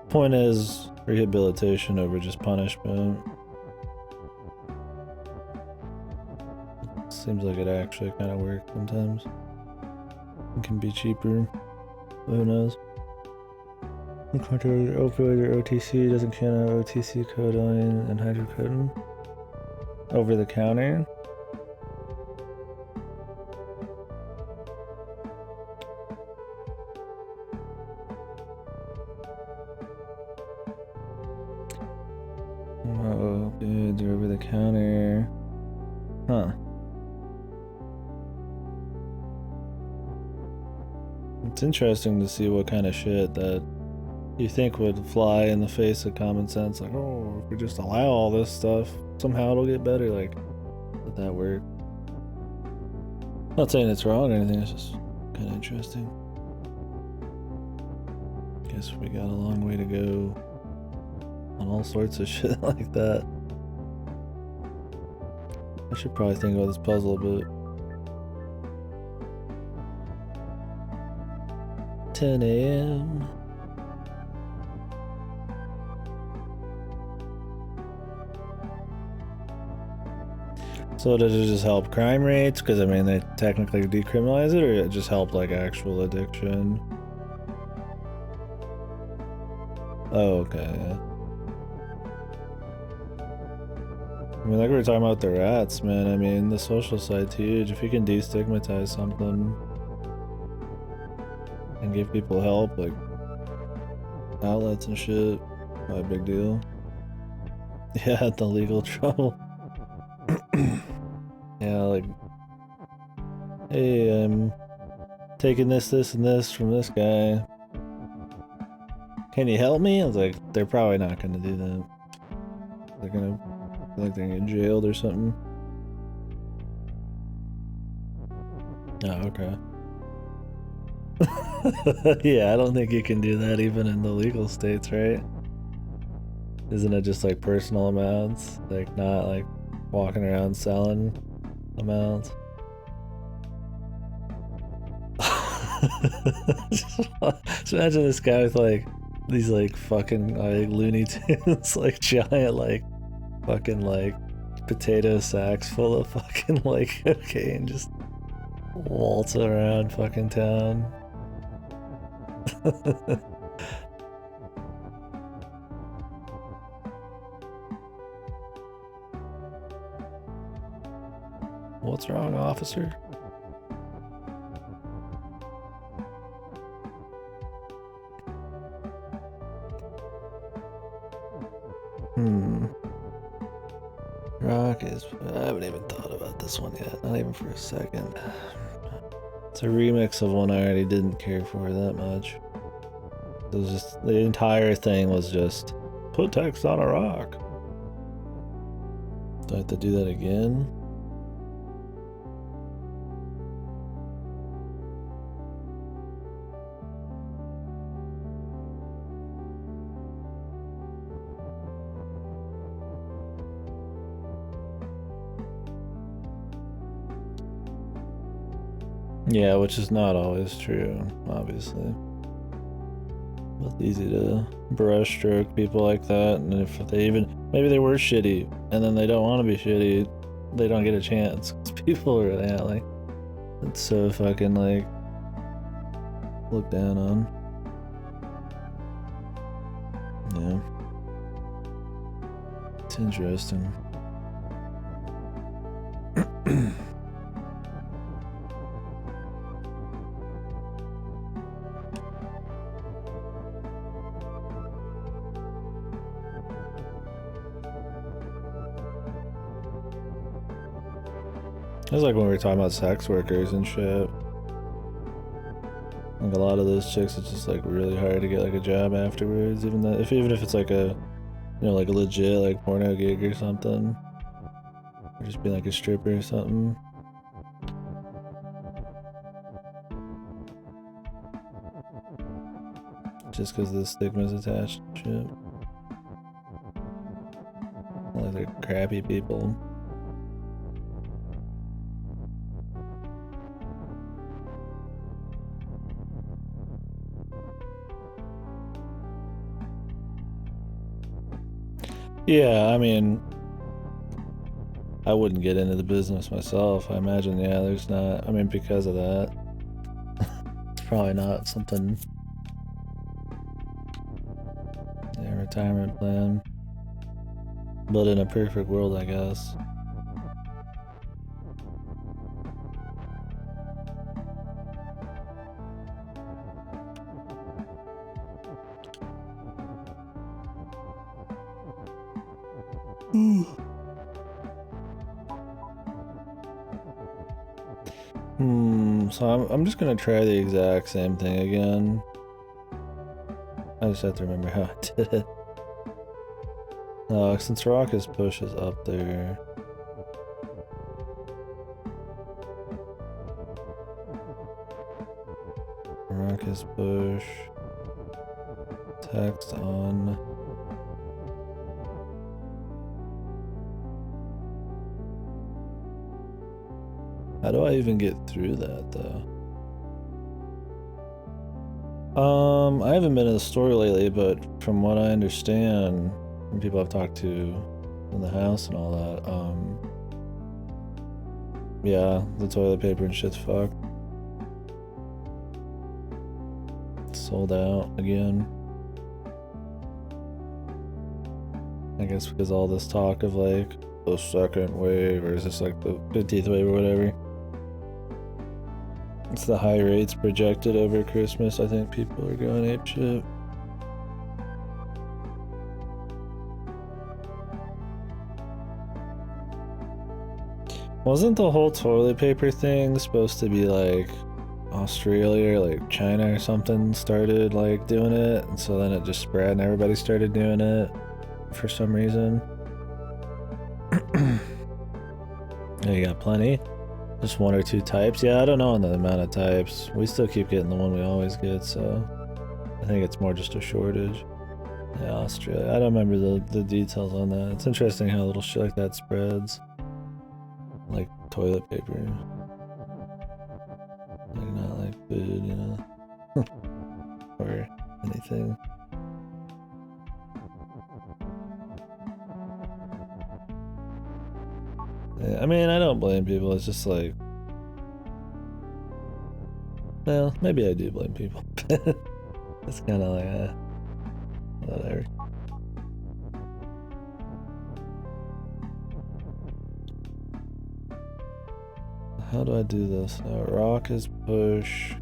Point is rehabilitation over just punishment. Seems like it actually kind of works sometimes. It can be cheaper. Who knows? Opioid or OTC doesn't count OTC, codeine, and hydrocodone. Over the counter. Oh, dude, they're over the counter. Huh. It's interesting to see what kind of shit that you think would fly in the face of common sense. Like, oh, if we just allow all this stuff, somehow it'll get better. Like, let that work. Not saying it's wrong or anything, it's just kind of interesting. Guess we got a long way to go on all sorts of shit like that. I should probably think about this puzzle a bit. 10 a.m. So did it just help crime rates? Because I mean, they technically decriminalize it, or it just helped like actual addiction? Oh, okay. I mean, like we were talking about the rats, man. I mean, the social side's huge. If you can destigmatize something and give people help, like outlets and shit, not a big deal. Yeah, the legal trouble. Yeah, like, hey, I'm taking this, and this from this guy. can you help me? I was like, they're probably not gonna do that. They're gonna, like they're gonna get jailed or something. Oh, okay. Yeah, I don't think you can do that even in the legal states, right? Isn't it just like personal amounts? Like not like walking around selling amounts? Just imagine this guy with like these like fucking like Looney Tunes, like giant like fucking like potato sacks full of fucking like cocaine, just waltz around fucking town. What's wrong, officer? Rock is... I haven't even thought about this one yet. Not even for a second. It's a remix of one I already didn't care for that much. It was just... The entire thing was just... Put text on a rock. Do I have to do that again? Yeah, which is not always true, obviously. It's easy to brushstroke people like that, and if they even... Maybe they were shitty, and then they don't want to be shitty, they don't get a chance. People are, yeah, like... It's so fucking, like... Looked down on. Yeah. It's interesting. It's like when we were talking about sex workers and shit. Like a lot of those chicks, it's just like really hard to get like a job afterwards, even if it's like a, you know, like a legit like porno gig or something, or just being like a stripper or something. Just because the stigma's attached and shit. Like they're crappy people. Yeah, I mean, I wouldn't get into the business myself. I imagine, yeah, there's not, I mean, because of that. It's probably not something... Yeah, retirement plan. But in a perfect world, I guess. So I'm just gonna try the exact same thing again. I just have to remember how I did it. Since Rock's push is up there. Rock's push. Text on. How do I even get through that though? I haven't been in the store lately, but from what I understand from people I've talked to in the house and all that, yeah, the toilet paper and shit's fucked. It's sold out again. I guess because all this talk of like the second wave, or is this like the 50th wave or whatever? It's the high rates projected over Christmas. I think people are going apeshit. Wasn't the whole toilet paper thing supposed to be like Australia or like China or something started like doing it, and so then it just spread and everybody started doing it for some reason. Yeah, you got plenty. Just 1 or 2 types. Yeah, I don't know on the amount of types. We still keep getting the one we always get, so I think it's more just a shortage. Yeah, Australia. I don't remember the details on that. It's interesting how little shit like that spreads. Like toilet paper. Like not like food, you know? Or anything. Yeah, I mean, I don't blame people. It's just like... Well, maybe I do blame people. It's kind of like, whatever. How do I do this now? Rock is push.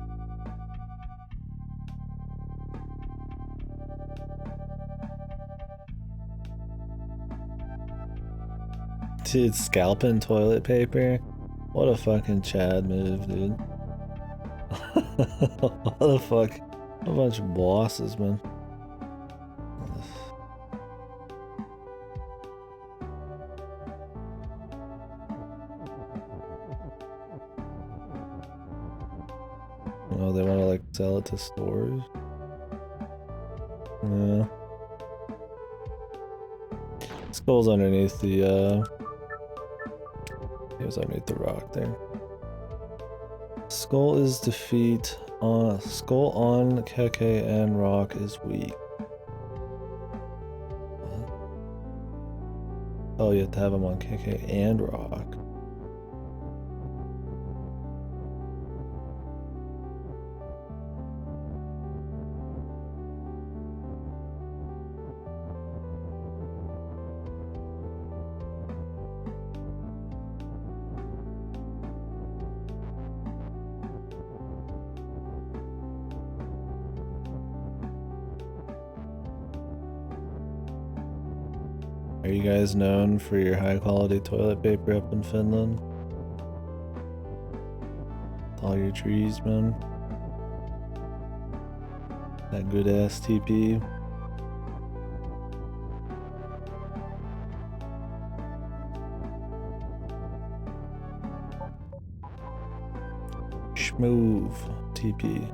Dude, scalping toilet paper? What a fucking Chad move, dude. What the fuck? A bunch of bosses, man. Oh, they want to like sell it to stores? Yeah. Skull's underneath the, he was underneath the rock there. Skull is defeat on Skull on KK and rock is weak. What? Oh, you have to have him on KK and rock. Are you guys known for your high quality toilet paper up in Finland? With all your trees, man. That good ass TP. Schmoove TP.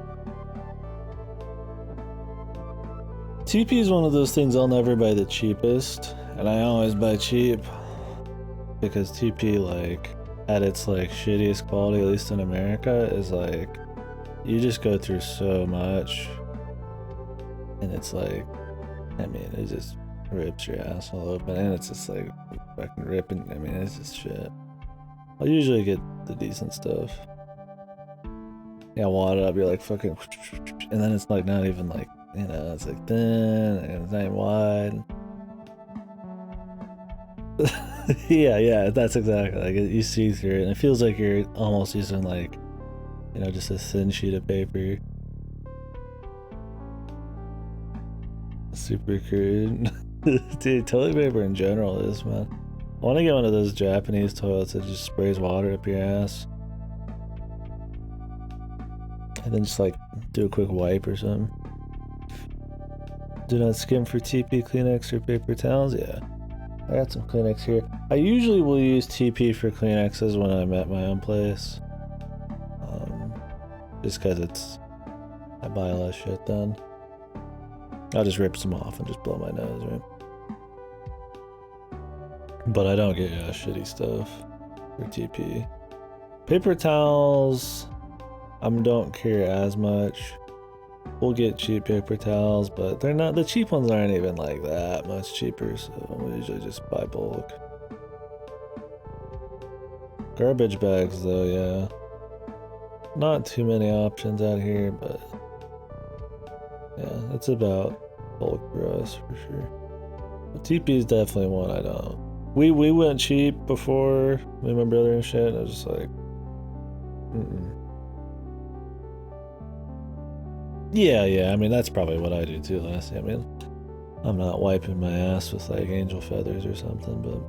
TP is one of those things I'll never buy the cheapest. And I always buy cheap because TP, like, at its like shittiest quality, at least in America, is like you just go through so much, and it's like, I mean, it just rips your asshole open, and it's just like fucking ripping. I mean, it's just shit. I'll usually get the decent stuff. Yeah, wad it up, you're like fucking, and then it's like not even like, you know, it's like thin and it's not even wide. yeah, that's exactly like it, you see through it, and it feels like you're almost using like, you know, just a thin sheet of paper. Super crude. Dude, toilet paper in general is, man. I want to get one of those Japanese toilets that just sprays water up your ass, and then just like do a quick wipe or something. Do not skim for TP, Kleenex, or paper towels. Yeah. I got some Kleenex here. I usually will use TP for Kleenexes when I'm at my own place. Just because it's... I buy a lot of shit then. I'll just rip some off and just blow my nose, right? But I don't get shitty stuff for TP. Paper towels, I don't care as much. We'll get cheap paper towels, but they're not, the cheap ones aren't even like that much cheaper, so we usually just buy bulk. Garbage bags though, yeah. Not too many options out here, but yeah, it's about bulk for us for sure. But TP is definitely one I don't. We went cheap before, me and my brother and shit, and I was just like, Yeah, I mean, that's probably what I do too, Lassie. I mean, I'm not wiping my ass with like angel feathers or something, but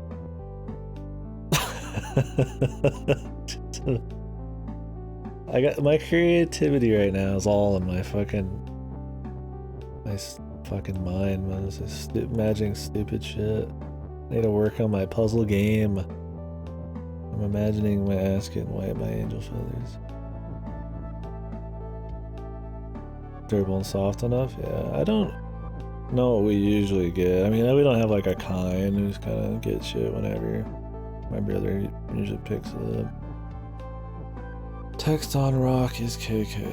I got my creativity right now is all in my fucking mind, man. It's just imagining stupid shit. I need to work on my puzzle game. I'm imagining my ass getting white by angel feathers. Durable and soft enough? Yeah, I don't know what we usually get. I mean, we don't have like a kind who's kind of get shit whenever. My brother usually picks it up. Text on rock is KK.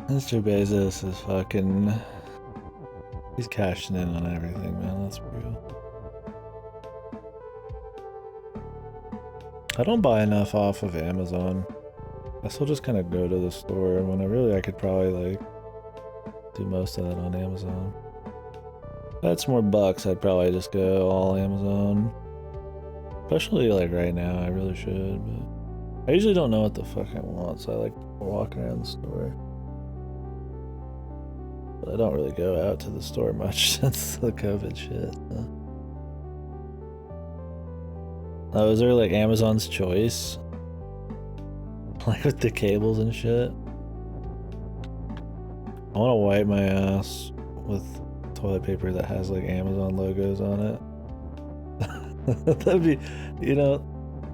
Mr. Bezos is fucking... He's cashing in on everything, man. That's real. I don't buy enough off of Amazon. I still just kind of go to the store when I could probably like do most of that on Amazon. If that's more bucks, I'd probably just go all Amazon. Especially like right now, I really should, but I usually don't know what the fuck I want, so I like walking around the store. But I don't really go out to the store much since the COVID shit. Oh, is there like Amazon's Choice? Like with the cables and shit? I want to wipe my ass with toilet paper that has like Amazon logos on it. That'd be, you know,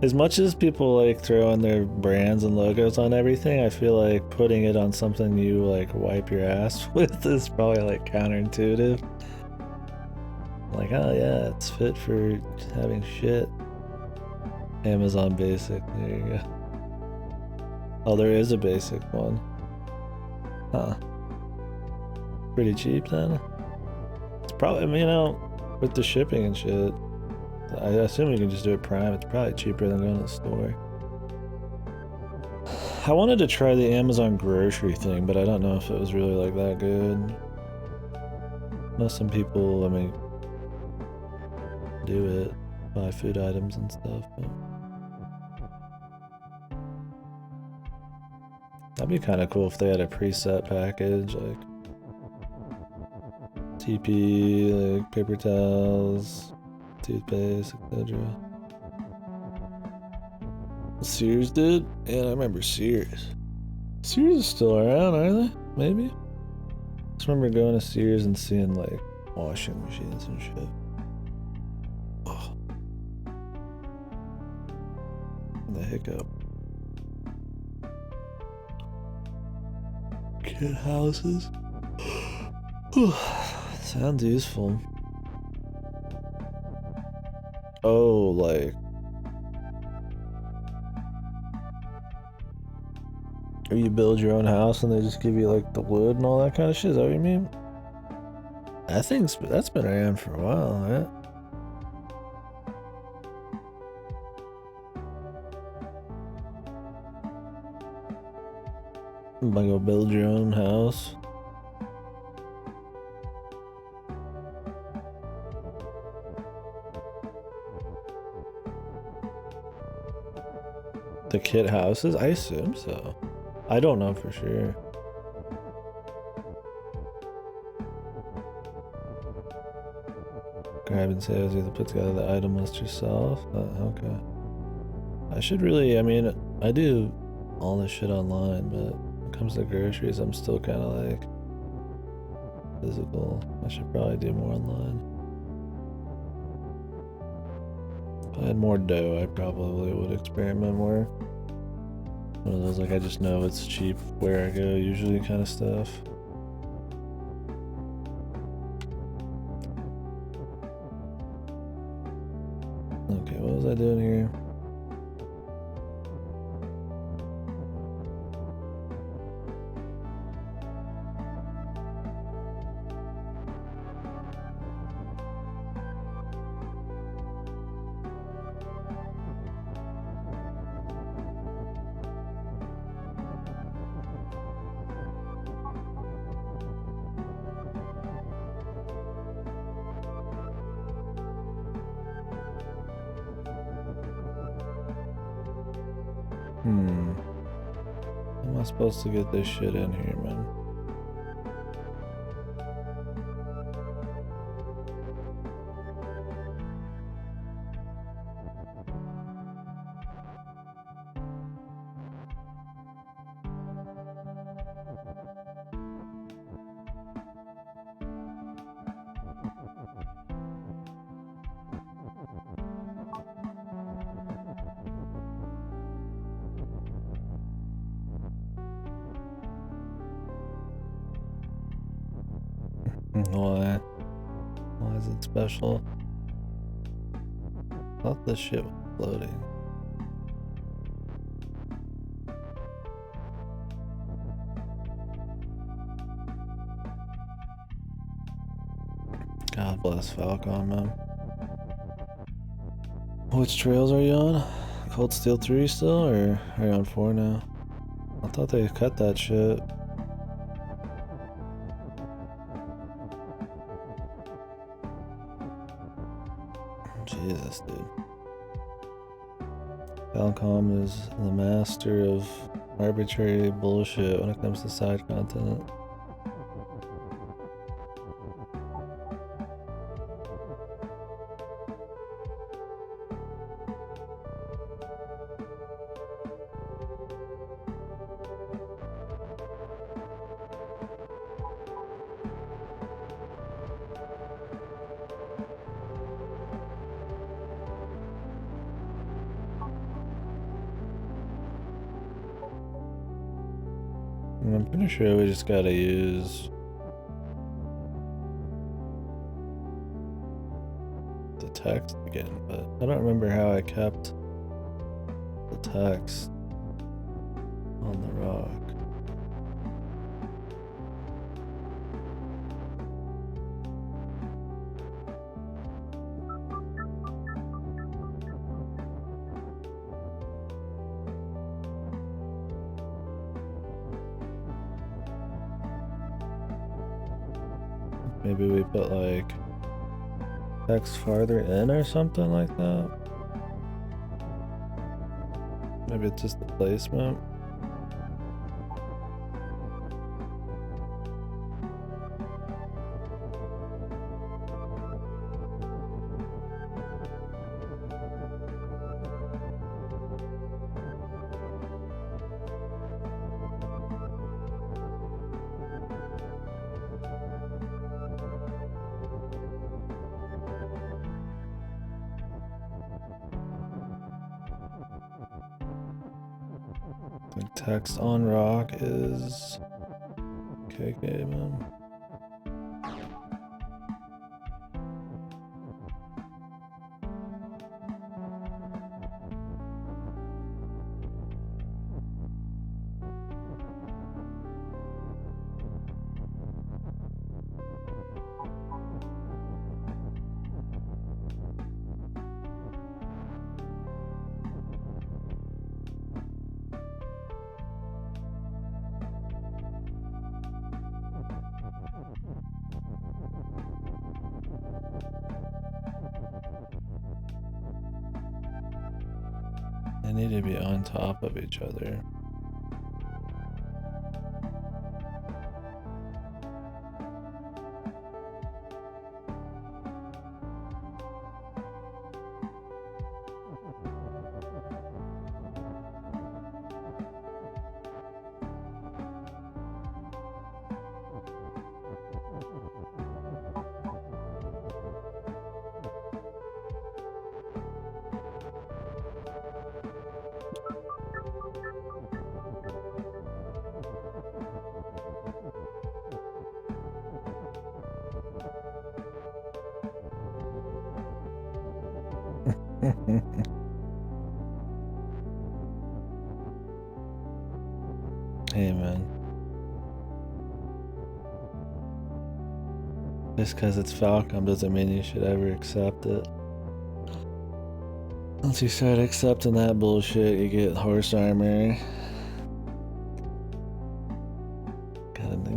as much as people like throw in their brands and logos on everything, I feel like putting it on something you like wipe your ass with is probably like counterintuitive. Like, oh yeah, it's fit for having shit. Amazon Basic, there you go. Oh, there is a basic one. Huh. Pretty cheap then? It's probably, I mean, you know, with the shipping and shit, I assume you can just do it Prime. It's probably cheaper than going to the store. I wanted to try the Amazon grocery thing, but I don't know if it was really like that good. I know some people, I mean, do it, buy food items and stuff, but that'd be kind of cool if they had a preset package, like TP, like paper towels, toothpaste, etc. Sears did? Yeah, I remember Sears. Sears is still around, are they? Maybe? I just remember going to Sears and seeing like washing machines and shit. Oh. And the hiccup. Kid houses. Sounds useful. Oh, like, or you build your own house and they just give you like the wood and all that kind of shit. Is that what you mean? That's been around for a while, right? Like, go build your own house. The kit houses? I assume so. I don't know for sure. Grab and save, either put together the item list yourself. Okay. I should really, I mean, I do all this shit online, but when it comes to groceries, I'm still kind of like physical. I should probably do more online. If I had more dough, I probably would experiment more. One of those, like, I just know it's cheap where I go usually kind of stuff. Okay, what was I doing here? How am I supposed to get this shit in here, man? Why? Why is it special? I thought this shit was floating. God bless Falcon, man. Which trails are you on? Cold Steel 3 still, or are you on 4 now? I thought they cut that shit. Jesus, dude. Falcom is the master of arbitrary bullshit when it comes to side content. I'm pretty sure we just gotta use the text again, but I don't remember how I kept the text on the rock. Maybe we put like text farther in or something like that. Maybe it's just the placement. Text on rock is KK, man. They need to be on top of each other. Hey, man. Just because it's Falcom doesn't mean you should ever accept it. Once you start accepting that bullshit, you get horse armor.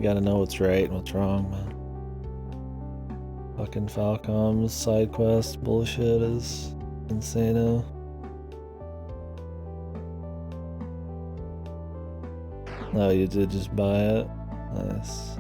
Gotta know what's right and what's wrong, man. Fucking Falcom's side quest bullshit is insane. Oh, you did just buy it? Nice.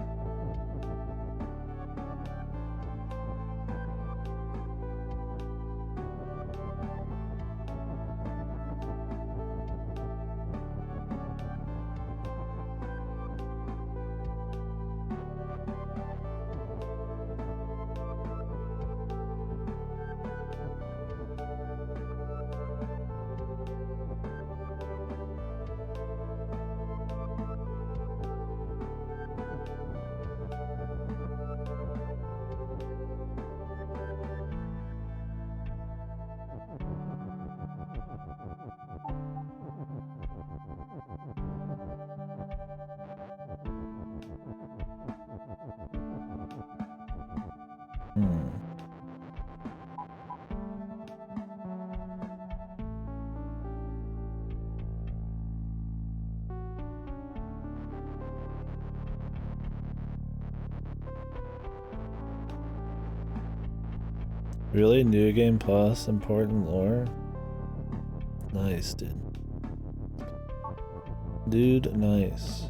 Really? New Game Plus, important lore? Nice, dude. Dude, nice.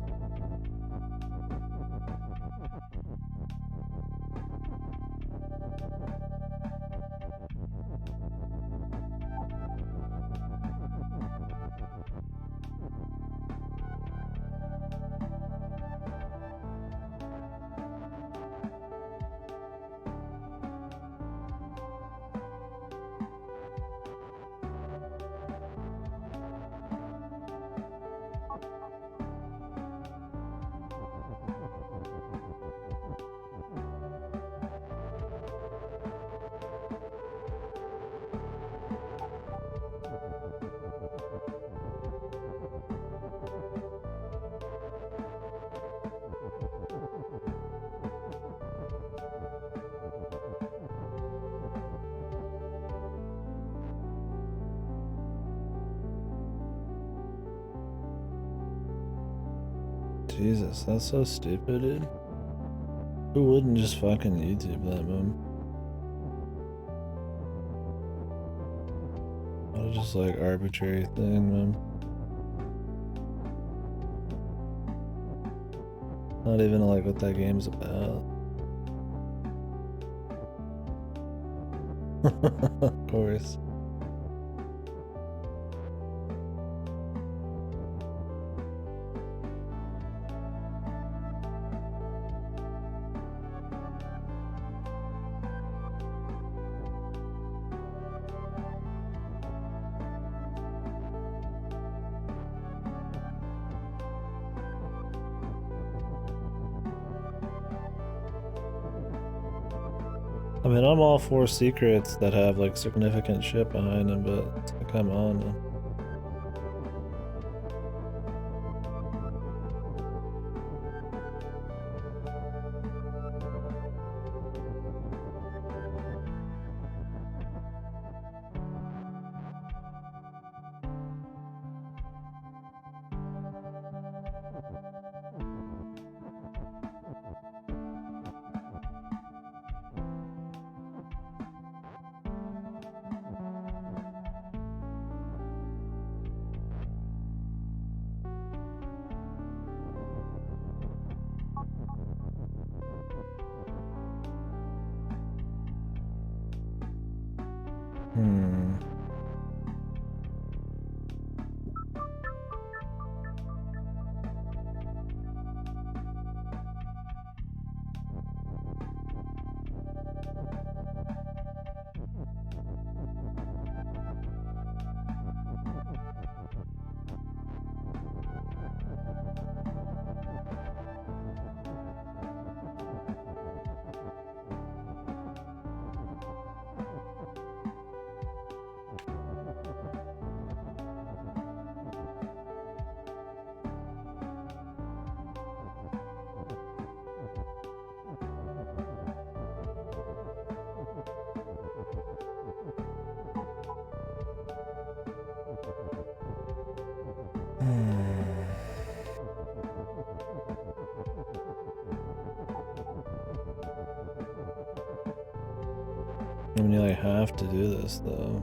Jesus, that's so stupid, dude. Who wouldn't just fucking YouTube that, man? What a just like arbitrary thing, man. Not even like what that game's about. Of course. I mean, I'm all for secrets that have like significant shit behind them, but it's like, come on, man. I mean, you like have to do this though.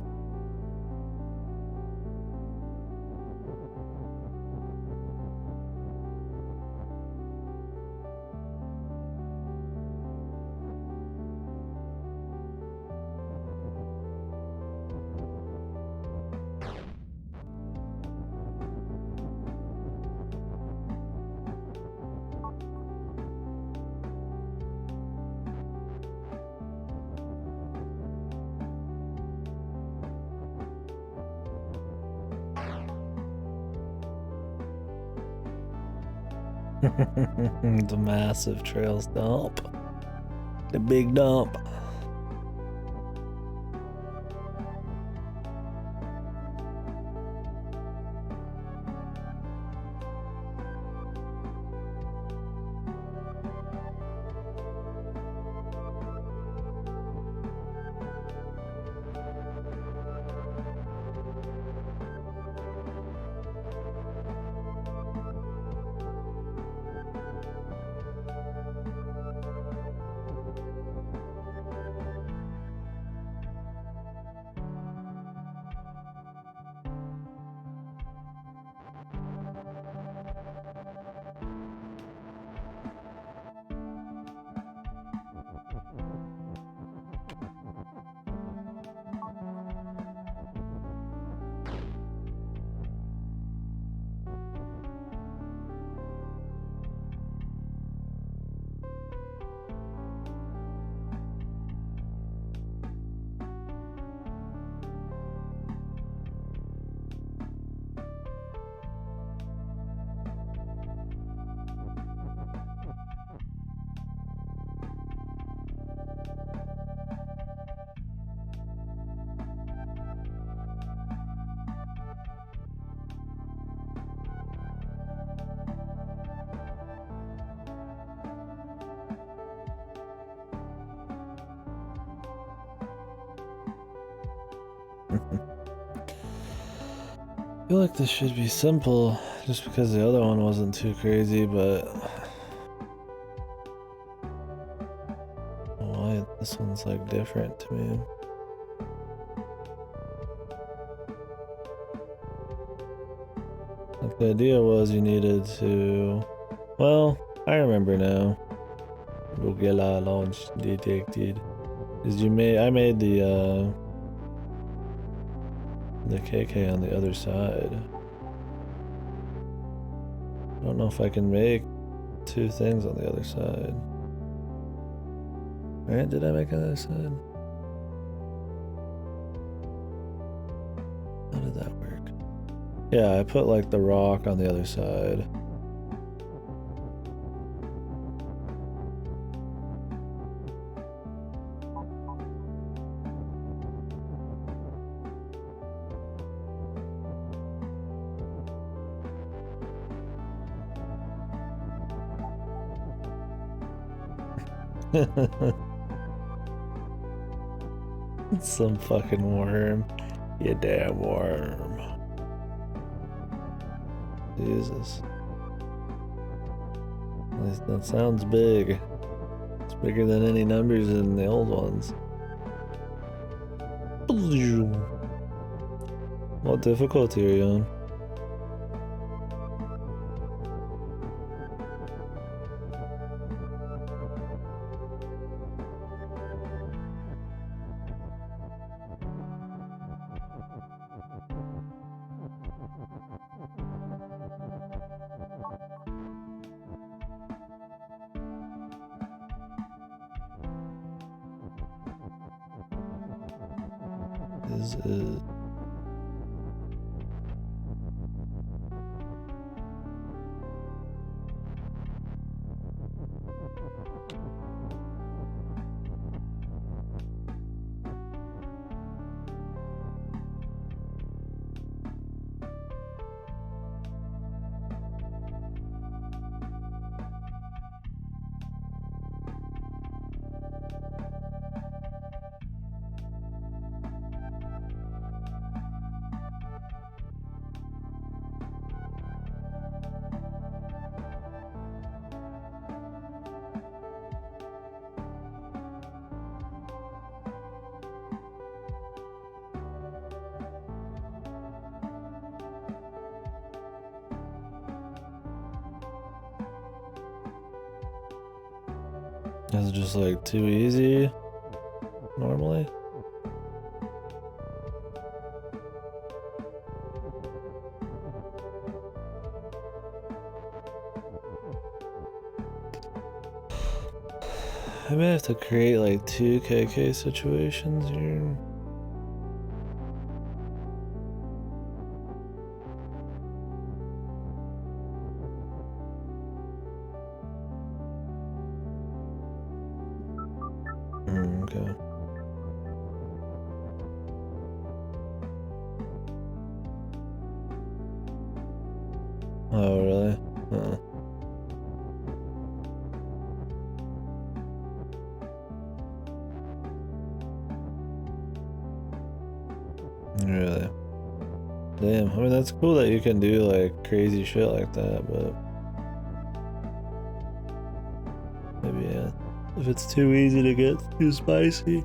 The massive trails dump. The big dump. I feel like this should be simple, just because the other one wasn't too crazy, but why this one's like different to me. Like the idea was you needed to, well, I remember now. Google launch detected. Is I made the KK on the other side. I don't know if I can make two things on the other side. Right? Did I make on the other side? How did that work? Yeah, I put like the rock on the other side. Some fucking worm. You damn worm. Jesus. That sounds big. It's bigger than any numbers in the old ones. What difficulty are you on? This is... Is it just like too easy normally? I may have to create like 2 KK situations here. Okay. Oh, really? Huh. Really? Damn, I mean, that's cool that you can do like crazy shit like that, but maybe, yeah. If it's too easy to get too spicy.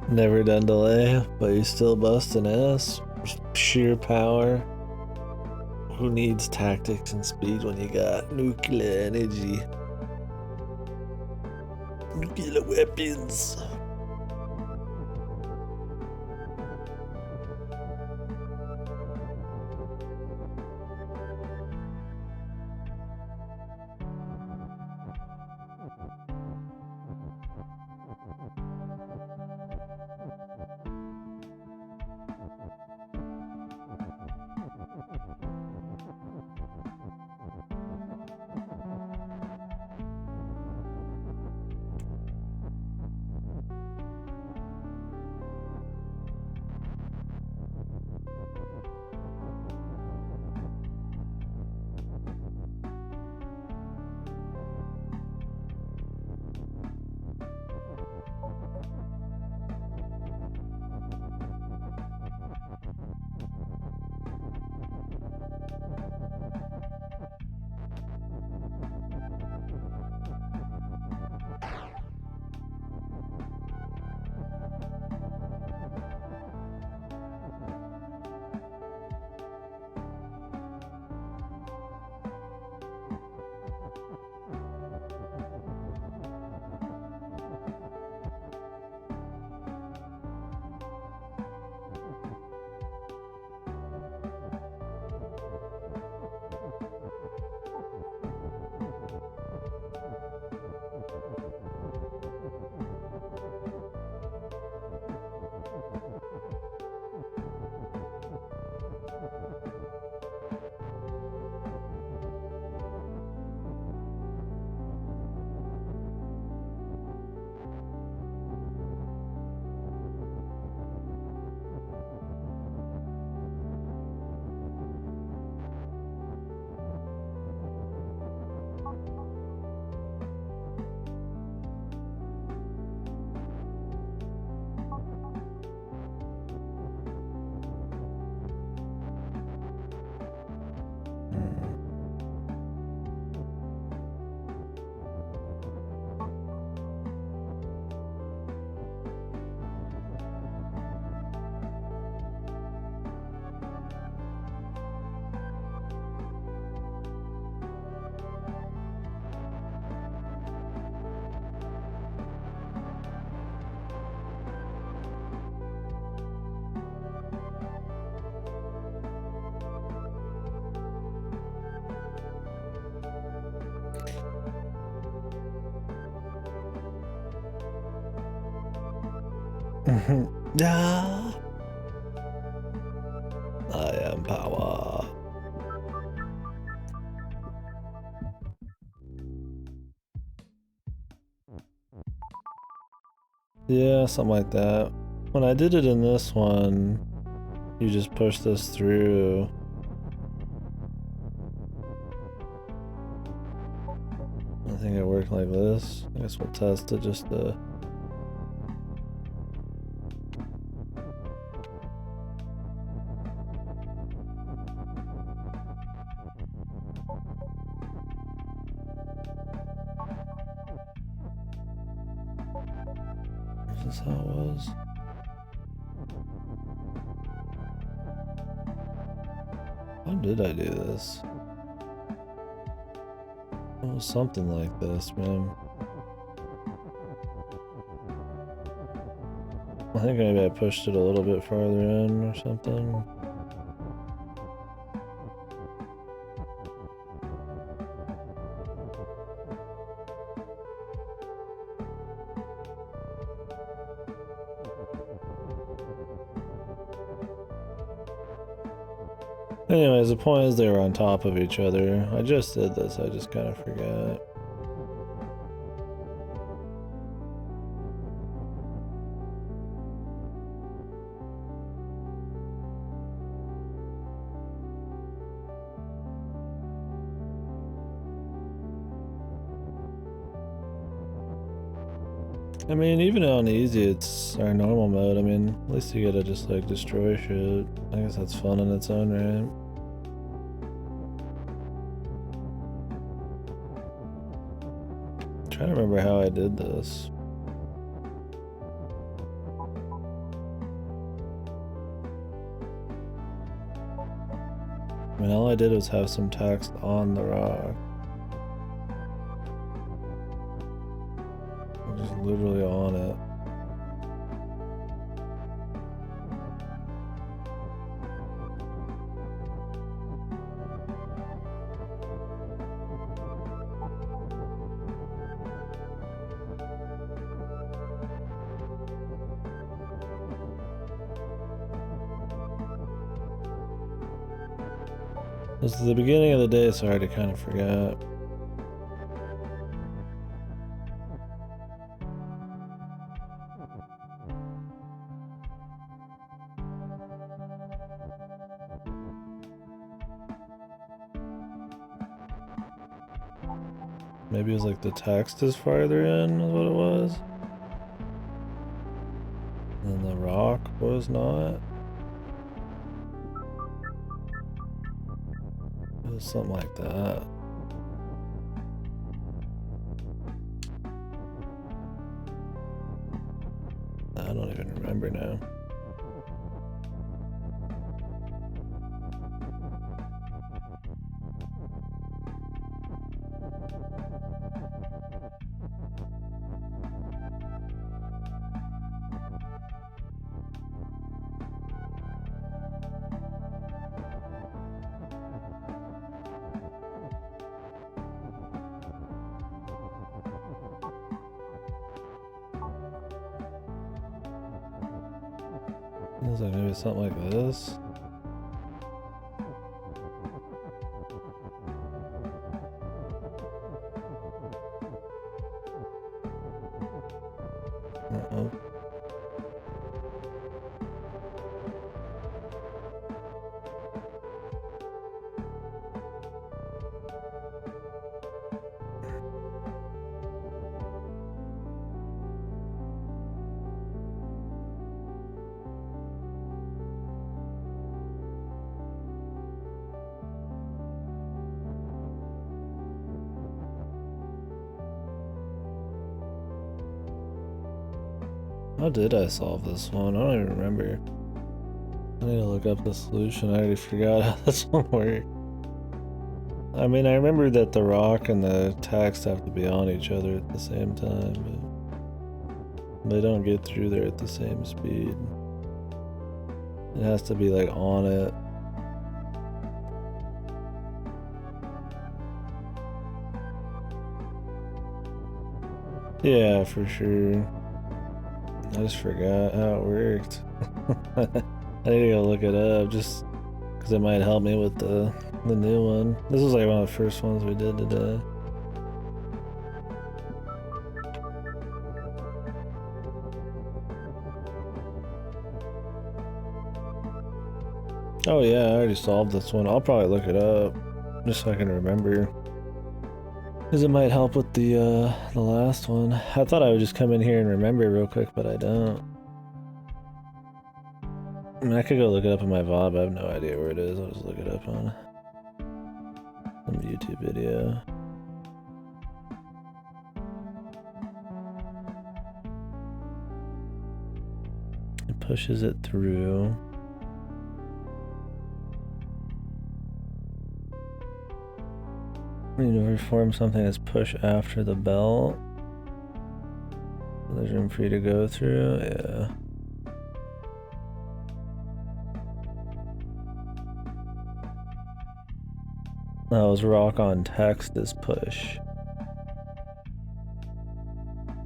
Never done delay, but you still busting ass. Sheer power. Who needs tactics and speed when you got nuclear energy? Nuclear weapons. Yeah. I am power. Yeah, something like that. When I did it in this one, you just push this through. I think it worked like this. I guess we'll test it just to... Is this how it was? How did I do this? It was something like this, man. I think maybe I pushed it a little bit farther in or something. Anyways, the point is they were on top of each other. I just did this, I just kind of forgot. I mean, even on easy, it's our normal mode. I mean, at least you gotta just like destroy shit. I guess that's fun in its own right. I'm trying to remember how I did this. I mean, all I did was have some text on the rock. Just literally on it. This is the beginning of the day, so I already kind of forgot. Maybe it was like the text is farther in, is what it was. And the rock was not. It was something like that. I don't even remember now. It was like maybe something like this. Uh-oh. How did I solve this one? I don't even remember. I need to look up the solution. I already forgot how this one worked. I mean, I remember that the rock and the text have to be on each other at the same time, but they don't get through there at the same speed. It has to be like on it. Yeah, for sure. I just forgot how it worked. I need to go look it up just because it might help me with the new one. This was like one of the first ones we did today. Oh yeah, I already solved this one. I'll probably look it up just so I can remember. Because it might help with the last one. I thought I would just come in here and remember real quick, but I don't. I mean, I could go look it up in my VOD, but I have no idea where it is. I'll just look it up on some YouTube video. It pushes it through. We need to reform something as push after the belt. There's room for you to go through, yeah. That was rock on text is push.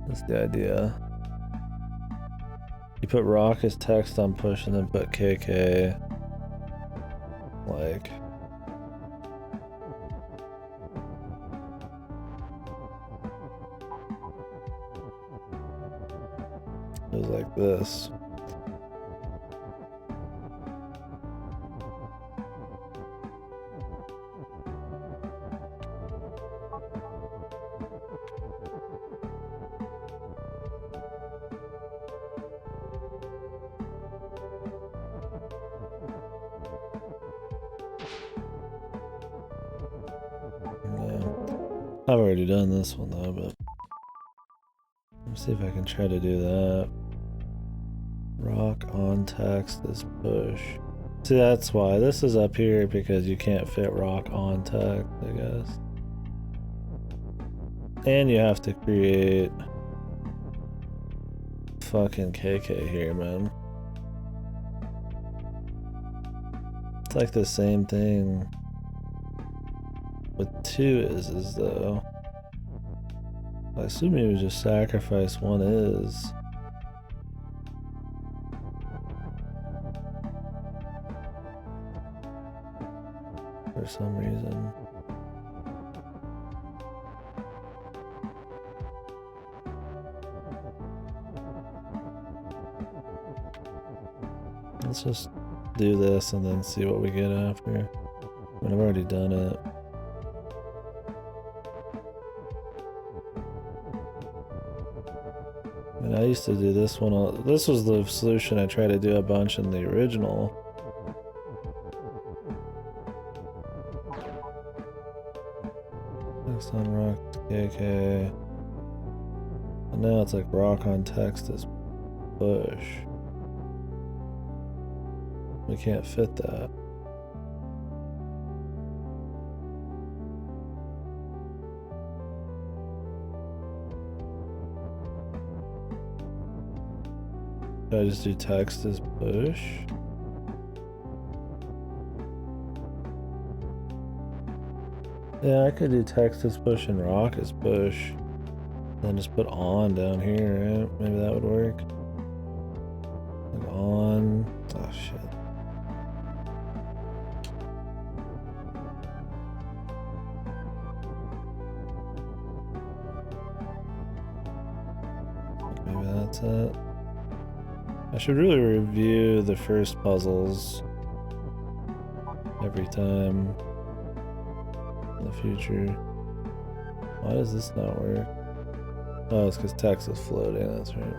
That's the idea. You put rock as text on push and then put KK. Like. It was like this. I've already done this one though, but let's see if I can try to do that. Rock on text is push. See, that's why this is up here, because you can't fit rock on text, I guess. And you have to create fucking KK here, man. It's like the same thing with two is though. I assume you would just sacrifice one is. For some reason. Let's just do this and then see what we get after. I mean, I've already done it. And I used to do this one. This was the solution I tried to do a bunch in the original. Text on rock KK. And now it's like rock on text is push. We can't fit that. Should I just do text as push? Yeah, I could do text as push and rock as push. Then just put on down here, right? Maybe that would work. Like on. Oh shit. Maybe that's it. I should really review the first puzzles every time in the future. Why does this not work? Oh, it's because text is floating, that's right.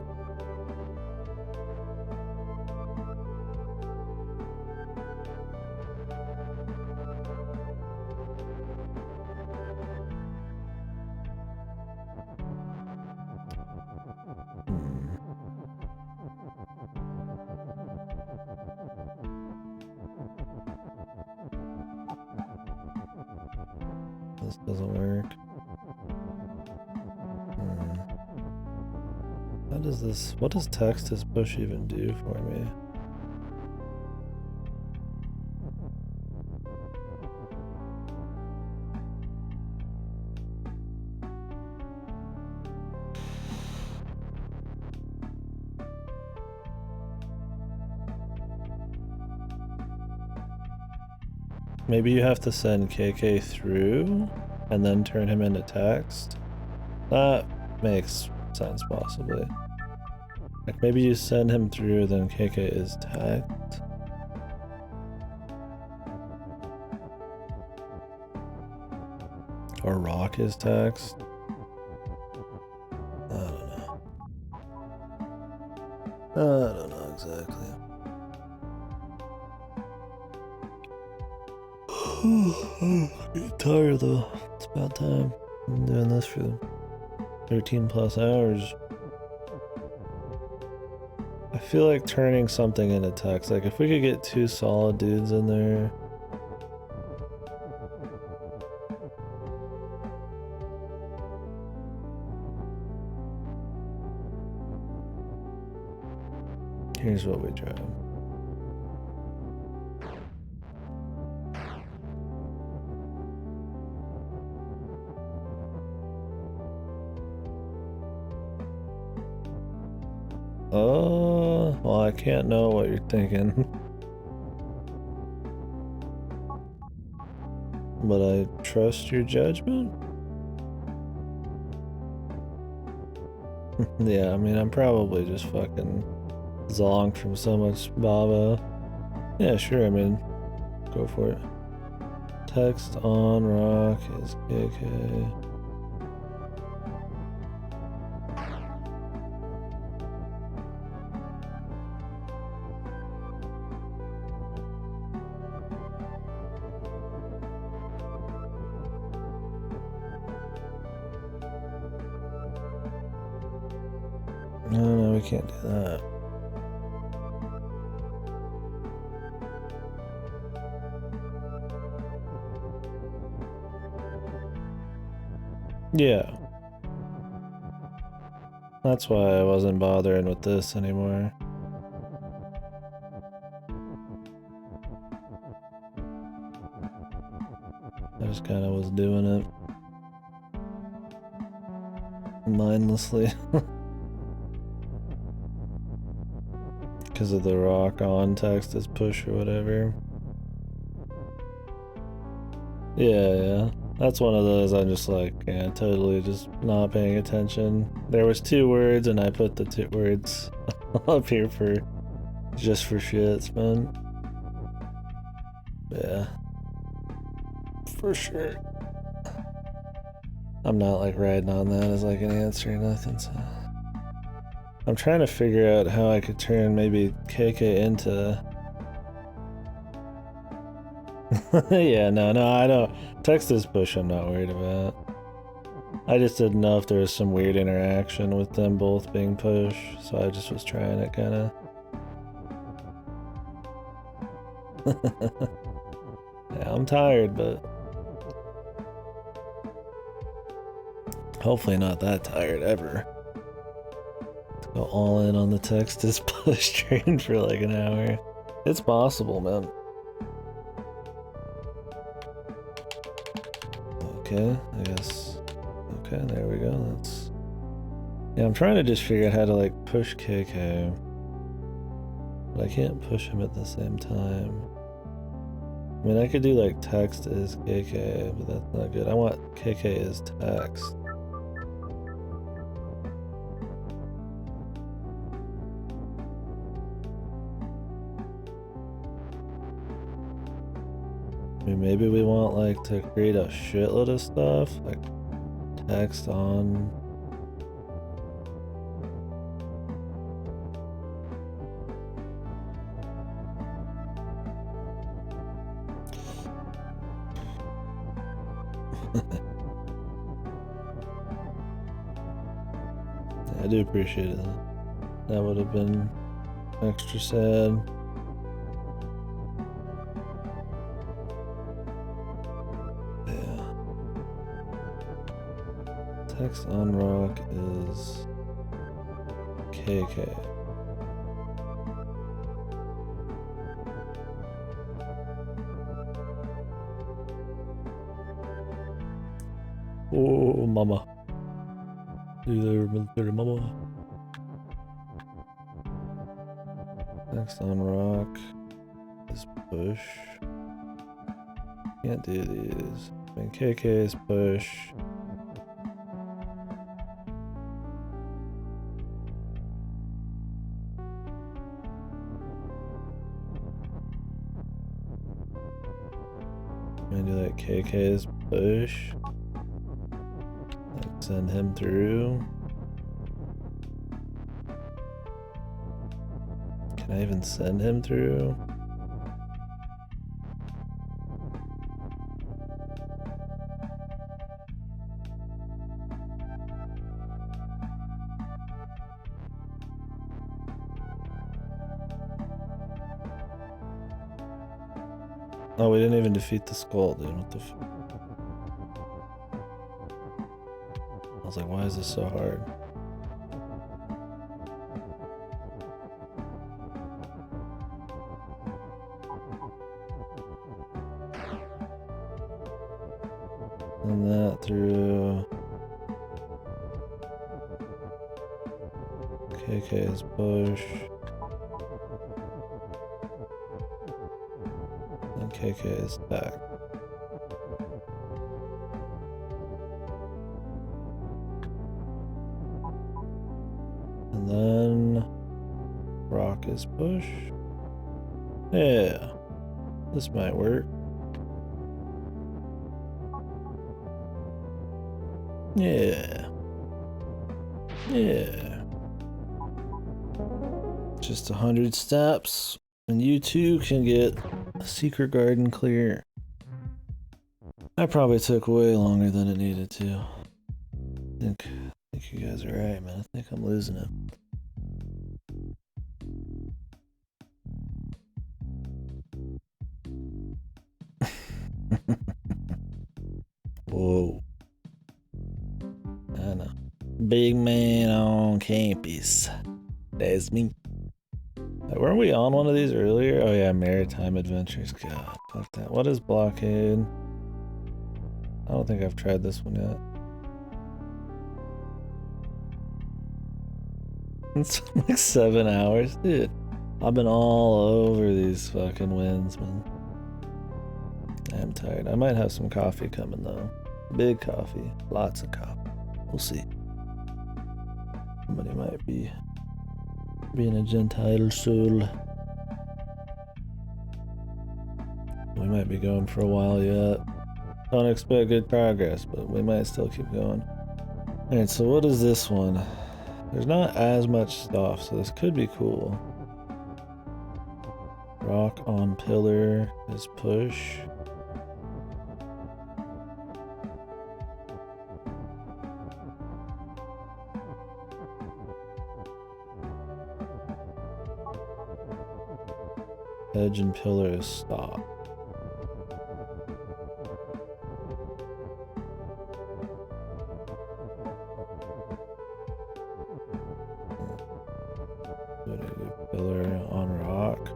This doesn't work. How does this, what does text as push even do for me? Maybe you have to send KK through and then turn him into text. That makes sense, possibly. Like maybe you send him through, then KK is text. Or rock is text. I don't know exactly. I'm getting tired though. It's about time. I've been doing this for 13 plus hours. I feel like turning something into text. Like if we could get two solid dudes in there. Here's what we tried. Oh, well, I can't know what you're thinking. But I trust your judgment? Yeah, I mean, I'm probably just fucking zonked from so much baba. Yeah, sure, I mean, go for it. Text on rock is KK. No, we can't do that. Yeah. That's why I wasn't bothering with this anymore. I just kind of was doing it mindlessly. Because of the rock on text as push or whatever. Yeah. That's one of those I'm just like, yeah, totally just not paying attention. There was 2 words and I put the 2 words up here for just for shits, man. Yeah. For sure. I'm not like riding on that as like an answer or nothing, so. I'm trying to figure out how I could turn maybe KK into... Yeah, no, I don't. Text is push I'm not worried about. I just didn't know if there was some weird interaction with them both being push, so I just was trying it kinda. Yeah, I'm tired, but... hopefully not that tired ever. Go all in on the text is push train for like an hour. It's possible, man. Okay, I guess. Okay, there we go. That's... yeah, I'm trying to just figure out how to like push KK. But I can't push him at the same time. I mean, I could do like text is KK, but that's not good. I want KK is text. I mean, maybe we want like to create a shitload of stuff, like text on. I do appreciate it. That would have been extra sad. Yeah. Text on rock is KK. Oh, mama. You there, military mama? Text on rock is push. Can't do these. I mean, KK is push. I'm gonna do like KK is push. Like send him through. Can I even send him through? Oh, we didn't even defeat the skull, dude. What the f... I was like, why is this so hard? And that through KK's bush. And KK's back. And then rock is bush. Yeah, this might work. Yeah. Yeah. Just 100 steps, and you too can get a secret garden clear. That probably took way longer than it needed to. I think you guys are right, man. I think I'm losing it. Whoa. I know. Big man on campus. That's me. Weren't we on one of these earlier? Oh yeah, Maritime Adventures. God, fuck that. What is Blockade? I don't think I've tried this one yet. It's like 7 hours, dude. I've been all over these fucking wins, man. I'm tired. I might have some coffee coming though. Big coffee. Lots of coffee. We'll see. Somebody might be being a Gentile soul. We might be going for a while yet. Don't expect good progress, but we might still keep going. Alright, so what is this one? There's not as much stuff, so this could be cool. Rock on pillar is push. Edge and pillar is stop. Pillar on rock.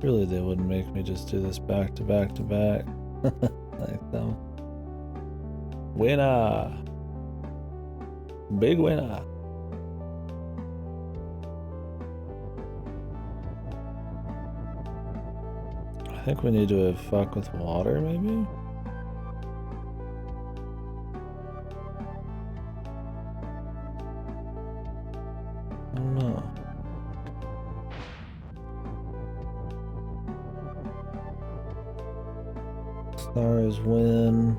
Really, they wouldn't make me just do this back to back to back. Like them. Winner! Big winner! I think we need to fuck with water, maybe? I don't know. Stars win.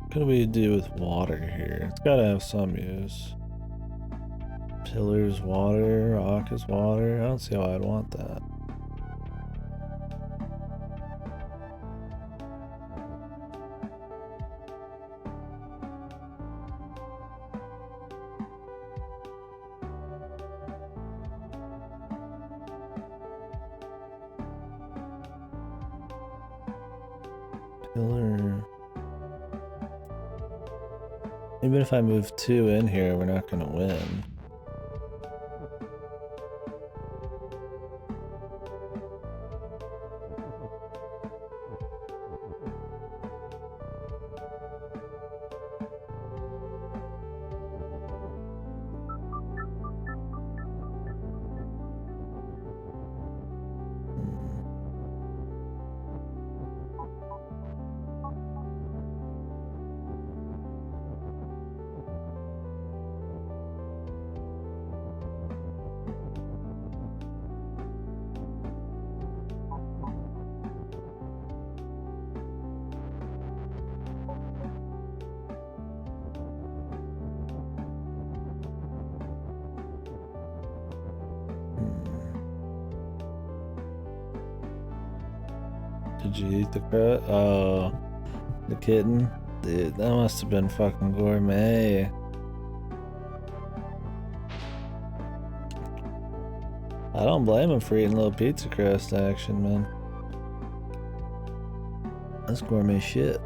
What can we do with water here? It's gotta have some use. Pillars, water, rock is water. I don't see how I'd want that. Pillar. Even if I move 2 in here, we're not gonna win. Did you eat the crust? Oh, the kitten? Dude, that must have been fucking gourmet. I don't blame him for eating a little pizza crust action, man. That's gourmet shit.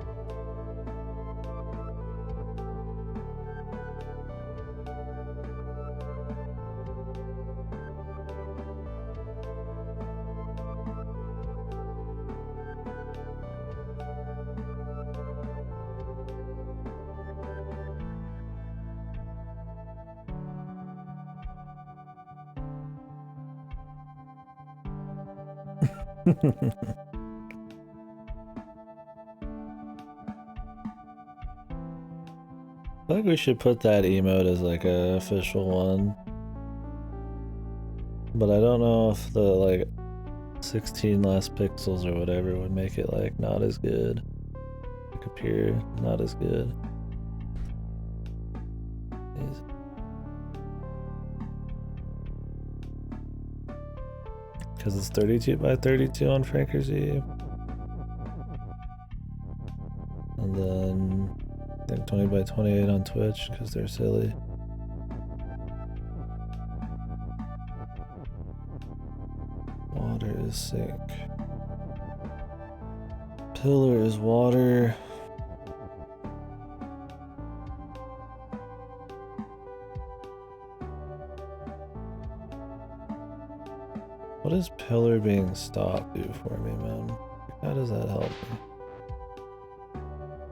I think we should put that emote as like a official one. But I don't know if the like 16 less pixels or whatever would make it like not as good. Like appear not as good. Because it's 32 by 32 on Franker's Eve. And then I think 20 by 28 on Twitch because they're silly. Water is sink. Pillar is water. What does pillar being stopped do for me, man? How does that help me?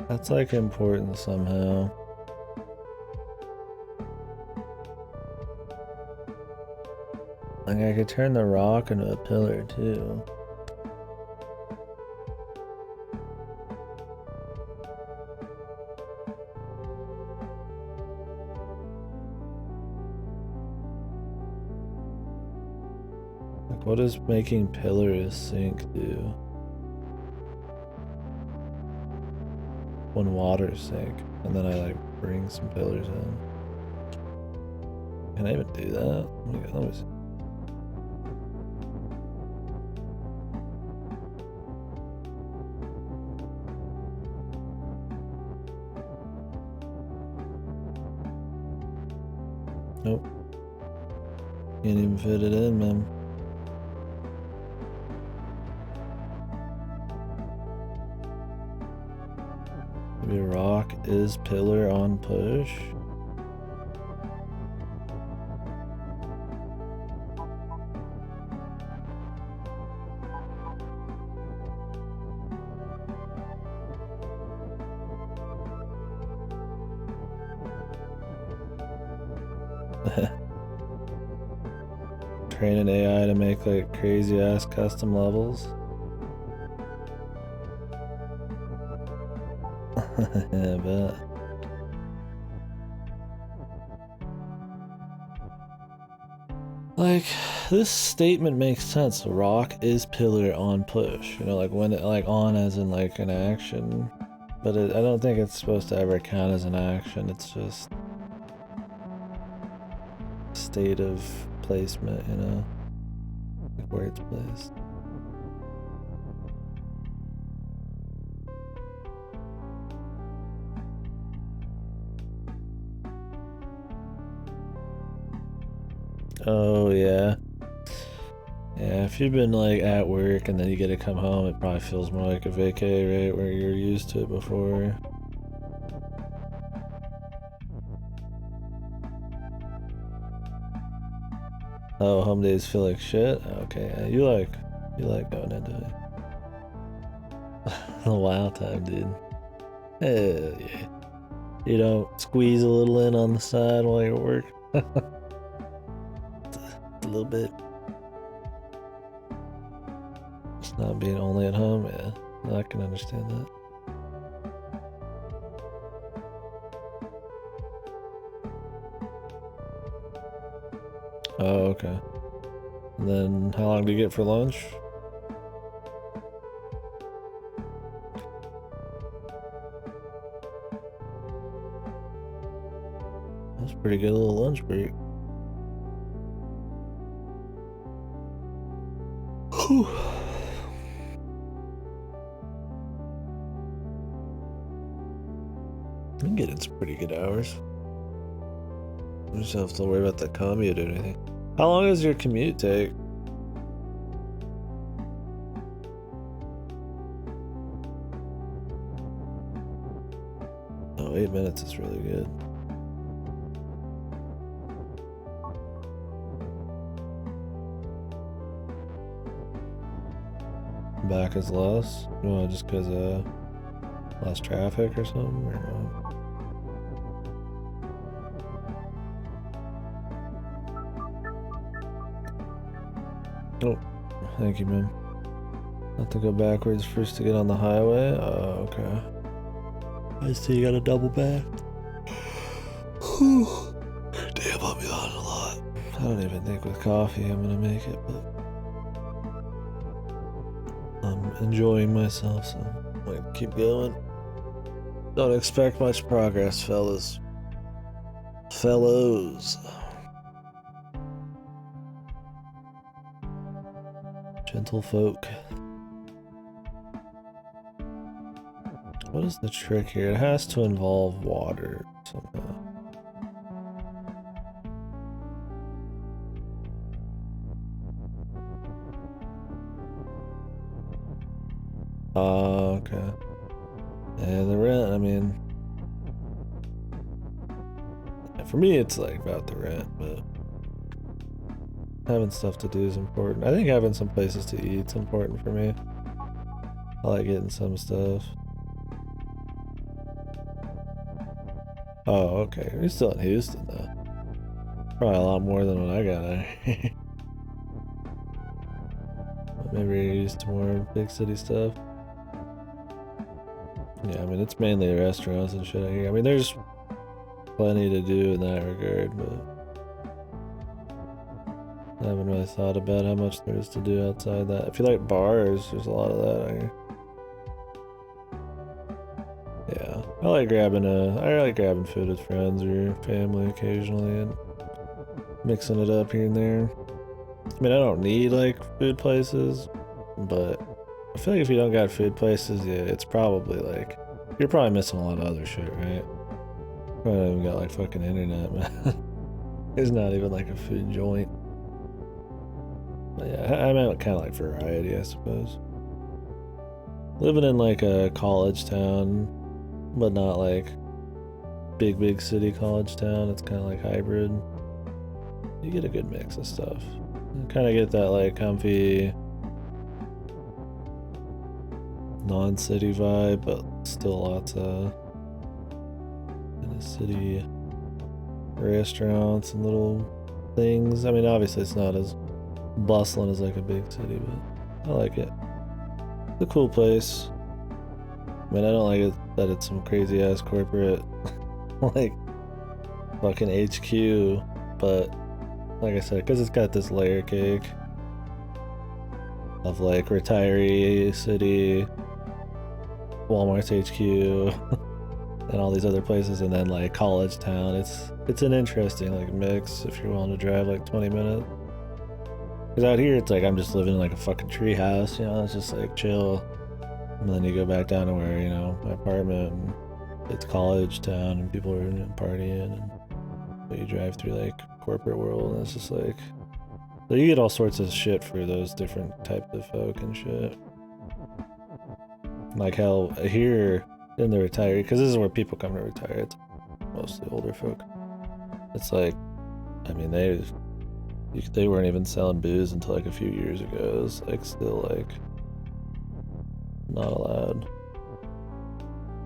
That's like important somehow. Like I could turn the rock into a pillar too. Like what does making pillar a sink do? When water sink, and then I like bring some pillars in. Can I even do that? Let me see. Nope. Can't even fit it in, man. Maybe rock is pillar on push. Train an AI to make like crazy ass custom levels. Yeah, I bet. Like this statement makes sense. Rock is pillar on push. You know, like when it like on as in like an action, but I don't think it's supposed to ever count as an action. It's just state of placement, you know, like where it's placed. Oh yeah. Yeah, if you've been like at work and then you get to come home, it probably feels more like a vacay, right? Where you're used to it before. Oh, home days feel like shit? Okay, yeah, you like going into it. The wild time, dude. Hell yeah. You don't squeeze a little in on the side while you're working. A little bit. It's not being only at home, yeah. I can understand that. Oh, okay. And then how long do you get for lunch? That's a pretty good little lunch break. Whew. can get in some pretty good hours. You just don't have to worry about the commute or anything. How long does your commute take? Oh, 8 minutes is really good. Back is less? No, just because less traffic or something? Or what? Oh, thank you, man. Have to go backwards first to get on the highway? Oh, okay. I see you got a double back. Damn, I'll be on a lot. I don't even think with coffee I'm gonna make it, but I'm enjoying myself, so I'm gonna keep going. Don't expect much progress, fellas. Fellows. Gentle folk. What is the trick here? It has to involve water somehow. Oh, okay. And the rent, I mean, for me it's like about the rent, but having stuff to do is important. I think having some places to eat is important for me. I like getting some stuff. Oh, okay. You're still in Houston, though. Probably a lot more than what I got out here. Maybe you're used to more big city stuff. Yeah, I mean, it's mainly restaurants and shit out here. I mean, there's plenty to do in that regard, but I haven't really thought about how much there is to do outside that. If you like bars, there's a lot of that out here. Yeah, I like grabbing food with friends or family occasionally and mixing it up here and there. I mean, I don't need like food places, but I feel like if you don't got food places, yeah, it's probably like you're probably missing a lot of other shit, right? Probably don't even got like fucking internet, man. It's not even like a food joint. But yeah, I meant kind of like variety, I suppose. Living in like a college town, but not like big city college town. It's kind of like hybrid. You get a good mix of stuff. You kind of get that like comfy non-city vibe, but still lots of city restaurants and little things. I mean, obviously it's not as bustling as like a big city, but I like it. It's a cool place. I mean, I don't like it that it's some crazy ass corporate like fucking HQ, but like I said, because it's got this layer cake of like retiree city, Walmart's HQ, and all these other places, and then like college town. It's an interesting like mix if you're willing to drive like 20 minutes. Because out here it's like I'm just living in like a fucking tree house, you know, it's just like chill. And then you go back down to where, you know, my apartment, and it's college town and people are partying, and you drive through like corporate world, and it's just like, so you get all sorts of shit for those different types of folk and shit. Like how here in the retiree, because this is where people come to retire, it's mostly older folk. It's like, I mean, they weren't even selling booze until like a few years ago. It was like still like not allowed.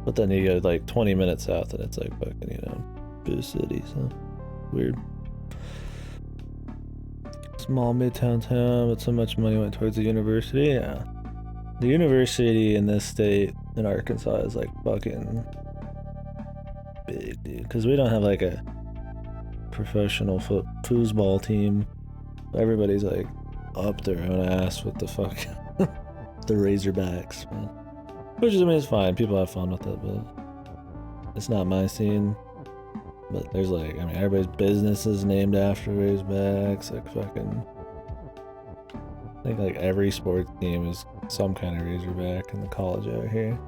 But then you go like 20 minutes south and it's like fucking, you know, booze city, so weird. Small midtown town, but so much money went towards the university. Yeah, the university in this state in Arkansas is like fucking big, dude, because we don't have like a professional foosball team. Everybody's like up their own ass with the fuck the Razorbacks, man. Which is, I mean, it's fine, people have fun with it, but it's not my scene. But there's like, I mean, everybody's business is named after Razorbacks, like fucking, I think like every sports team is some kind of Razorback in the college out here.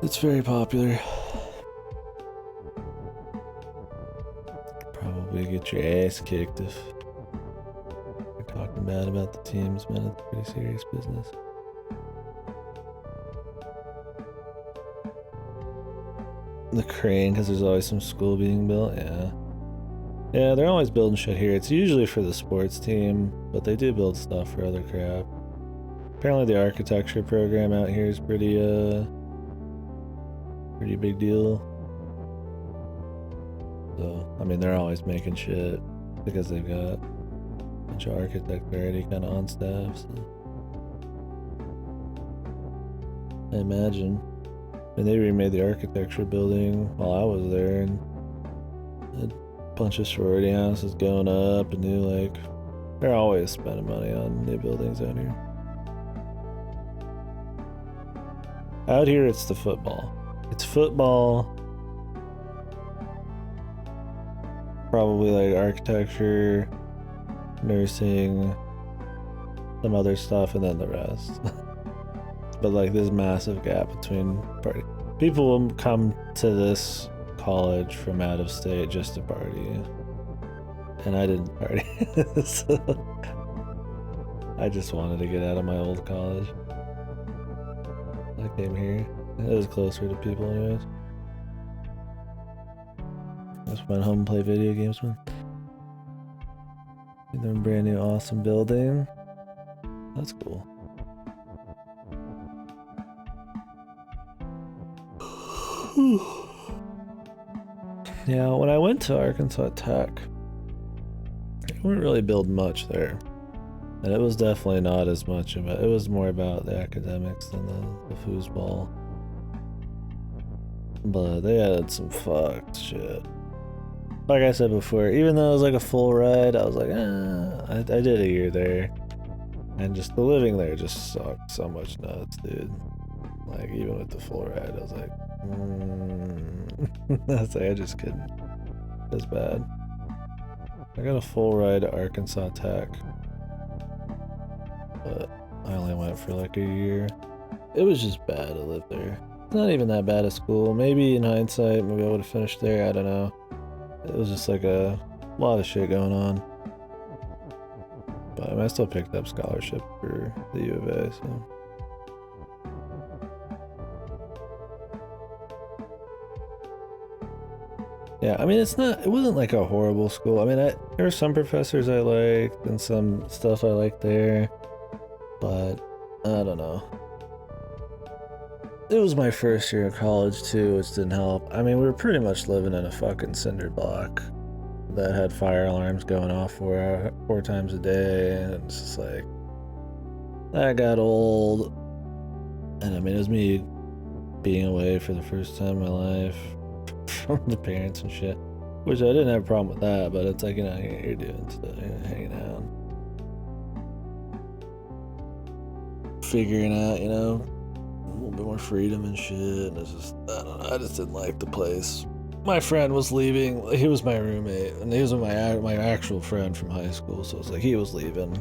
It's very popular. probably get your ass kicked if you're talking bad about the teams, man. It's pretty serious business. The crane, because there's always some school being built, yeah. Yeah, they're always building shit here. It's usually for the sports team, but they do build stuff for other crap. Apparently the architecture program out here is pretty big deal. So, I mean, they're always making shit because they've got a bunch of architects already kind of on staff, so. I imagine. And they remade the architecture building while I was there, and a bunch of sorority houses going up, and new, like, they're always spending money on new buildings out here. Out here, it's the football. It's football, probably like architecture, nursing, some other stuff, and then the rest. But like this massive gap between party. People will come to this college from out of state just to party. And I didn't party. So I just wanted to get out of my old college. I came here. It was closer to people anyways. Just went home and play video games, man. They're a brand new awesome building. That's cool. Yeah, when I went to Arkansas Tech, they wouldn't really build much there. And it was definitely not as much about it. Was more about the academics than the foosball. But they had some fucked shit. Like I said before, even though it was like a full ride, I was like, I did a year there. And just the living there just sucked so much nuts, dude. Like, even with the full ride, I was like, I just couldn't. It was bad. I got a full ride to Arkansas Tech, but I only went for like a year. It was just bad to live there. It's not even that bad at school. Maybe in hindsight, maybe I would have finished there. I don't know. It was just like a lot of shit going on. But I mean, I still picked up scholarship for the U of A, so. Yeah, I mean, it wasn't like a horrible school. I mean, there were some professors I liked and some stuff I liked there, but I don't know. It was my first year of college too, which didn't help. I mean, we were pretty much living in a fucking cinder block that had fire alarms going off four times a day, and it's just like, that got old. And I mean, it was me being away for the first time in my life from the parents and shit, which I didn't have a problem with that, but it's like, you know, you're doing stuff, you're hanging out, figuring out, you know, a little bit more freedom and shit, and it's just, I don't know, I just didn't like the place. My friend was leaving. He was my roommate, and he was my actual friend from high school, so it's like he was leaving.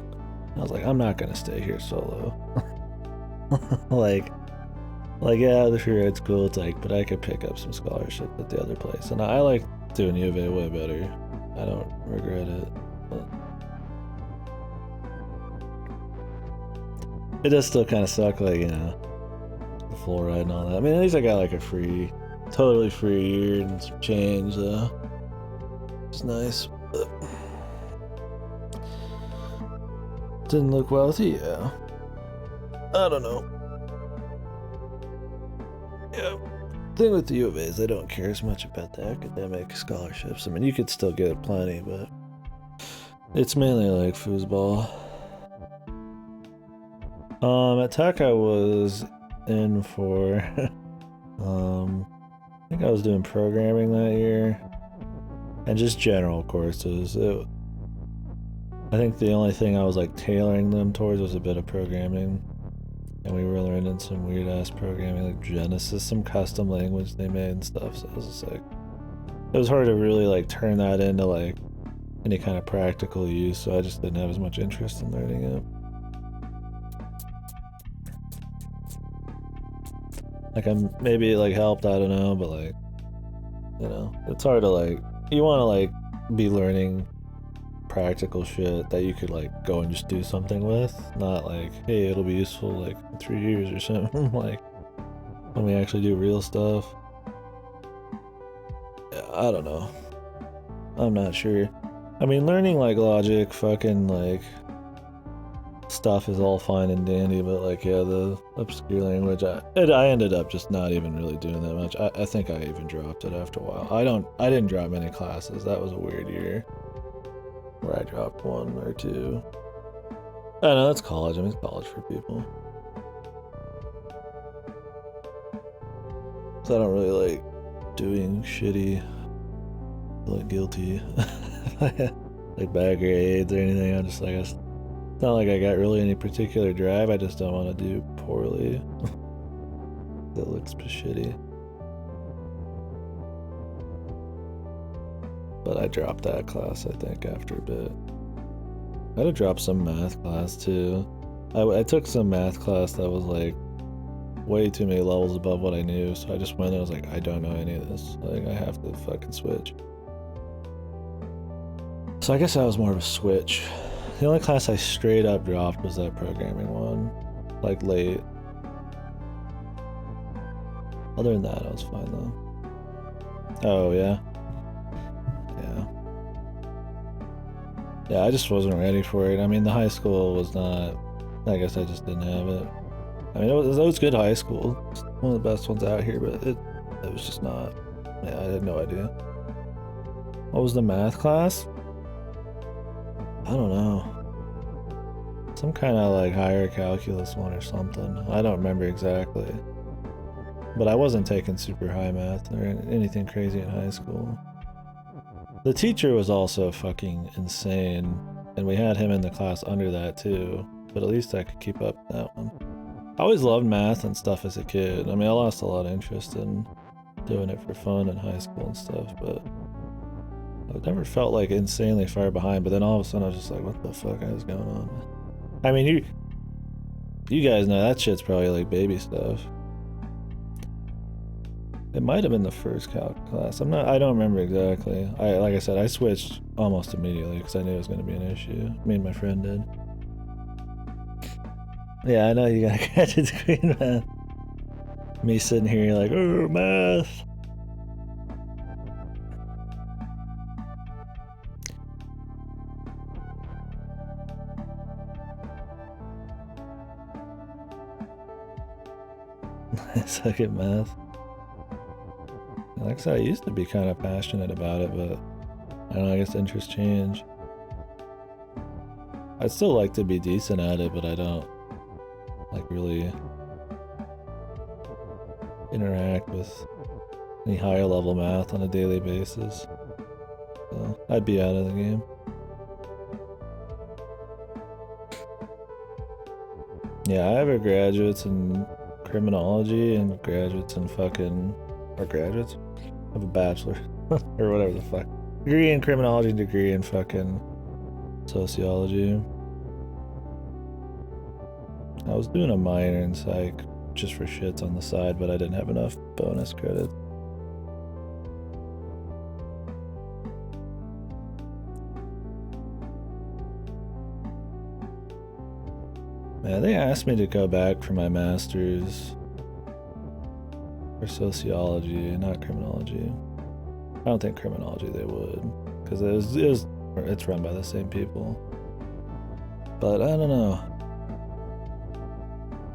I was like, I'm not gonna stay here solo. like yeah, the free ride's cool, it's like, but I could pick up some scholarship at the other place, and I like doing U of A way better. I don't regret it, but it does still kind of suck, like, you know, the full ride and all that. I mean, at least I got like a totally free year and some change, though. It's nice, but didn't look wealthy, yeah. I don't know. Yeah, the thing with the U of A is they don't care as much about the academic scholarships. I mean, you could still get plenty, but it's mainly like foosball. At Tech I was in for, I think I was doing programming that year, and just general courses. I think the only thing I was like tailoring them towards was a bit of programming. And we were learning some weird ass programming, like Genesis, some custom language they made and stuff. So it was just like, it was hard to really like turn that into like any kind of practical use. So I just didn't have as much interest in learning it. Like maybe it like helped, I don't know, but like, you know, it's hard to like, you want to like be learning practical shit that you could like go and just do something with, not like, hey, it'll be useful like in 3 years or something. Like when we actually do real stuff. I don't know. I'm not sure. I mean, learning like logic, fucking like stuff is all fine and dandy, but like, yeah, the obscure language, I ended up just not even really doing that much. I think I even dropped it after a while. I didn't drop many classes. That was a weird year where I dropped 1 or 2. I know that's college. I mean, it's college for people. So I don't really like doing shitty, like guilty, like bad grades or anything. I'm just like, it's not like I got really any particular drive. I just don't want to do poorly. That looks shitty. But I dropped that class, I think, after a bit. I had to drop some math class too. I took some math class that was like way too many levels above what I knew, so I just went and I was like, I don't know any of this. Like, I have to fucking switch. So I guess I was more of a switch. The only class I straight up dropped was that programming one, like late. Other than that, I was fine though. Oh yeah. Yeah, I just wasn't ready for it. I mean, the high school was not, I guess I just didn't have it. I mean, it was good high school. It's one of the best ones out here, but it was just not, yeah, I had no idea. What was the math class? I don't know. Some kind of like higher calculus one or something. I don't remember exactly. But I wasn't taking super high math or anything crazy in high school. The teacher was also fucking insane, and we had him in the class under that too, but at least I could keep up with that one. I always loved math and stuff as a kid. I mean, I lost a lot of interest in doing it for fun in high school and stuff, but I never felt like insanely far behind, but then all of a sudden I was just like, what the fuck is going on? I mean, you guys know that shit's probably like baby stuff. It might have been the first calc class. I don't remember exactly. Like I said, I switched almost immediately because I knew it was going to be an issue. Me and my friend did. Yeah, I know you got a graduate degree in math. Me sitting here like, oh, math. I suck at math. Like I said, I used to be kind of passionate about it, but I don't know, I guess interests change. I'd still like to be decent at it, but I don't like really interact with any higher level math on a daily basis. So I'd be out of the game. Yeah, I have a graduates in criminology and graduates in fucking, or graduates? I have a bachelor or whatever the fuck. Degree in criminology, degree in fucking sociology. I was doing a minor in psych just for shits on the side, but I didn't have enough bonus credit. Yeah, they asked me to go back for my master's for sociology, not criminology. I don't think criminology they would, because it's run by the same people. But I don't know.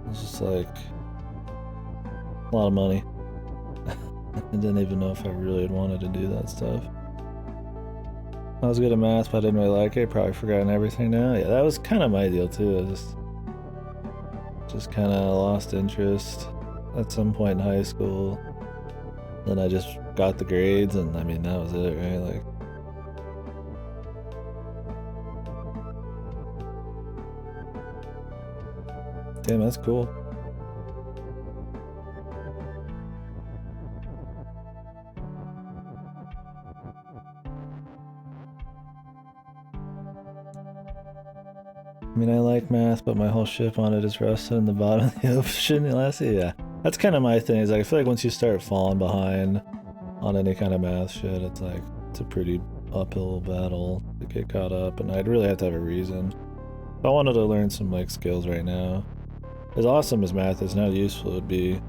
It's just like a lot of money. I didn't even know if I really had wanted to do that stuff. I was good at math, but I didn't really like it. Probably forgotten everything now. Yeah, that was kind of my deal too. I just kind of lost interest at some point in high school. Then I just got the grades, and I mean, that was it, right? Like, damn, that's cool. I mean, I like math, but my whole ship on it is rusted in the bottom of the ocean. Last year, yeah. That's kind of my thing, is like, I feel like once you start falling behind on any kind of math shit, it's like, it's a pretty uphill battle to get caught up, and I'd really have to have a reason. If I wanted to learn some like skills right now, as awesome as math is, how useful it would be.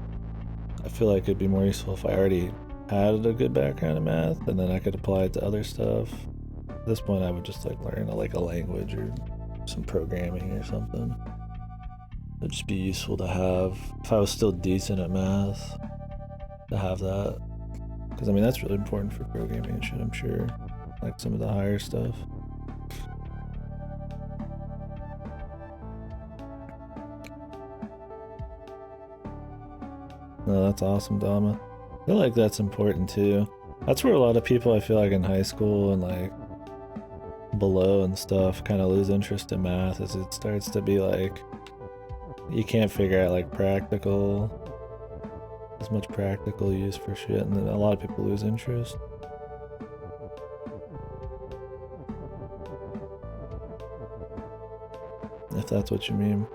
I feel like it'd be more useful if I already had a good background in math, and then I could apply it to other stuff. At this point, I would just like learn like a language or some programming or something. It'd just be useful to have if I was still decent at math, to have that. Because I mean, that's really important for programming and shit, I'm sure. Like some of the higher stuff. No, that's awesome, Dama. I feel like that's important too. That's where a lot of people, I feel like in high school and like below and stuff, kind of lose interest in math as it starts to be like, you can't figure out like as much practical use for shit, and then a lot of people lose interest. If that's what you mean.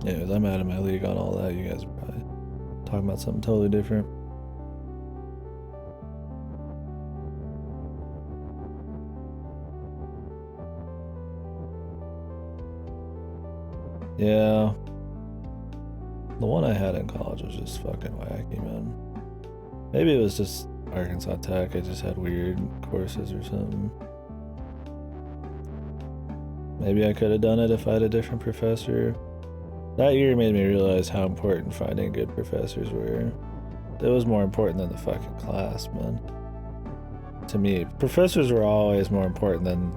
Anyways, I'm out of my league on all that. You guys are probably talking about something totally different. Yeah. The one I had in college was just fucking wacky, man. Maybe it was just Arkansas Tech. I just had weird courses or something. Maybe I could have done it if I had a different professor. That year made me realize how important finding good professors were. It was more important than the fucking class, man. To me, professors were always more important than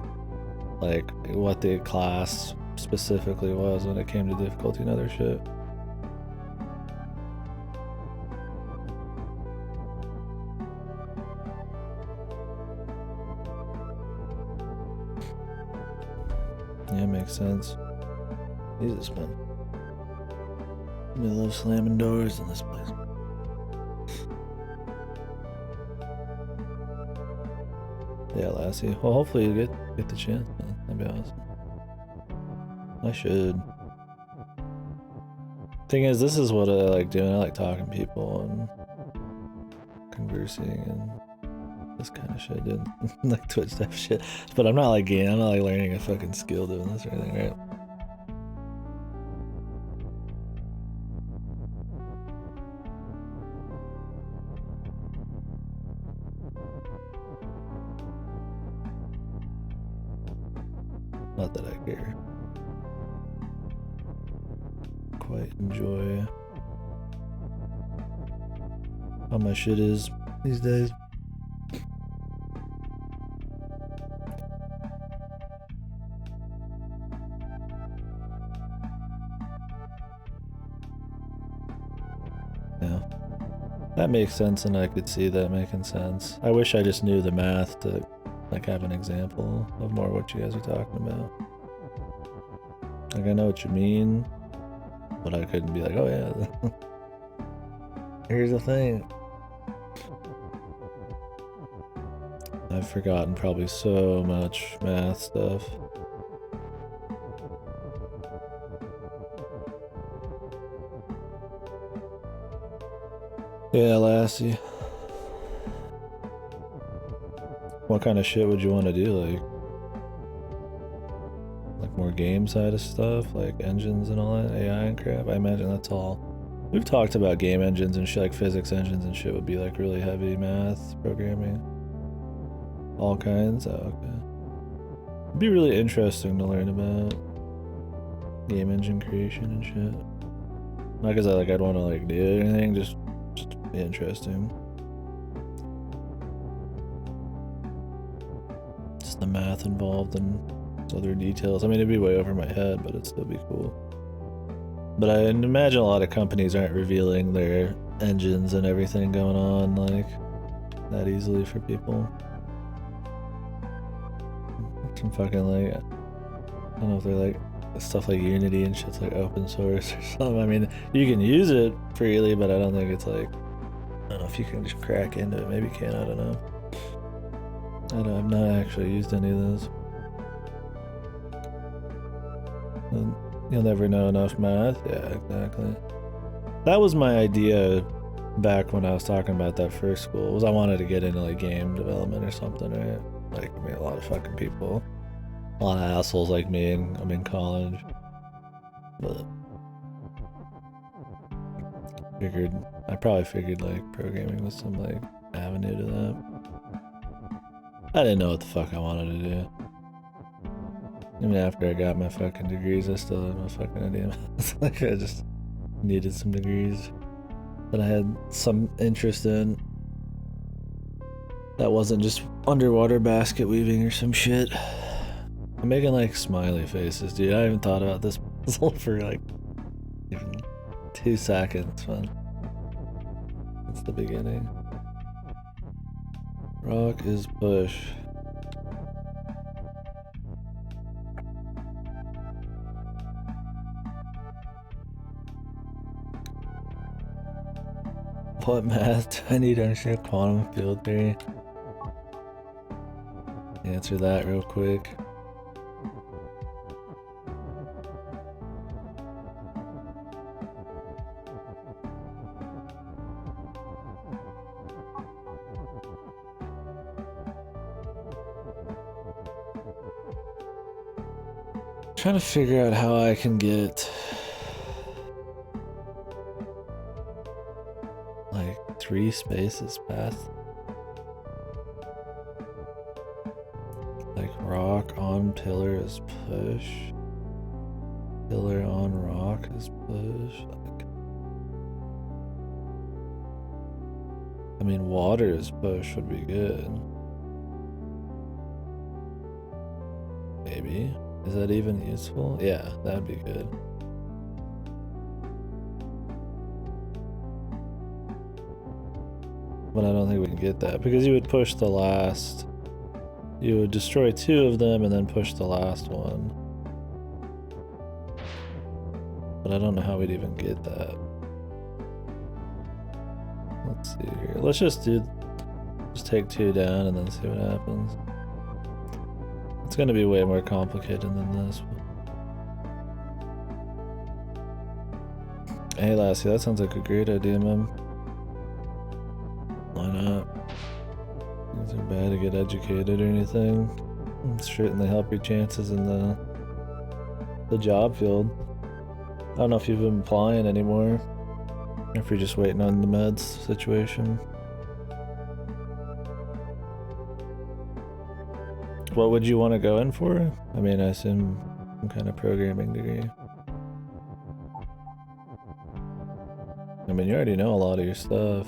like what the class specifically was when it came to difficulty and other shit. Yeah, makes sense. Jesus, man. I love slamming doors in this place. Yeah, Lassie. Well, hopefully you get the chance, man. That'd be awesome. I should. Thing is, this is what I like doing. I like talking to people and conversing and this kind of shit, dude. Like Twitch type shit. But I'm not like learning a fucking skill doing this or anything, right? Not that I care. Quite enjoy how my shit is these days. Yeah. That makes sense, and I could see that making sense. I wish I just knew the math to like have an example of more what you guys are talking about. Like I know what you mean, but I couldn't be like, oh yeah, here's the thing. I've forgotten probably so much math stuff. Yeah, Lassie. What kind of shit would you want to do? Like more game side of stuff, like engines and all that, AI and crap? I imagine that's all. We've talked about game engines and shit, like physics engines and shit would be like really heavy math programming. All kinds? Oh, okay. It'd be really interesting to learn about game engine creation and shit. Not because I'd want to like do anything, just be interesting. Just the math involved and other details. I mean, it'd be way over my head, but it'd still be cool. But I imagine a lot of companies aren't revealing their engines and everything going on like that easily for people. Some fucking like, I don't know if they're like stuff like Unity and shit's like open source or something. I mean, you can use it freely, but I don't think it's like, I don't know if you can just crack into it. Maybe you can, I don't know. I've not actually used any of those. You'll never know enough math. Yeah, exactly. That was my idea back when I was talking about that first school, was I wanted to get into like game development or something, right? Like, I mean, a lot of fucking people, a lot of assholes like me, and I'm in college. But I probably figured like programming was some like avenue to that. I didn't know what the fuck I wanted to do. Even after I got my fucking degrees, I still had no fucking idea. Like, I just needed some degrees that I had some interest in. That wasn't just underwater basket weaving or some shit. I'm making like smiley faces, dude. I haven't thought about this puzzle for like even 2 seconds, man. That's the beginning. Rock is push. What math do I need to understand quantum field theory? Answer that real quick. Trying to figure out how I can get like 3 spaces past. Like rock on pillar is push. Pillar on rock is push. Like, I mean, water is push would be good. Maybe. Is that even useful? Yeah, that'd be good. But I don't think we can get that because you would push the last. You would destroy 2 of them and then push the last one. But I don't know how we'd even get that. Let's see here. Let's just take 2 down and then see what happens. It's gonna be way more complicated than this. Hey Lassie, that sounds like a great idea, man. Why not? Things are bad to get educated or anything. It'll certainly help your chances in the job field. I don't know if you've been applying anymore, or if you're just waiting on the meds situation. What would you want to go in for? I mean, I assume some kind of programming degree. I mean, you already know a lot of your stuff.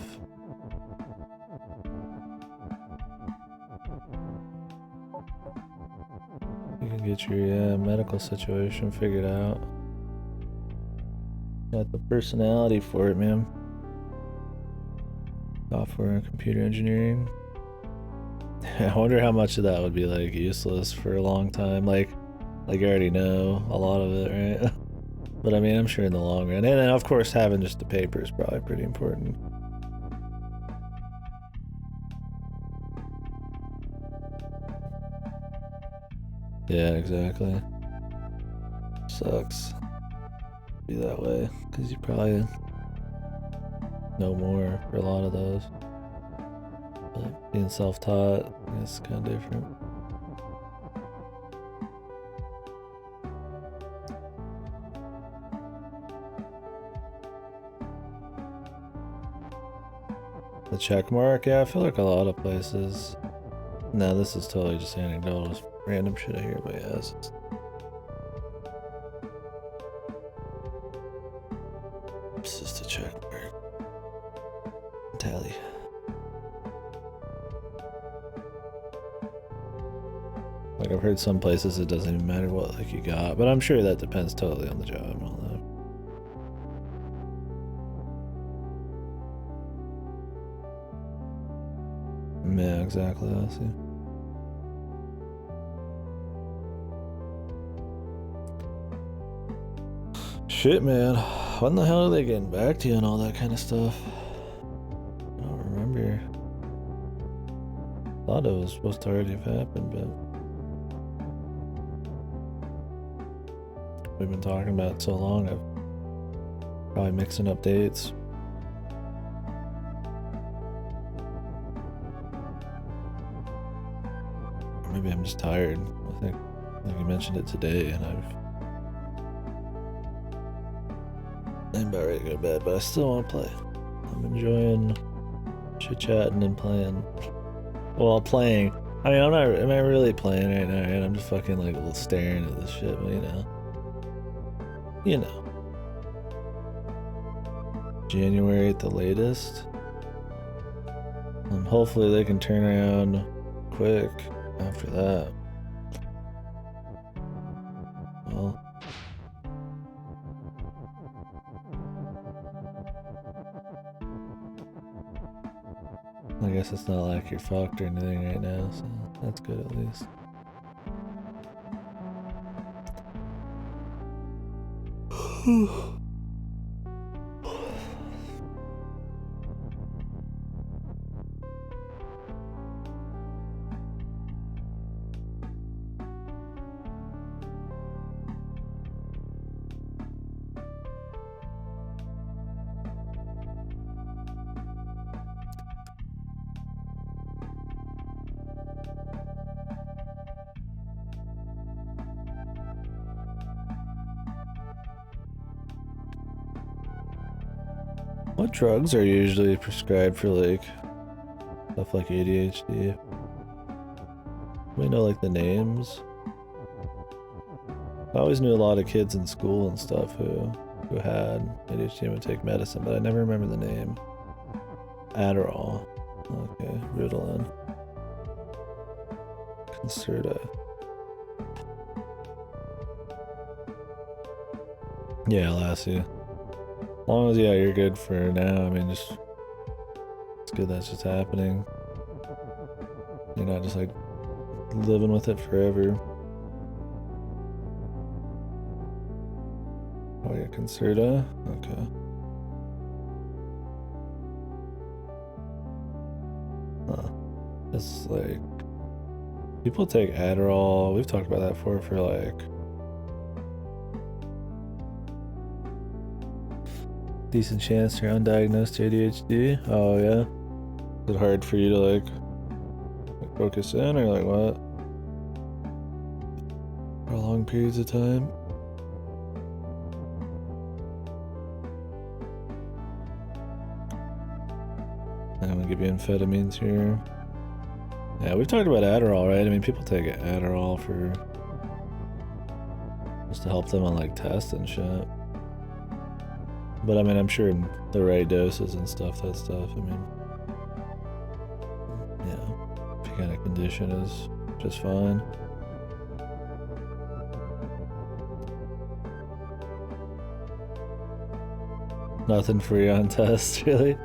You can get your medical situation figured out. Got the personality for it, man. Software and computer engineering. I wonder how much of that would be like useless for a long time. Like you already know a lot of it, right? But I mean, I'm sure in the long run. And then of course having just the paper is probably pretty important. Yeah, exactly. Sucks. Be that way, because you probably know more for a lot of those. But being self-taught is kind of different. The check mark? Yeah, I feel like a lot of places. No, this is totally just anecdotal, just random shit I hear, but yeah, it's just a check mark. Tally. Like I've heard some places it doesn't even matter what like you got, but I'm sure that depends totally on the job and all that. Yeah, exactly. I see. Shit, man. When the hell are they getting back to you and all that kind of stuff? I don't remember. Thought it was supposed to already have happened, but we've been talking about it so long, I've probably mixing up dates. Or maybe I'm just tired. I think you mentioned it today, and I'm about ready to go to bed, but I still want to play. I'm enjoying chit-chatting and playing. Well, playing. I mean, am I really playing right now? Right? I'm just fucking like a little staring at this shit, but you know. January at the latest. Hopefully they can turn around quick after that. Well, I guess it's not like you're fucked or anything right now, so that's good at least. What drugs are usually prescribed for like stuff like ADHD? We know like the names. I always knew a lot of kids in school and stuff who had ADHD and would take medicine, but I never remember the name. Adderall. Okay, Ritalin. Concerta. Yeah, I'll ask you. As long as, yeah, you're good for now. I mean, just, it's good that's just happening. You're not just like living with it forever. Oh yeah, Concerta? Okay. Huh. It's like, people take Adderall. We've talked about that before for like decent chance you're undiagnosed ADHD. Oh yeah. Is it hard for you to like focus in or like what? For long periods of time? I'm gonna give you amphetamines here. Yeah, we've talked about Adderall, right? I mean, people take Adderall for just to help them on like tests and shit. But I mean, I'm sure in the right doses and stuff, that stuff, I mean, yeah, if your kind of condition is just fine. Nothing for you on tests, really?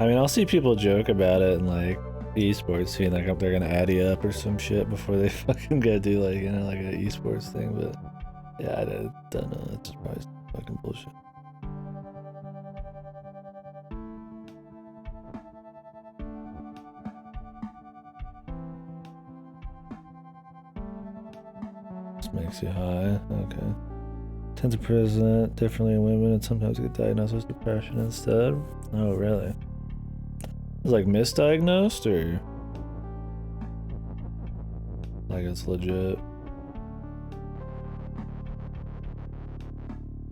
I mean, I'll see people joke about it in like the esports scene, like they're gonna add you up or some shit before they fucking go do like, like an esports thing, but yeah, I don't know, it's probably fucking bullshit. Makes you high. Okay. Tends to present differently in women and sometimes get diagnosed with depression instead. Oh, really? It's like misdiagnosed or like it's legit?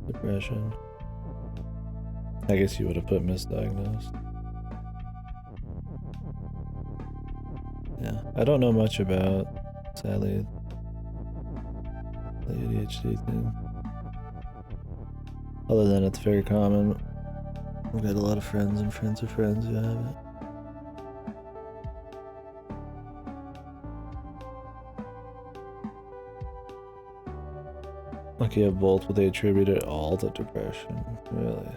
Depression. I guess you would have put misdiagnosed. Yeah. I don't know much about, sadly, the ADHD thing. Other than it's very common. I've got a lot of friends and friends of friends who have it. Like you have both, but they attribute it all to depression. Really?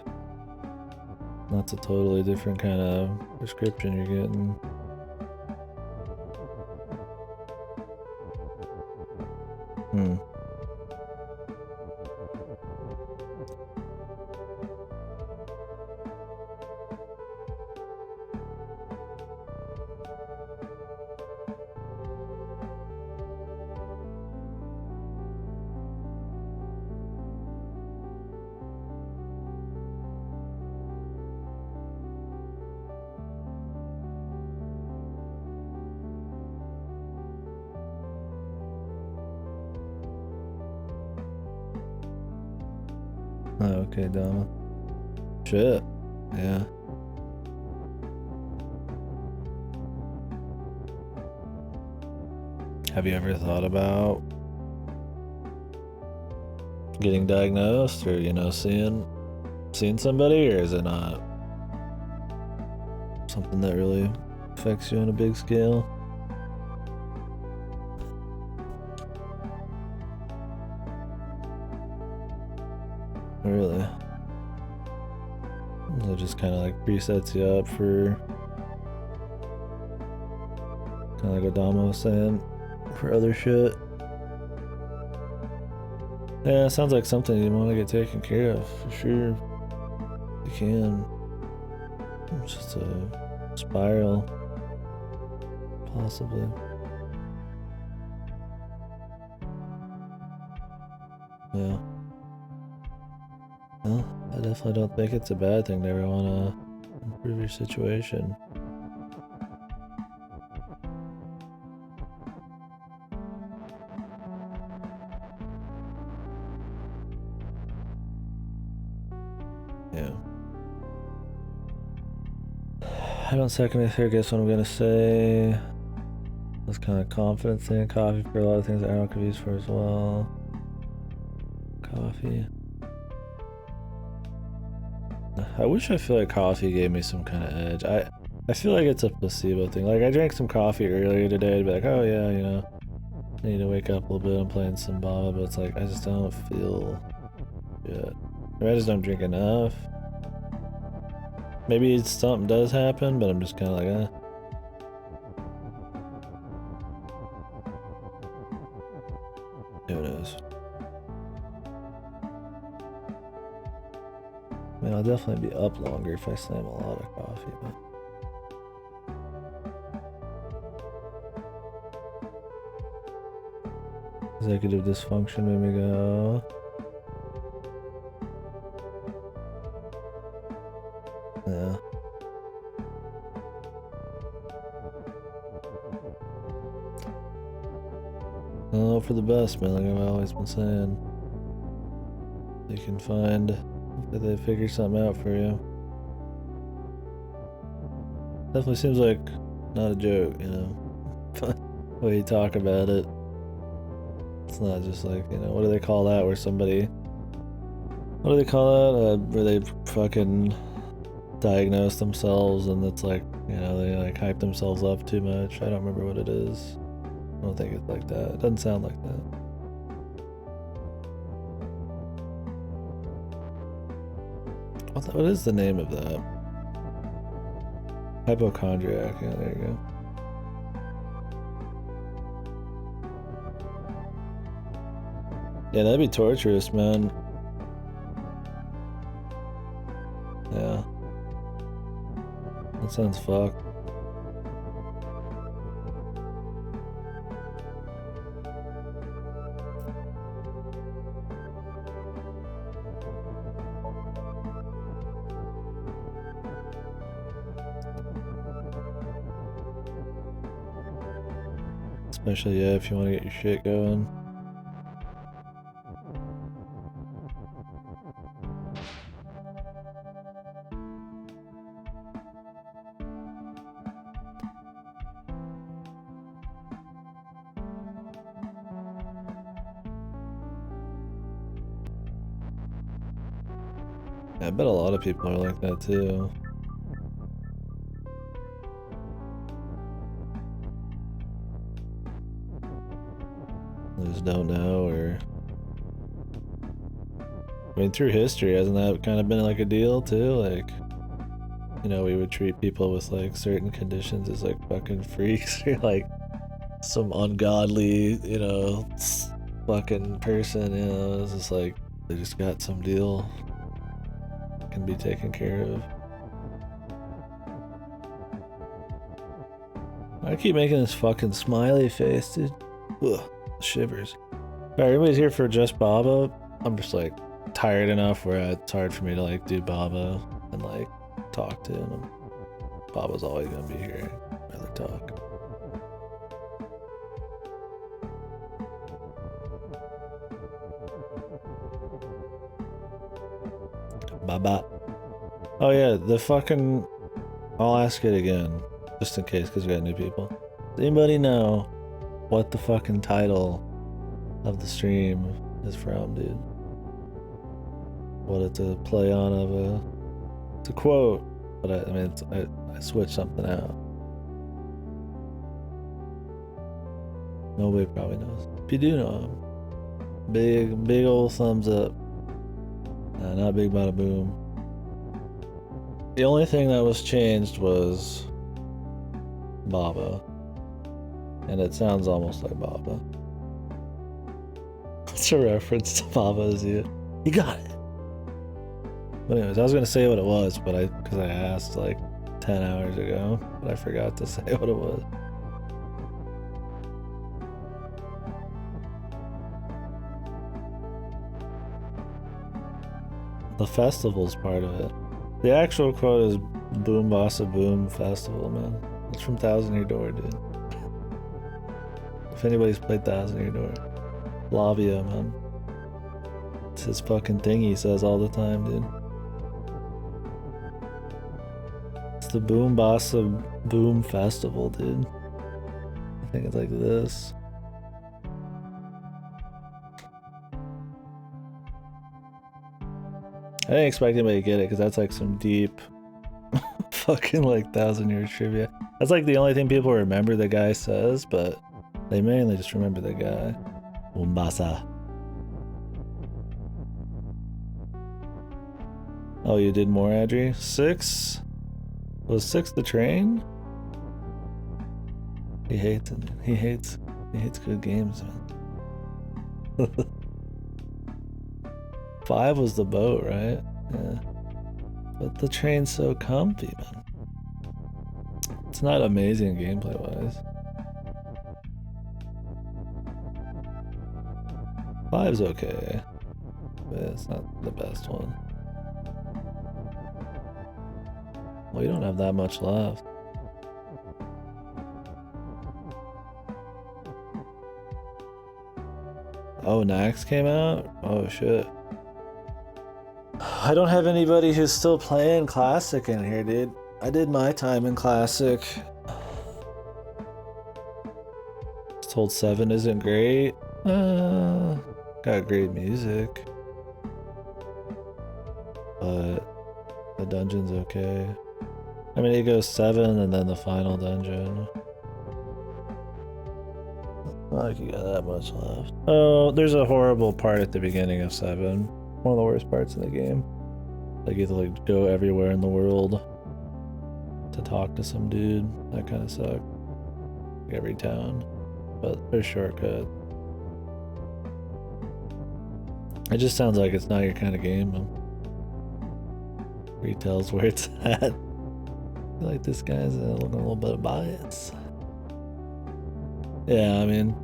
That's a totally different kind of prescription you're getting. Oh, okay, Dama. Shit. Yeah. Have you ever thought about getting diagnosed or, you know, seeing somebody, or is it not something that really affects you on a big scale? Really? It just kind of like presets you up for, kind of like what Dama was saying, for other shit. Yeah, it sounds like something you want to get taken care of, for sure. You can. It's just a spiral, possibly. Yeah. Well, I definitely don't think it's a bad thing to ever want to improve your situation. Yeah. I don't second or third guess what I'm gonna say. This kind of confidence thing. Coffee for a lot of things that Arnold could use for as well. Coffee. I wish I feel like coffee gave me some kind of edge. I feel like it's a placebo thing. Like I drank some coffee earlier today to be like, oh yeah, you know, I need to wake up a little bit. I'm playing some Baba, but it's like I just don't feel good. Or I just don't drink enough. Maybe something does happen, but I'm just kind of like, eh. Who knows? I mean, I'll definitely be up longer if I slam a lot of coffee, but... Executive dysfunction made me go... Yeah. I'll hope for the best, man, like I've always been saying. You can find that they figure something out for you. Definitely seems like not a joke, you know. The way you talk about it. It's not just like, you know, what do they call that where somebody... What do they call that? Where they fucking diagnose themselves and it's like, you know, they like hype themselves up too much. I don't remember what it is. I don't think it's like that. It doesn't sound like that. What is the name of that? Hypochondriac. Yeah, there you go. Yeah, that'd be torturous, man. Yeah. That sounds fucked. Especially, yeah, if you want to get your shit going. Yeah, I bet a lot of people are like that too. They just don't know, or... I mean, through history, hasn't that kind of been like a deal too? Like, you know, we would treat people with like certain conditions as like fucking freaks or like some ungodly, you know, fucking person, you know. It's just like they just got some deal that can be taken care of. I keep making this fucking smiley face, dude. Ugh, shivers. Alright, everybody's here for just Baba. I'm just like tired enough where it's hard for me to like do Baba and like talk to him. Baba's always gonna be here. I'd rather talk. Baba. Oh yeah, the fucking... I'll ask it again, just in case, because we got new people. Does anybody know what the fucking title of the stream is from, dude? What it's a play on of a... It's a quote, but I mean, I switched something out. Nobody probably knows. If you do know him, big old thumbs up. Not big bada boom. The only thing that was changed was Baba. And it sounds almost like Baba. It's a reference to Baba as you got it. But anyways, I was gonna say what it was, but because I asked like 10 hours ago, but I forgot to say what it was. The festival's part of it. The actual quote is Boom Bossa Boom Festival, man. It's from Thousand Year Door, dude. If anybody's played Thousand Year Door, Lavia, man. It's his fucking thing he says all the time, dude. It's the Boom Bossa Boom Festival, dude. I think it's like this. I didn't expect anybody to get it because that's like some deep fucking like 1,000-year trivia. That's like the only thing people remember the guy says, but they mainly just remember the guy. Umbasa. Oh, you did more, Adri? 6? Was 6 the train? He hates it. He hates good games, man. 5 was the boat, right? Yeah. But the train's so comfy, man. It's not amazing gameplay wise. 5's okay, but it's not the best one. Well, you don't have that much left. Oh, Nax came out? Oh shit. I don't have anybody who's still playing Classic in here, dude. I did my time in Classic. Was told 7 isn't great. Got great music. But the dungeon's okay. I mean, it goes 7 and then the final dungeon. Not like you got that much left. Oh, there's a horrible part at the beginning of 7. One of the worst parts in the game. Like you have to like go everywhere in the world to talk to some dude. That kind of sucked. Like every town, but there's shortcuts. It just sounds like it's not your kind of game. Retail's where it's at. I feel like this guy's looking a little bit of bias. Yeah, I mean,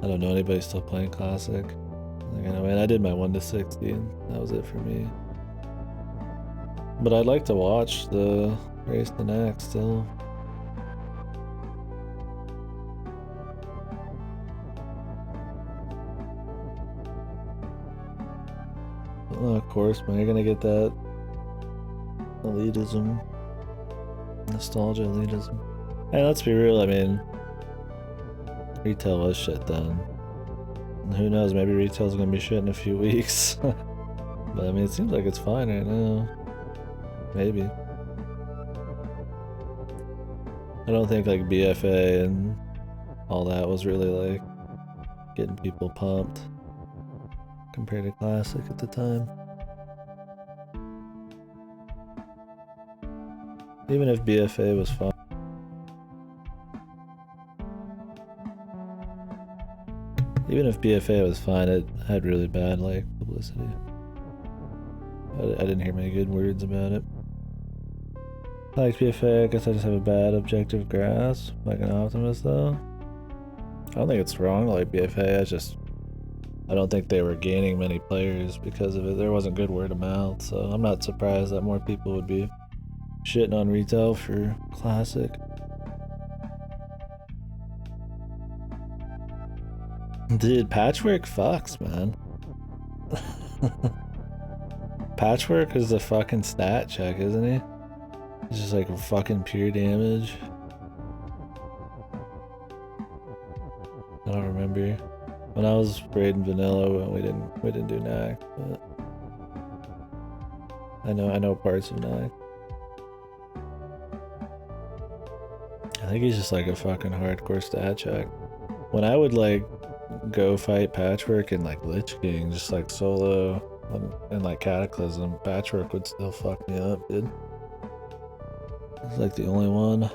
I don't know anybody still playing Classic. Like, I mean, I did my 1 to 60 and that was it for me. But I'd like to watch the race the next still. Well, of course, man, you're gonna get that elitism, nostalgia elitism. Hey, let's be real, I mean, retail was shit then. And who knows, maybe retail's gonna be shit in a few weeks. But I mean, it seems like it's fine right now. Maybe. I don't think like BFA and all that was really like getting people pumped compared to Classic at the time. Even if BFA was fine. Even if BFA was fine, it had really bad like publicity. I didn't hear many good words about it. I like BFA, I guess I just have a bad objective grasp, like an optimist though. I don't think it's wrong to like BFA, I don't think they were gaining many players because of it. There wasn't good word of mouth, so I'm not surprised that more people would be shitting on retail for Classic. Dude, Patchwork fucks, man. Patchwork is the fucking stat check, isn't he? It's just like fucking pure damage. I don't remember. When I was raiding vanilla, we didn't do Nac, but I know parts of Nac. I think he's just like a fucking hardcore stat check. When I would like go fight Patchwork and like Lich King, just like solo and like Cataclysm, Patchwork would still fuck me up, dude. It's like the only one.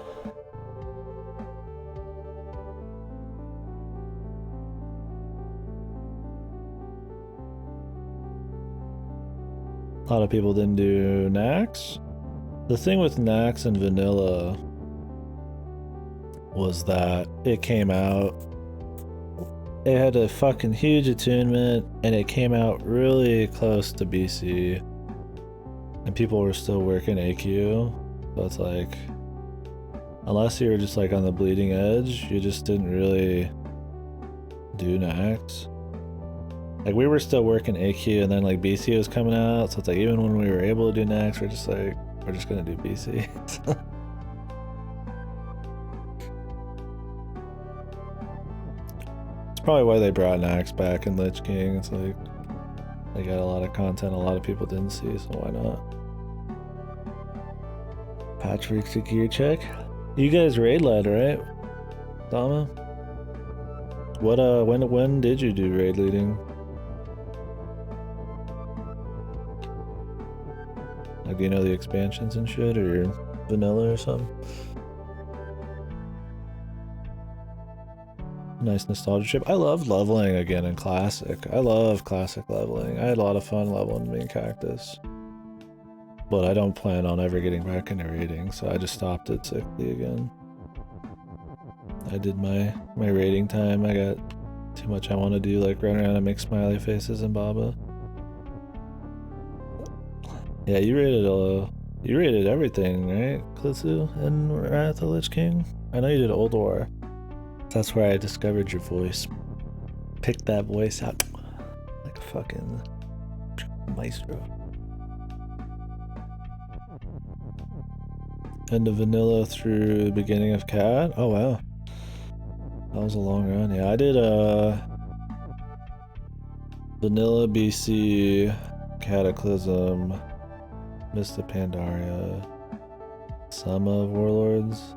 A lot of people didn't do Nax. The thing with Nax and vanilla was that it came out, it had a fucking huge attunement and it came out really close to BC and people were still working AQ, so it's like unless you were just like on the bleeding edge, you just didn't really do Nax. Like we were still working AQ and then like BC was coming out, so it's like even when we were able to do Nax, we're just gonna do BC. Probably why they brought Nax back in Lich King. It's like they got a lot of content a lot of people didn't see, so why not? Patchwork's a gear check. You guys raid led, right? Dama? What when did you do raid leading? Like do you know the expansions and shit, or you're vanilla or something? Nice nostalgia trip. I loved leveling again in Classic. I love Classic leveling. I had a lot of fun leveling main Cactus. But I don't plan on ever getting back into raiding, so I just stopped at 60 again. I did my raiding time. I got too much I want to do, like run around and make smiley faces and Baba. Yeah, you raided everything, right, Klitsu and Wrath of the Lich King? I know you did Old War. That's where I discovered your voice. Picked that voice out like a fucking maestro. End of vanilla through the beginning of Cat. Oh wow, that was a long run. Yeah, I did vanilla BC, Cataclysm, Mist of Pandaria, some of Warlords.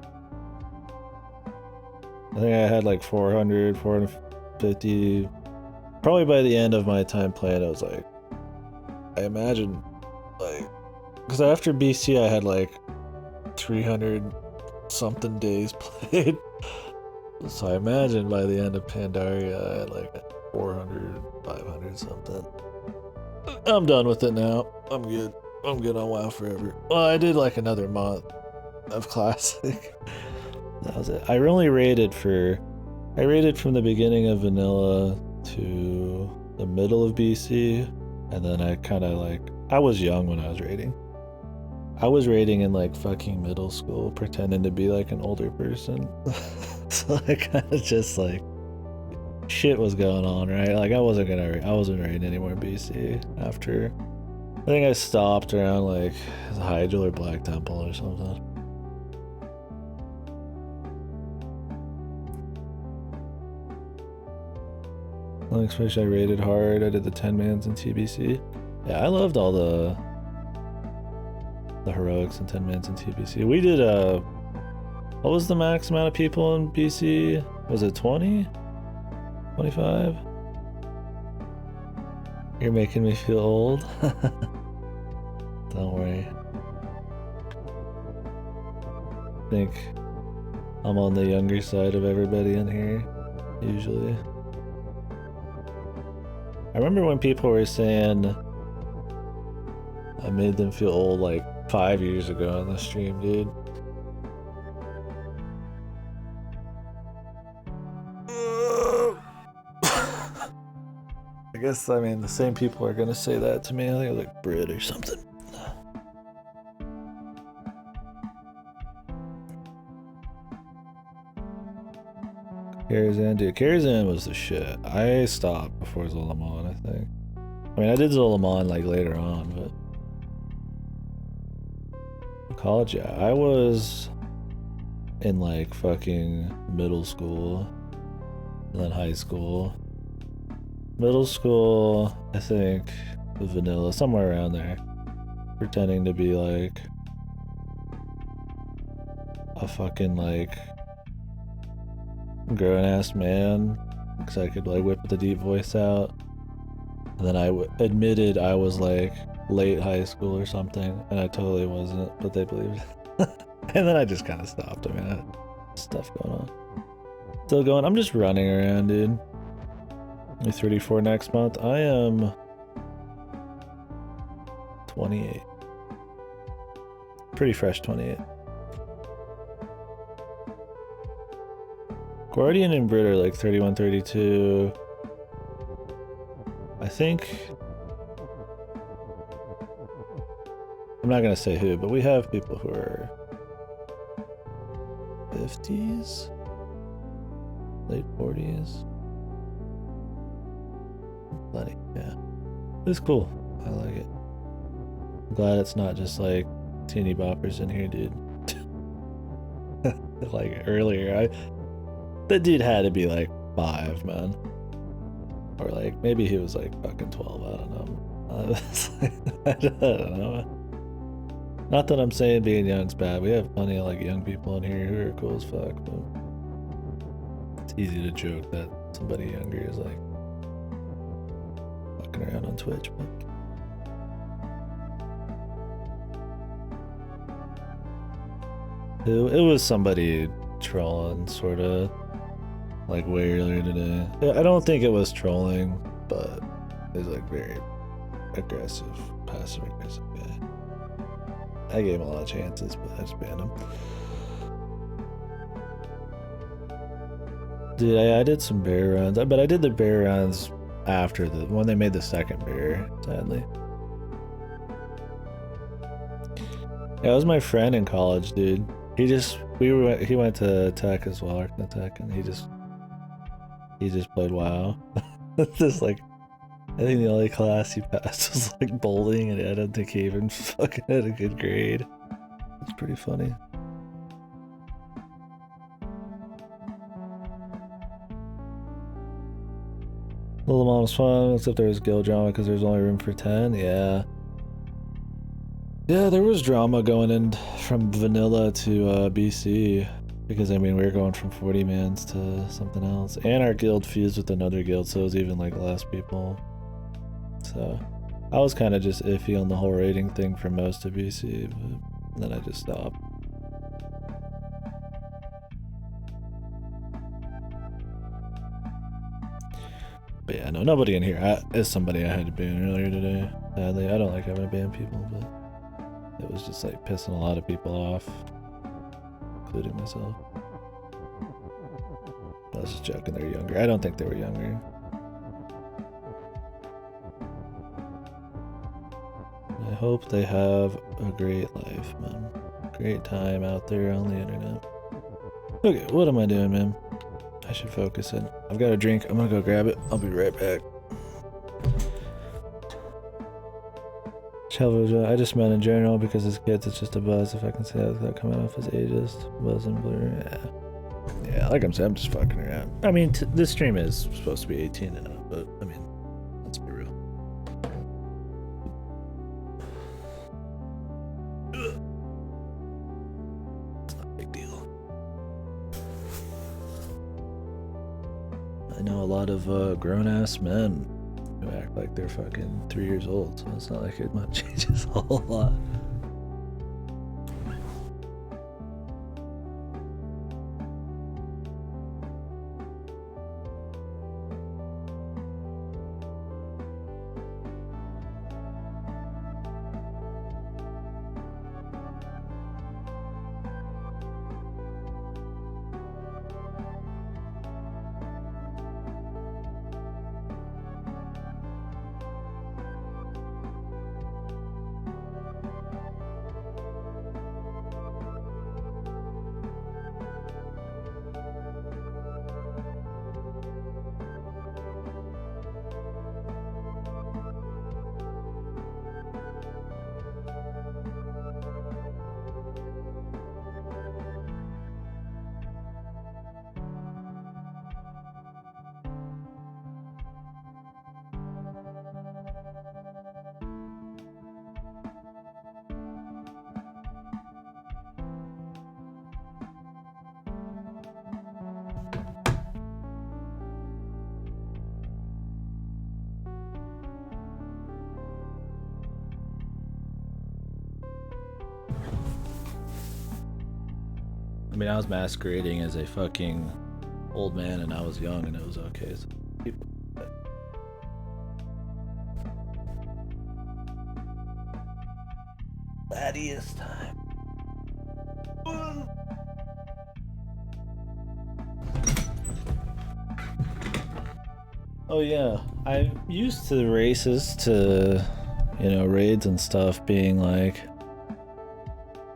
I think I had like 400, 450. Probably by the end of my time playing, I was like, I imagine, like, because after BC I had like 300 something days played. So I imagine by the end of Pandaria I had like 400, 500 something. I'm done with it now. I'm good. I'm good on WoW forever. Well, I did like another month of Classic. That was it. I raided from the beginning of vanilla to the middle of BC, and then I kind of like, I was young when I was raiding. I was raiding in like fucking middle school, pretending to be like an older person. So I kind of just like, shit was going on, right? Like I wasn't raiding anymore BC after, I think I stopped around like the Hydra or Black Temple or something. Especially I raided hard. I did the 10-mans in TBC. Yeah, I loved all the heroics and 10-mans in TBC. We did what was the max amount of people in BC? Was it 20? 25? You're making me feel old. Don't worry. I think I'm on the younger side of everybody in here, usually. I remember when people were saying I made them feel old like 5 years ago on the stream, dude. I guess, I mean, the same people are gonna say that to me. I think it was like Brit or something. Karazhan, dude. Karazhan was the shit. I stopped before Zolomon, I think. I mean, I did Zolomon like later on, but College, yeah. I was in like fucking middle school and then high school. Middle school, I think, was vanilla, somewhere around there. Pretending to be like a fucking like grown ass man because I could like whip the deep voice out. And then I admitted I was like late high school or something, and I totally wasn't, but they believed it. And then I just kind of stopped. I mean, I had stuff going on. Still going. I'm just running around, dude. I'm 34 next month. I am 28. Pretty fresh 28. Guardian and Brit are like 31, 32. I think... I'm not gonna say who, but we have people who are 50s? Late 40s? Plenty, yeah. It's cool. I like it. I'm glad it's not just like teeny boppers in here, dude. Like earlier, that dude had to be like 5, man. Or like, maybe he was like fucking 12, I don't know. I don't know. Not that I'm saying being young's bad. We have plenty of like young people in here who are cool as fuck, but it's easy to joke that somebody younger is like fucking around on Twitch, but it was somebody trolling, sort of, like way earlier today. I don't think it was trolling, but it was like very aggressive, passive aggressive guy. I gave him a lot of chances, but I just banned him. Dude, I did some bear runs, but I did the bear runs after when they made the second bear, sadly. Yeah, it was my friend in college, dude. He went to tech as well, Arcana Tech, and he just played WoW. It's just like, I think the only class he passed was like bowling, and I don't think he even fucking had a good grade. It's pretty funny. Little Mom was fun, except there was guild drama because there's only room for 10. Yeah. Yeah, there was drama going in from vanilla to BC, because I mean we were going from 40 mans to something else, and our guild fused with another guild, so it was even like less people. So I was kind of just iffy on the whole rating thing for most of BC, but then I just stopped. But yeah, no, nobody in here is somebody I had to ban earlier today. Sadly, I don't like having to ban people, but it was just like pissing a lot of people off, including myself. I was just joking, they're younger. I don't think they were younger. I hope they have a great life, man. Great time out there on the internet. Okay, what am I doing, man? I should focus in. I've got a drink. I'm gonna go grab it. I'll be right back. I just meant in general because as kids it's just a buzz, if I can say that without coming off as ageist. Buzz and blur, yeah, like I'm saying, I'm just fucking around. I mean, this stream is supposed to be 18 and up, but I mean, let's be real. It's not a big deal. I know a lot of grown-ass men who act like they're fucking 3 years old, so it's not like it much changes a whole lot. I mean, I was masquerading as a fucking old man and I was young and it was okay. So people... Thaddeus time. Oh yeah, I'm used to races, to, you know, raids and stuff being like,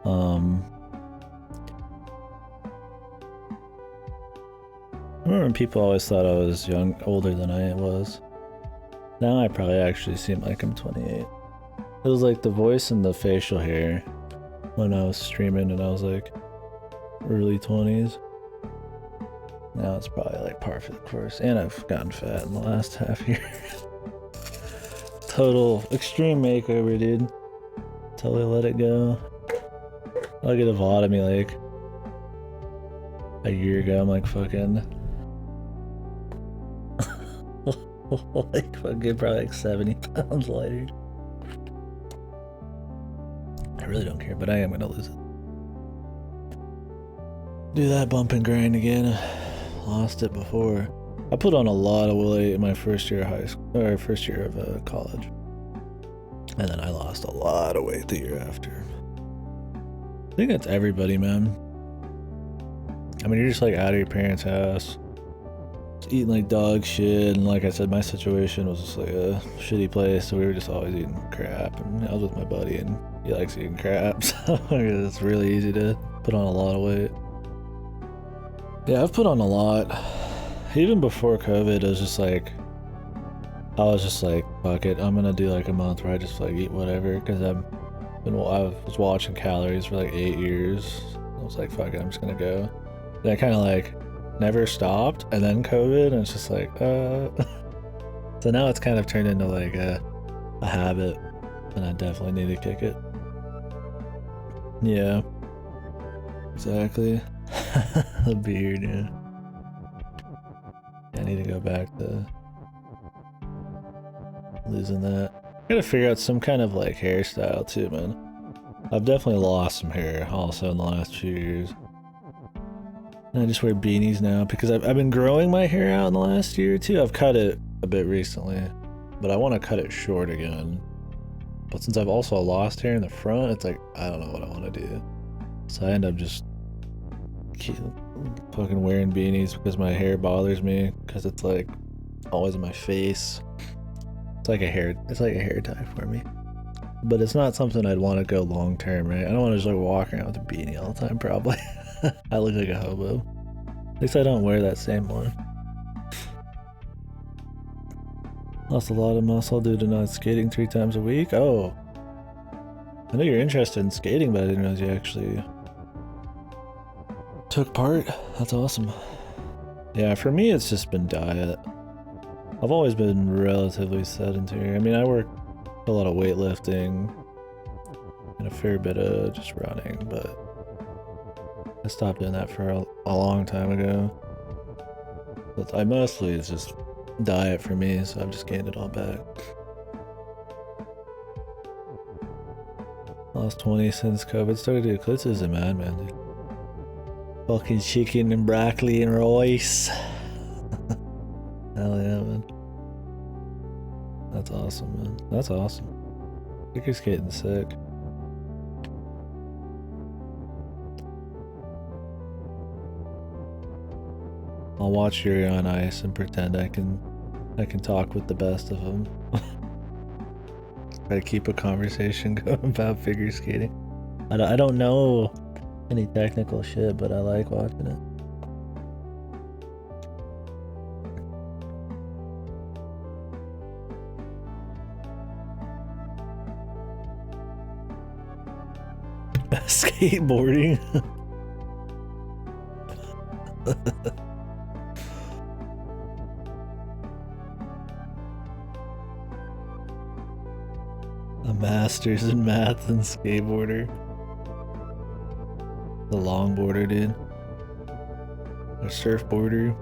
I remember when people always thought I was older than I was. Now I probably actually seem like I'm 28. It was like the voice and the facial hair when I was streaming and I was like early 20s. Now it's probably like par for the course, and I've gotten fat in the last half year. Total extreme makeover, dude. Totally let it go. I'll get a VOD of me like a year ago. I'm like fucking like fucking probably like 70 pounds lighter. I really don't care, but I am gonna lose it. Do that bump and grind again. Lost it before. I put on a lot of weight in my first year of high school, or first year of college, and then I lost a lot of weight the year after. I think that's everybody, man. I mean, you're just like out of your parents' house, just eating like dog shit, and like I said, my situation was just like a shitty place, so we were just always eating crap, and I was with my buddy, and he likes eating crap, so it's really easy to put on a lot of weight. Yeah, I've put on a lot. Even before COVID, I was just like, fuck it, I'm gonna do like a month where I just like eat whatever, because I was watching calories for like 8 years. I was like, fuck it, I'm just gonna go. And I kind of like never stopped, and then COVID, and it's just like, So now it's kind of turned into like a habit, and I definitely need to kick it. Yeah, exactly. The beard, yeah. I need to go back to losing that. I gotta figure out some kind of like hairstyle too, man. I've definitely lost some hair also in the last few years. And I just wear beanies now because I've been growing my hair out in the last year or two. I've cut it a bit recently, but I want to cut it short again. But since I've also lost hair in the front, it's like, I don't know what I want to do. So I end up just fucking wearing beanies because my hair bothers me, because it's like always in my face. It's like a hair tie for me. But it's not something I'd want to go long term, right? I don't want to just like walk around with a beanie all the time, probably. I look like a hobo. At least I don't wear that same one. Lost a lot of muscle due to not skating 3 times a week. Oh. I know you're interested in skating, but I didn't realize you actually took part. That's awesome. Yeah, for me it's just been diet. I've always been relatively sedentary. I mean, I work a lot of weightlifting and a fair bit of just running, but I stopped doing that for a long time ago. But mostly it's just diet for me, so I've just gained it all back. Lost 20 since COVID started. Dude, Klitz is a madman, dude. Fucking chicken and broccoli and rice. Hell yeah, man. That's awesome, man. That's awesome. Figure skating sick. I'll watch Yuri on Ice and pretend I can talk with the best of them. Try to keep a conversation going about figure skating. I don't know any technical shit, but I like watching it. Skateboarding. A master's in math and skateboarder. The longboarder, dude. A surfboarder.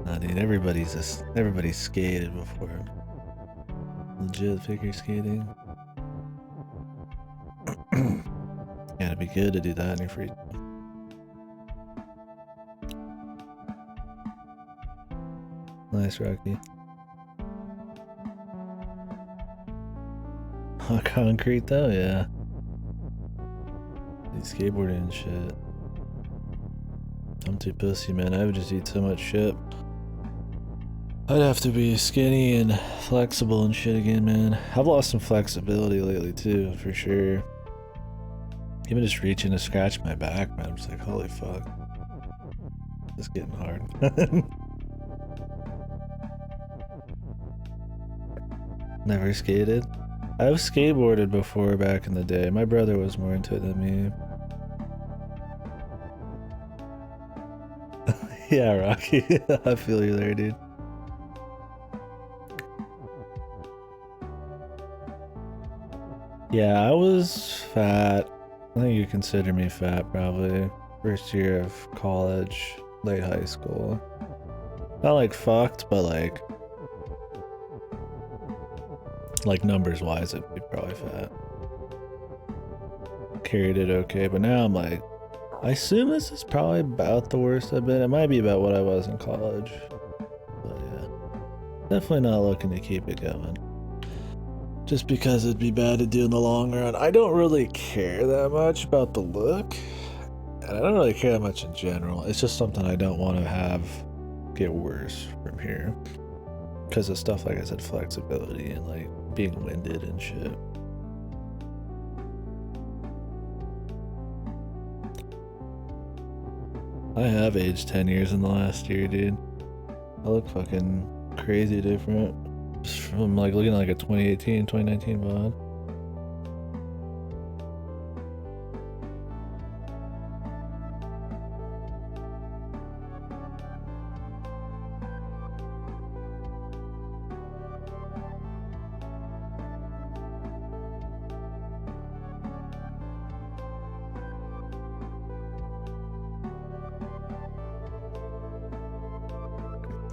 Nah, dude. mean, everybody's skated before. Legit figure skating. Yeah, it'd be good to do that in your free time. Nice, Rocky. On concrete though, yeah. He's skateboarding and shit. I'm too pussy, man. I would just eat so much shit. I'd have to be skinny and flexible and shit again, man. I've lost some flexibility lately too, for sure. Even just reaching to scratch my back, man. I'm just like, holy fuck. It's getting hard. Never skated? I've skateboarded before back in the day. My brother was more into it than me. Yeah, Rocky. I feel you there, dude. Yeah, I was fat. I think you consider me fat, probably. First year of college, late high school. Not like fucked, but like numbers wise, I'd be probably fat. Carried it okay, but now I'm like, I assume this is probably about the worst I've been. It might be about what I was in college. But yeah, definitely not looking to keep it going. Just because it'd be bad to do in the long run. I don't really care that much about the look. And I don't really care that much in general. It's just something I don't want to have get worse from here. Because of stuff like I said, flexibility and like being winded and shit. I have aged 10 years in the last year, dude. I look fucking crazy different. Just from like looking like a 2018, 2019 VOD.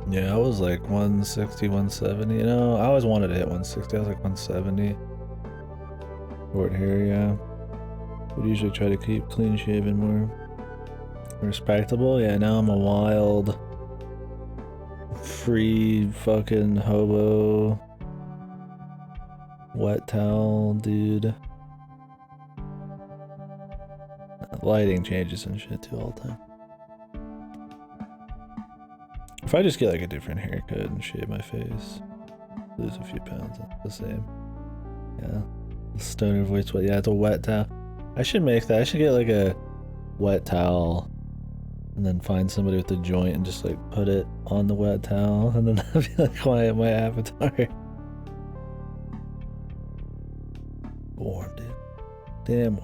Yeah, I was like 160, 170, you know? I always wanted to hit 160, I was like 170. Short hair, yeah. Would usually try to keep clean shaven more. Respectable? Yeah, now I'm a wild, free fucking hobo. Wet towel, dude. Lighting changes and shit too all the time. If I just get like a different haircut and shave my face, lose a few pounds, that's the same. Yeah. Stoner voice, yeah, it's a wet towel. I should make that. I should get like a wet towel and then find somebody with a joint and just like put it on the wet towel and then that'd be like my avatar. Warm, dude. Damn.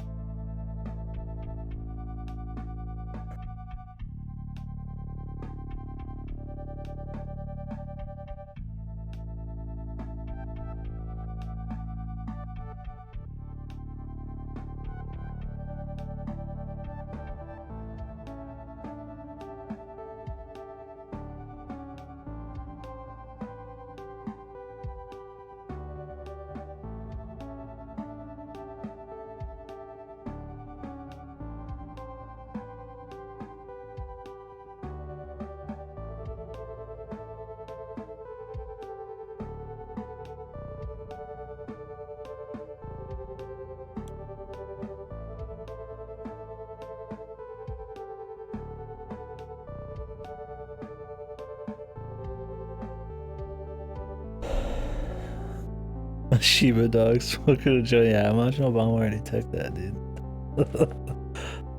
Shiba dog smoking a joint. Yeah, imagine Obama already took that, dude.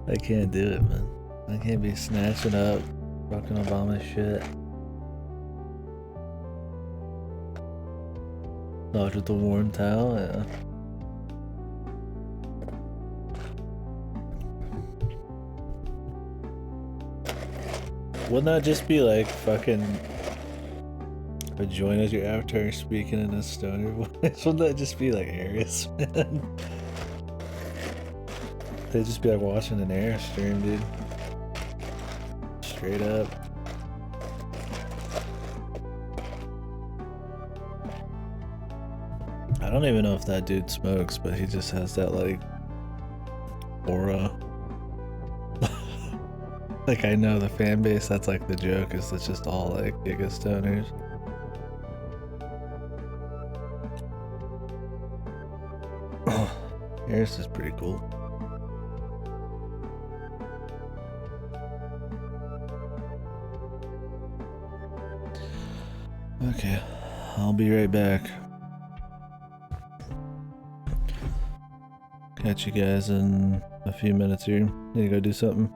I can't do it, man. I can't be snatching up fucking Obama shit. Not with the warm towel, yeah. Wouldn't that just be like fucking a joint as your avatar speaking in a stoner voice? Wouldn't that just be like Aries, man? They'd just be like watching an air stream, dude. Straight up. I don't even know if that dude smokes, but he just has that like aura. Like I know the fan base, that's like the joke, is it's just all like giga stoners. Yours is pretty cool. Okay, I'll be right back. Catch you guys in a few minutes here. Need to go do something.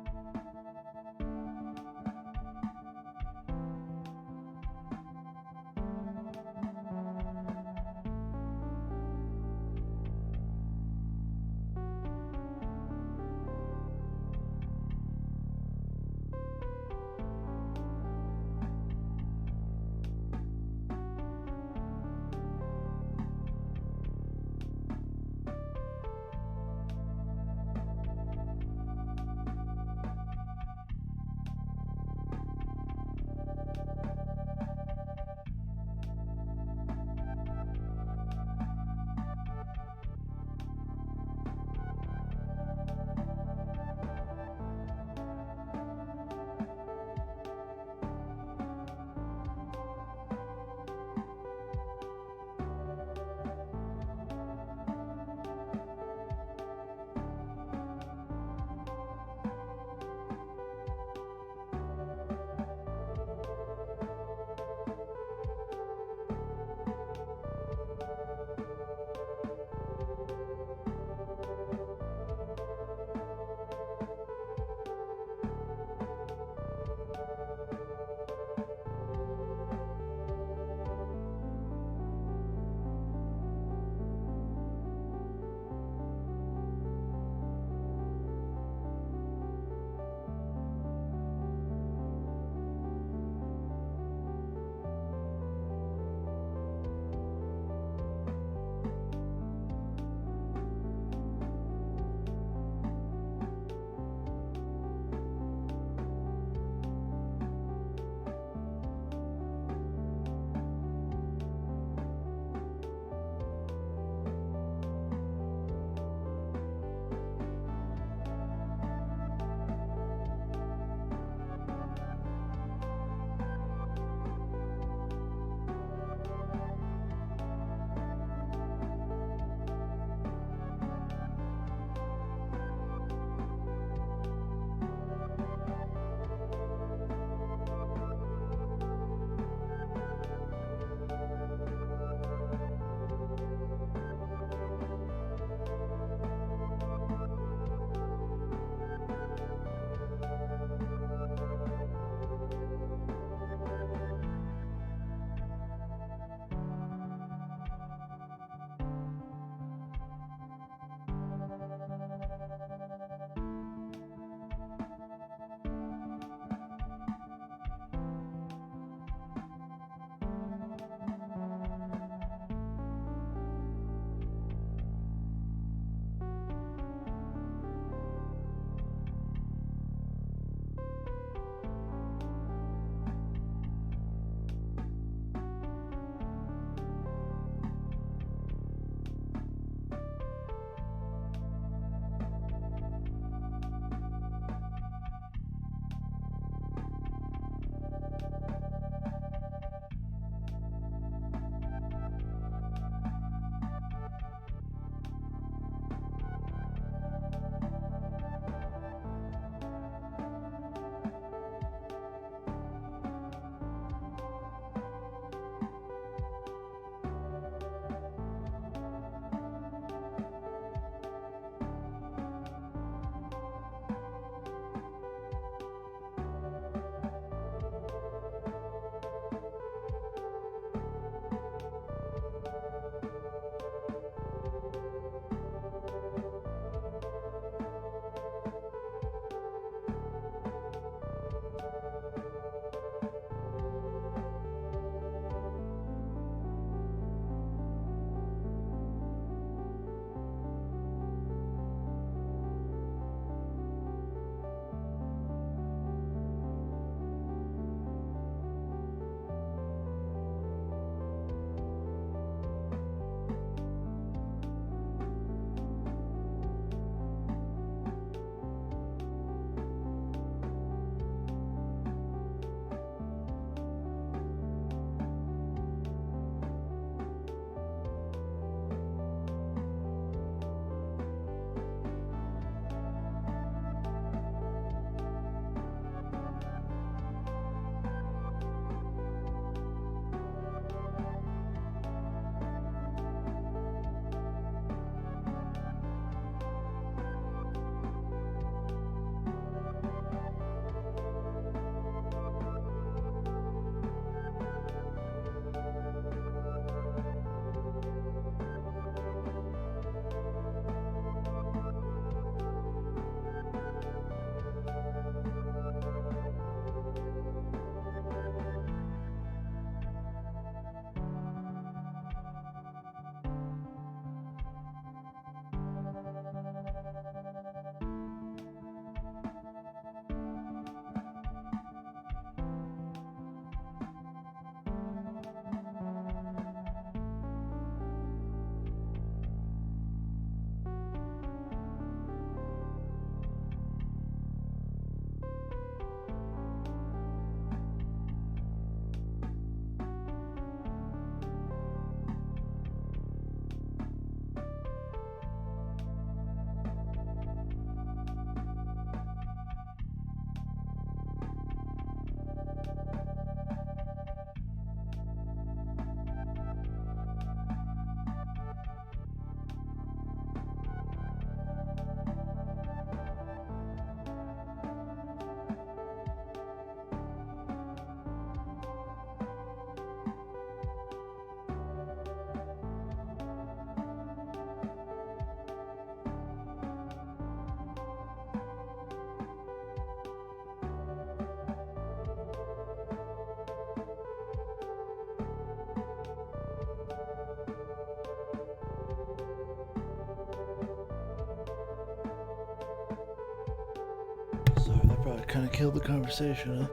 Probably kind of killed the conversation, huh?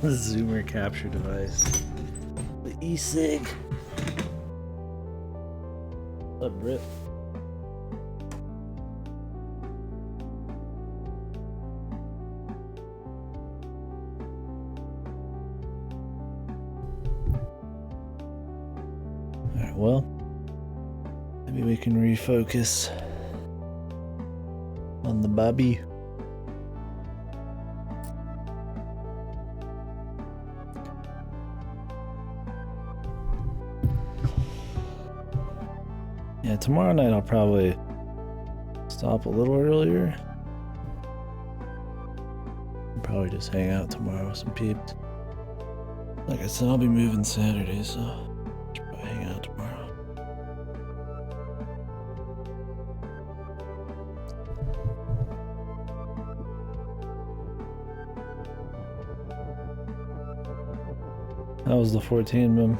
The Zoomer capture device. The e-cig. What, Brit? Alright, well, maybe we can refocus on the Bobby. Yeah, tomorrow night I'll probably stop a little earlier. I'll probably just hang out tomorrow with some peeps. Like I said, I'll be moving Saturday, so I'll probably hang out tomorrow. How was the 14, Mim?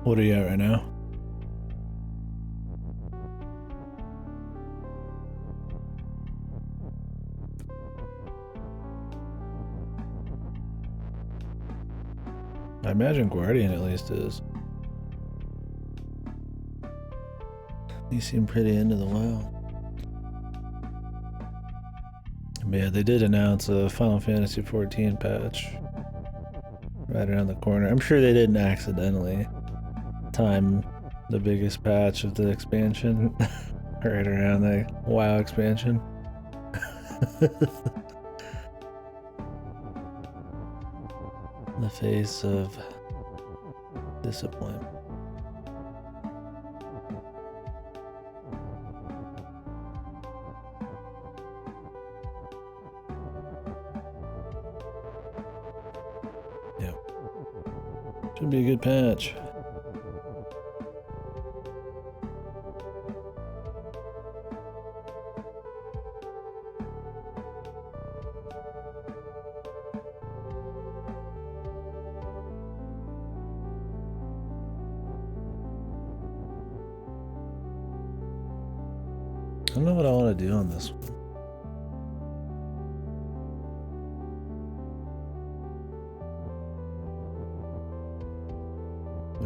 What are you at right now? I imagine Guardian at least is. You seem pretty into the WoW. But yeah, they did announce a Final Fantasy XIV patch right around the corner. I'm sure they didn't accidentally time the biggest patch of the expansion right around the WoW expansion. The face of disappointment. Yep. Should be a good patch. I don't know what I want to do on this one.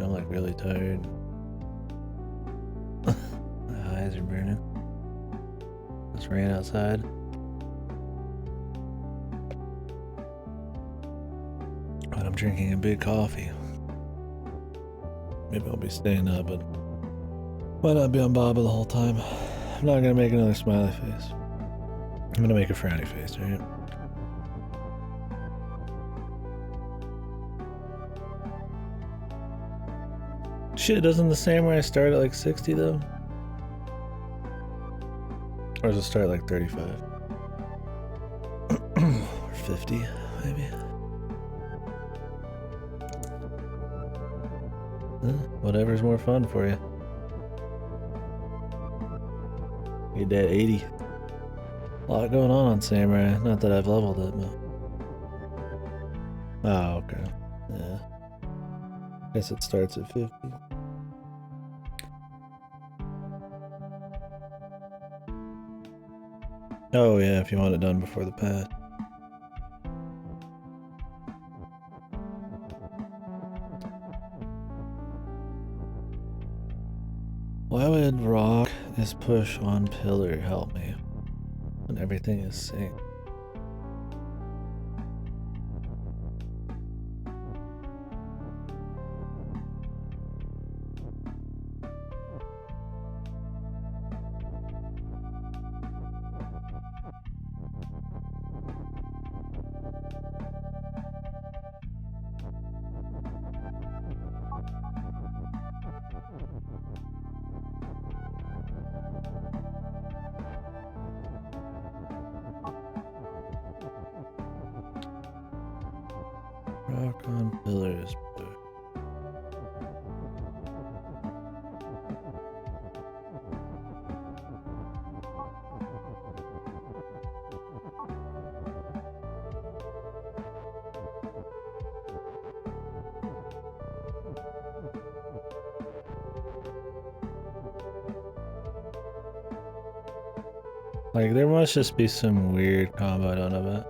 I'm like really tired. My eyes are burning. It's rain outside. But I'm drinking a big coffee. Maybe I'll be staying up, but might not be on Baba the whole time. I'm not gonna make another smiley face. I'm gonna make a frowny face, right? Shit, doesn't the samurai start at like 60 though? Or does it start at like 35? Or 50, maybe? Whatever's more fun for you. Get that 80. A lot going on Samurai. Not that I've leveled it, but... Oh, okay. Yeah. Guess it starts at 50. Oh yeah, if you want it done before the patch. Why would rock is push on pillar help me when everything is synced? Rock on pillars. Like, there must just be some weird combo I don't know about.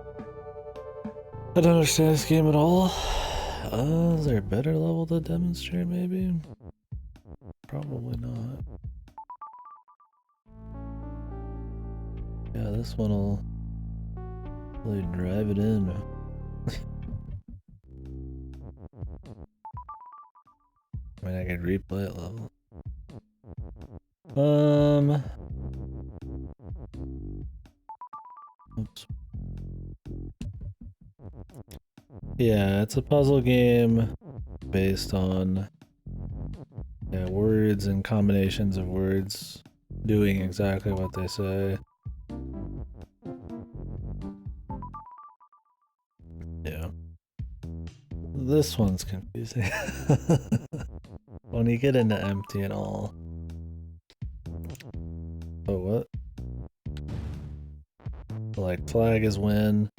I don't understand this game at all. Is there a better level to demonstrate, maybe? Probably not. Yeah, this one will really drive it in. I mean, I could replay it level. Oops. Yeah, it's a puzzle game based on words and combinations of words doing exactly what they say. Yeah. This one's confusing. When you get into empty and all. Oh, what? Like, flag is win.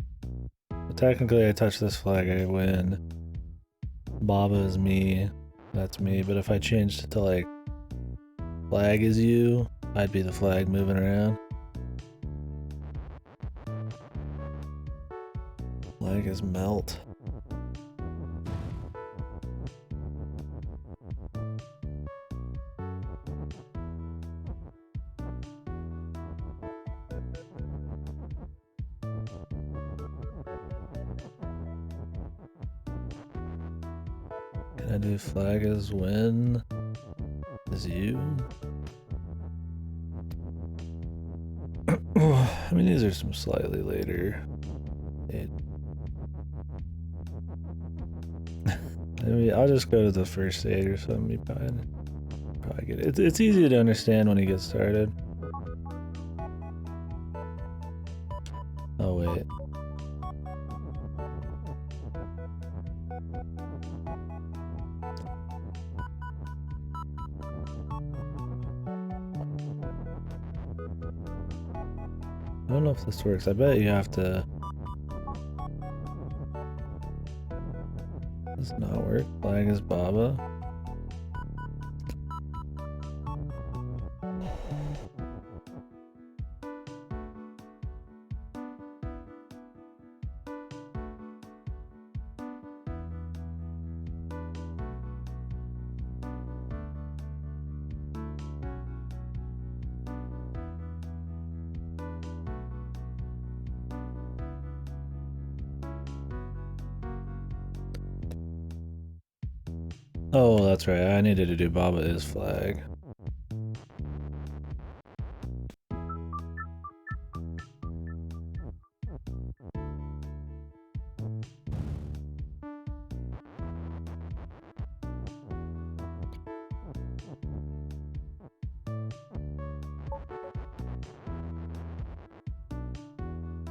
But technically, I touch this flag, I win. Baba is me. That's me. But if I changed it to, like, flag is you, I'd be the flag moving around. Flag is melt. Can I do flag is win? Is you? I mean, these are some slightly later. Maybe I'll just go to the first stage or something. You probably get it. It's easy to understand when you get started. Oh wait. I don't know if this works. I bet you have to. Does not work. Flag is Baba. Oh, that's right. I needed to do Baba is flag.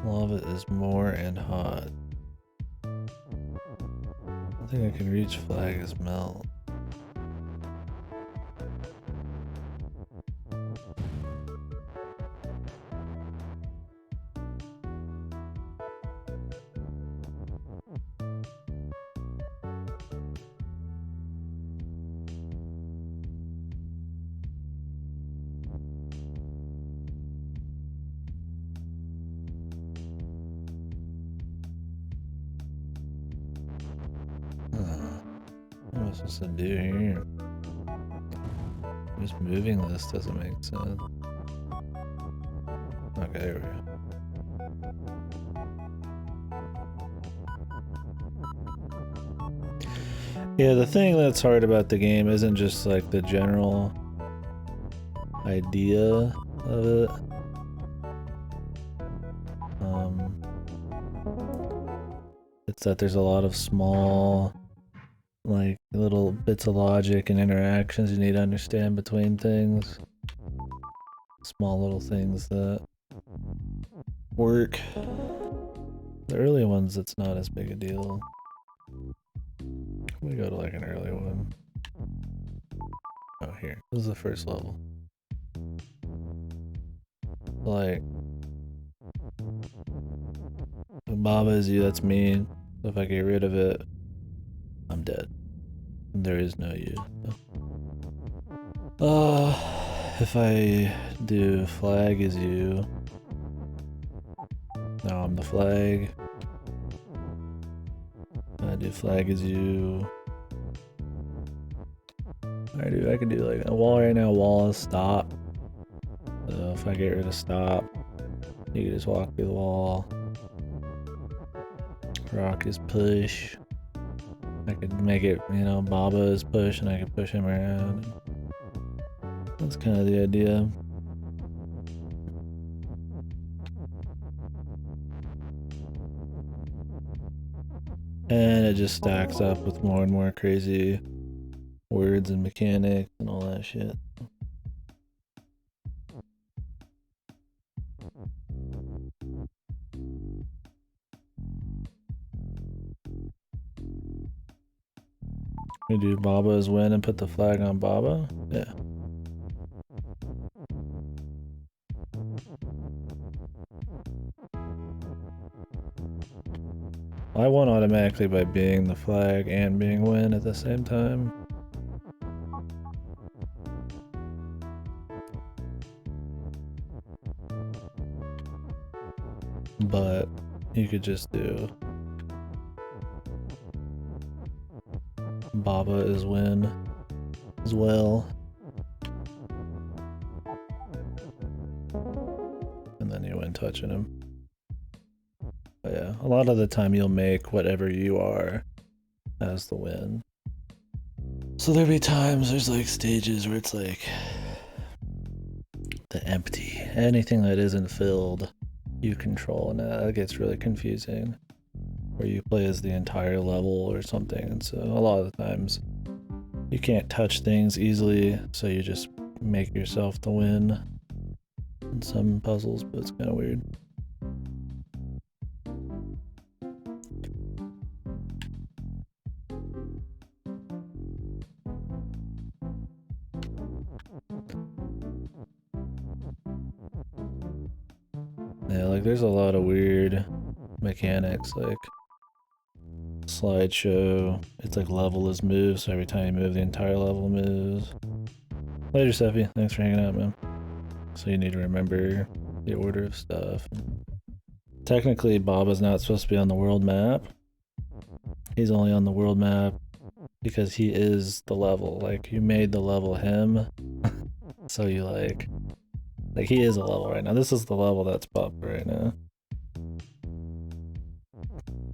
Lava is more and hot. I think I can reach flag is melt. What am I supposed to do here? Just moving this doesn't make sense. Okay, there we go. Yeah, the thing that's hard about the game isn't just like the general idea of it. It's that there's a lot of small, like, little bits of logic and interactions you need to understand between things. Small little things that work. The early ones, it's not as big a deal. me go to like an early one. Oh, here. This is the first level. Like, if Baba is you, that's me. So if I get rid of it, I'm dead. There is no you. If I do flag is you, now I'm the flag. I do flag is you. I can do like a wall right now. Wall is stop. So if I get rid of stop, you can just walk through the wall. Rock is push. I could make it, you know, Baba is push, and I could push him around. That's kind of the idea. And it just stacks up with more and more crazy words and mechanics and all that shit. We do Baba's win and put the flag on Baba? Yeah. I won automatically by being the flag and being win at the same time. But you could just do Baba is win as well. And then you win touching him. But yeah, a lot of the time you'll make whatever you are as the win. So there'll be times, there's like stages where it's like the empty. Anything that isn't filled, you control, and that gets really confusing. Where you play as the entire level or something, and so a lot of the times you can't touch things easily, so you just make yourself the win in some puzzles, but it's kind of weird. Yeah, like there's a lot of weird mechanics, like slideshow. It's like level is move, so every time you move, the entire level moves. Later, Sephi. Thanks for hanging out, man. So you need to remember the order of stuff. Technically, Baba's not supposed to be on the world map. He's only on the world map because he is the level. Like, you made the level him. So you like he is a level right now. This is the level that's popped right now.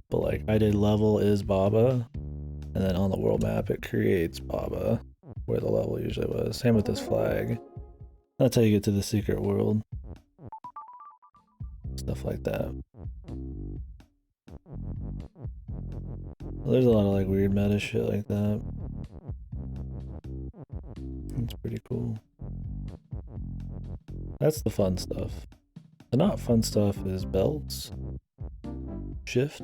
But like, I did level is Baba, and then on the world map it creates Baba, where the level usually was. Same with this flag. That's how you get to the secret world. Stuff like that. Well, there's a lot of like weird meta shit like that. It's pretty cool. That's the fun stuff. The not fun stuff is belts, shift,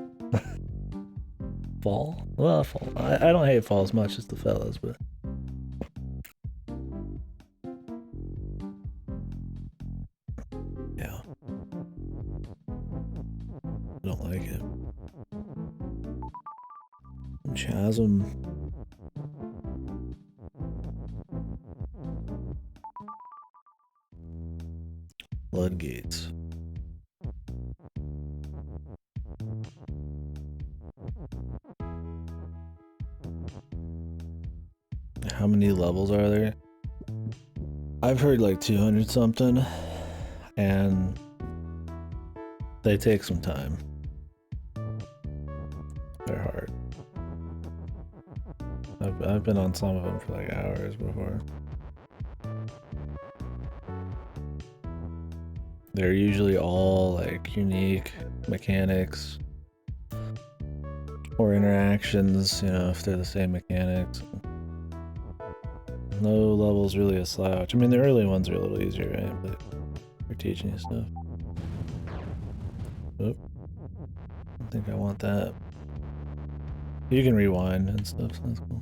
fall. Well, fall. I don't hate fall as much as the fellas, but yeah, I don't like it. Chasm. Floodgates. How many levels are there? I've heard like 200 something, and they take some time. They're hard. I've been on some of them for like hours before. They're usually all like unique mechanics or interactions, you know, if they're the same mechanics. No level's really a slouch. I mean, the early ones are a little easier, right? But they're teaching you stuff. Oh, I think I want that. You can rewind and stuff, so that's cool.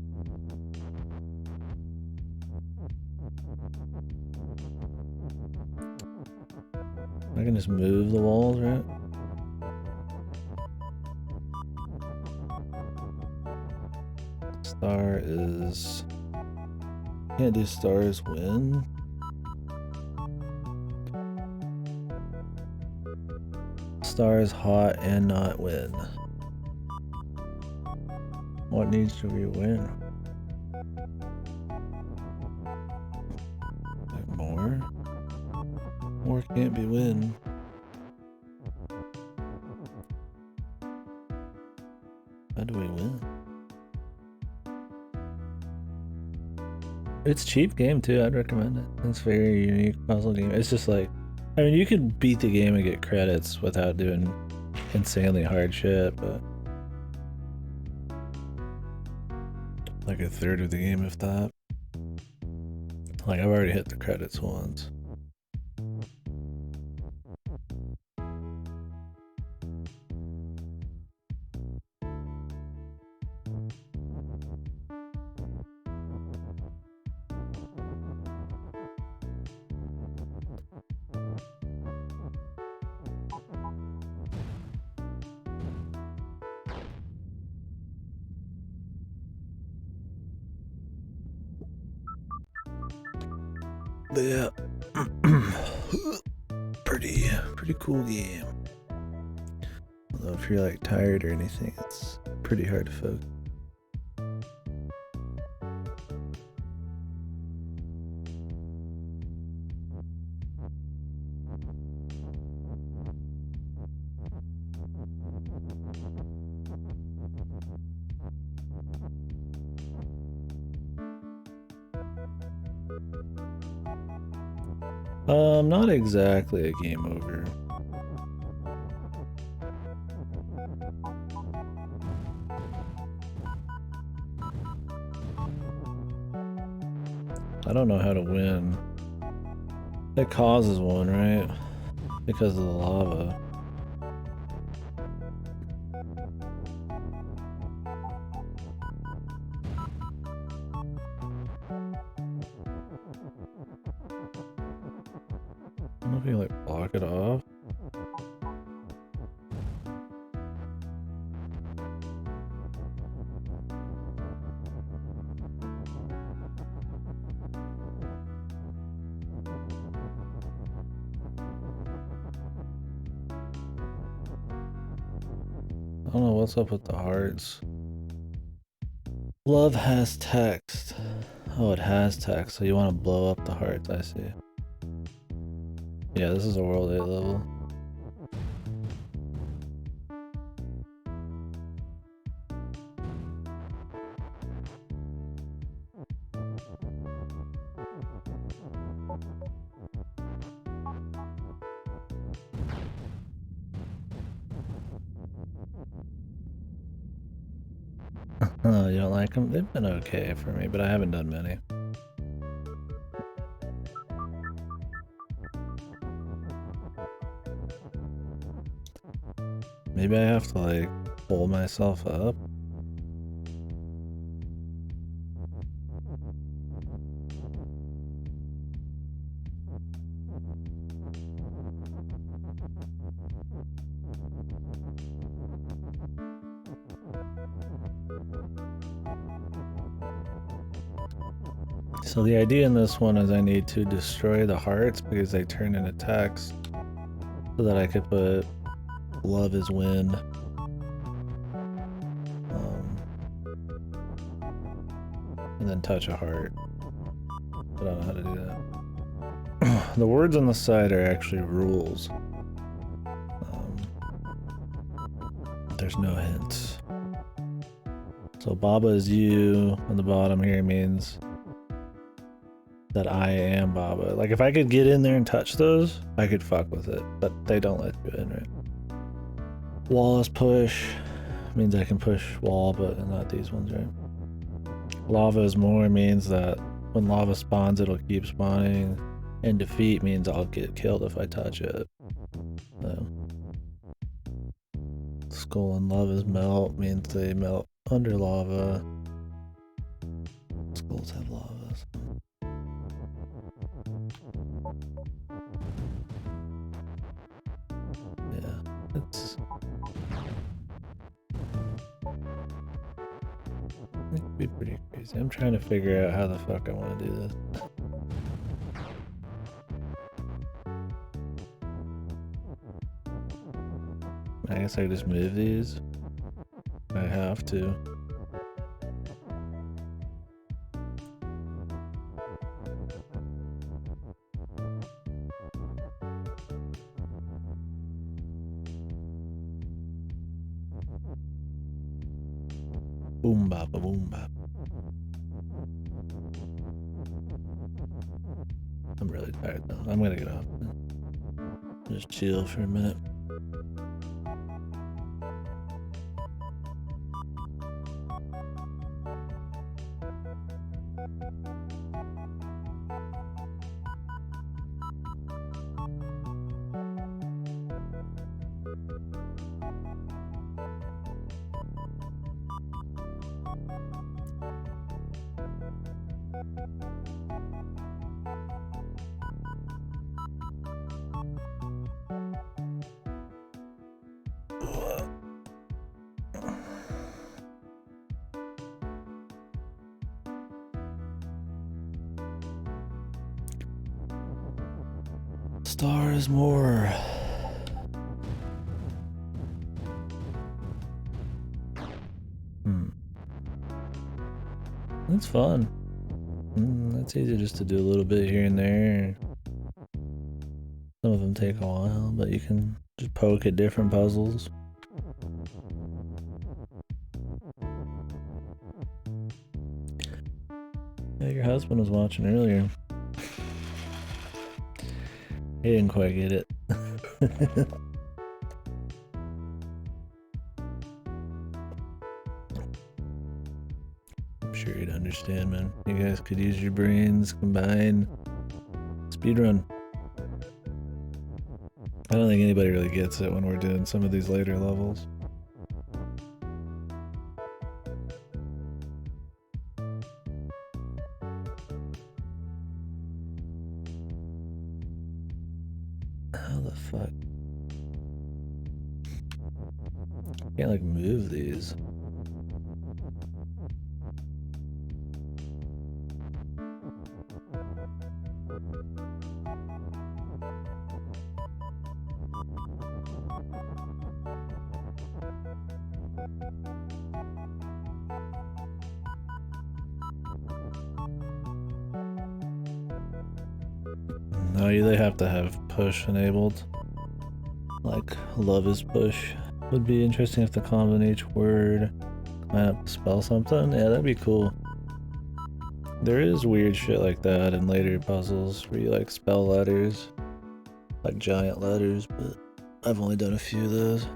I can just move the walls, right? Star is... Can't do stars win. Star is hot and not win. What needs to be win? Like more? More can't be win. How do we win? It's a cheap game too, I'd recommend it. It's a very unique puzzle game. It's just like, I mean, you can beat the game and get credits without doing insanely hard shit, but like a third of the game, if that. Like, I've already hit the credits once. Yeah. pretty cool game. Although if you're like tired or anything, it's pretty hard to focus. Not exactly a game over. I don't know how to win. It causes one, right? Because of the lava. I don't know if you like block it off. I don't know what's up with the hearts. Love has text. Oh, it has text, so you want to blow up the hearts, I see. Yeah, this is a World 8 level. Oh, you don't like them? They've been okay for me, but I haven't done many. Maybe I have to like pull myself up. So the idea in this one is I need to destroy the hearts because they turn into text so that I could put love is win. And then touch a heart. I don't know how to do that. The words on the side are actually rules. There's no hints. So Baba is you on the bottom here means that I am Baba. Like if I could get in there and touch those, I could fuck with it, but they don't let you in, right? Wall is push means I can push wall, but not these ones, right? Lava is more means that when lava spawns, it'll keep spawning, and defeat means I'll get killed if I touch it. So. Skull and love is melt means they melt under lava. Skulls have lava. So. Yeah, it's. It could be pretty crazy. I'm trying to figure out how the fuck I want to do this. I guess I just move these. I have to. Boom bop, boom bop. I'm really tired though. I'm gonna get off. Just chill for a minute. Stars more. That's fun. That's easy just to do a little bit here and there. Some of them take a while, but you can just poke at different puzzles. Yeah, your husband was watching earlier. He didn't quite get it. I'm sure you'd understand, man. You guys could use your brains, combine. Speedrun. I don't think anybody really gets it when we're doing some of these later levels. How the fuck? I can't like move these. No, you either have to have push enabled. Like, love is push. Would be interesting if the combo in each word line up to spell something. Yeah, that'd be cool. There is weird shit like that in later puzzles where you like spell letters. Like giant letters, but I've only done a few of those.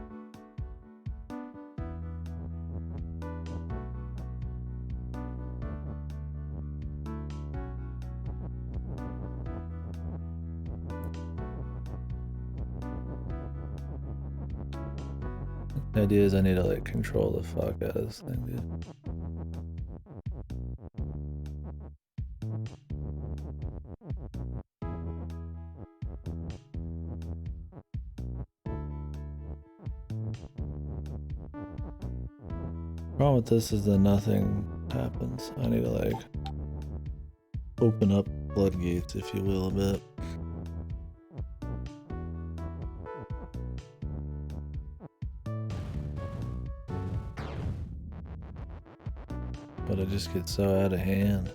The idea is I need to like control the fuck out of this thing, dude. Problem with this is that nothing happens. I need to like open up floodgates, if you will, a bit. But it just gets so out of hand.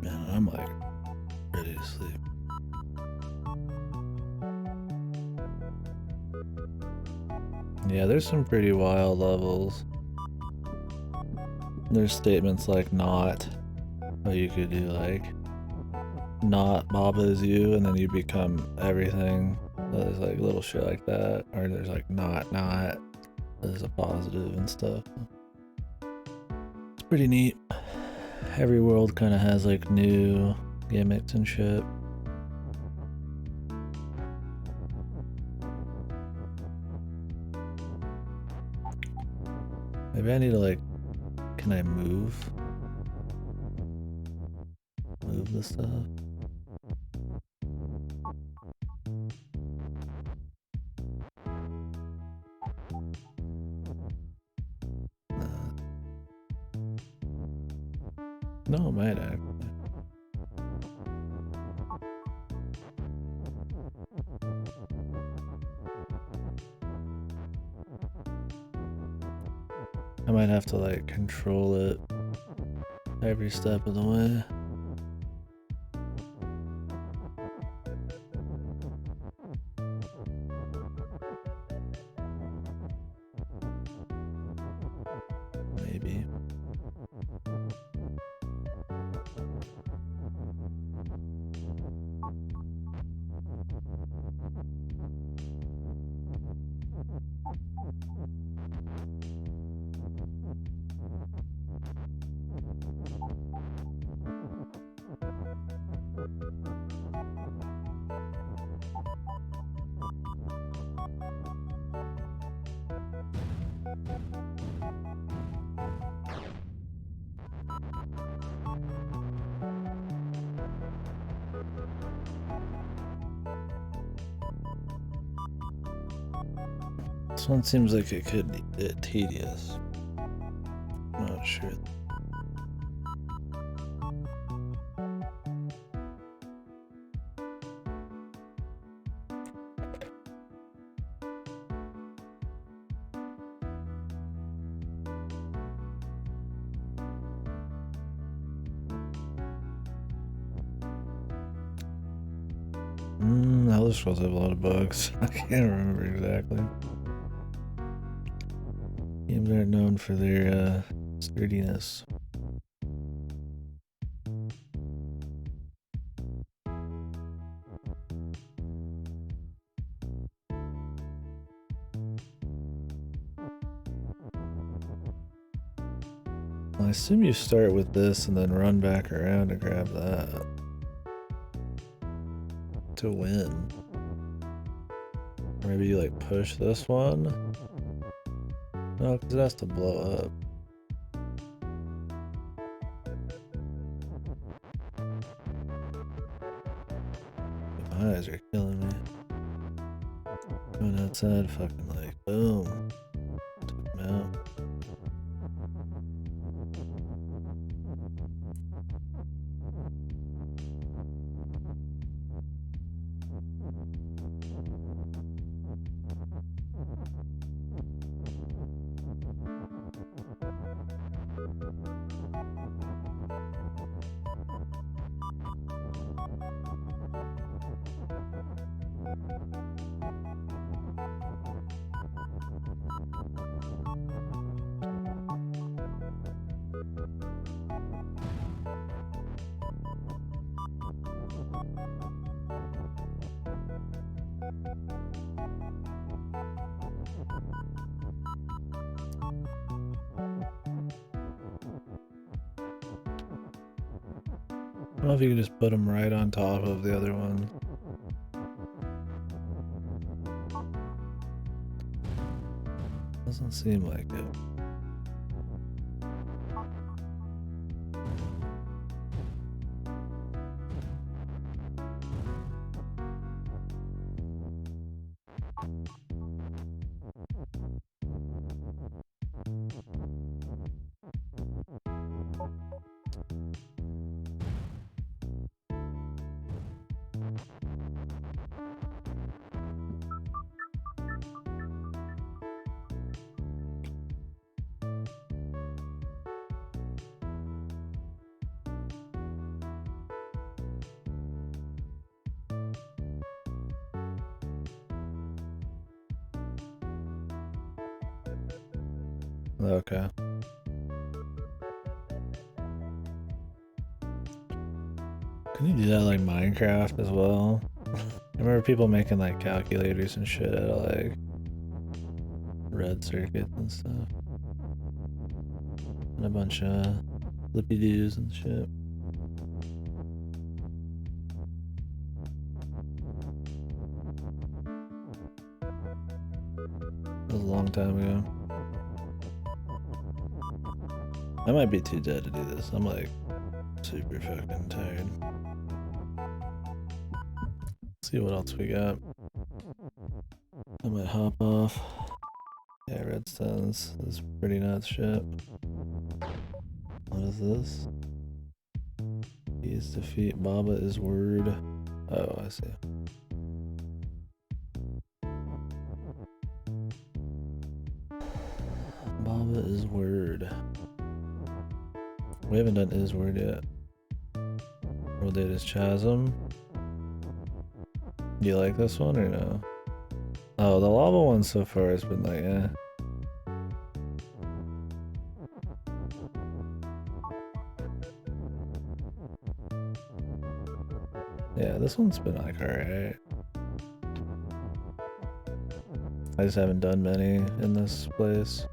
Man, I'm like ready to sleep. Yeah, there's some pretty wild levels. There's statements like not, but you could do like not Baba is you and then you become everything. So there's like little shit like that. Or there's like not, there's a positive and stuff. It's pretty neat. Every world kind of has like new gimmicks and shit. Maybe I need to like, can I move the stuff? No, it might actually. I might have to like control it every step of the way. Maybe. This one seems like it could be tedious. I'm not sure. Elder Scrolls have a lot of bugs. I can't remember exactly. Games aren't known for their sturdiness. I assume you start with this and then run back around to grab that to win. Or maybe you like push this one. No, because it has to blow up. My eyes are killing me. Going outside, fucking like, boom. Took him out. I don't know if you can just put them right on top of the other one. Doesn't seem like it. Okay. Can you do that like Minecraft as well? I remember people making like calculators and shit out of like red circuits and stuff. And a bunch of flippy-doos and shit. That was a long time ago. I might be too dead to do this. I'm like super fucking tired. See what else we got. I might hop off. Yeah, redstones. This is pretty nuts shit. What is this? He's defeat. Baba is word. Oh, I see. Baba is word. We haven't done is word yet. World Data's Chasm. Do you like this one or no? Oh, the lava one so far has been like, eh. Yeah, this one's been like alright. I just haven't done many in this place.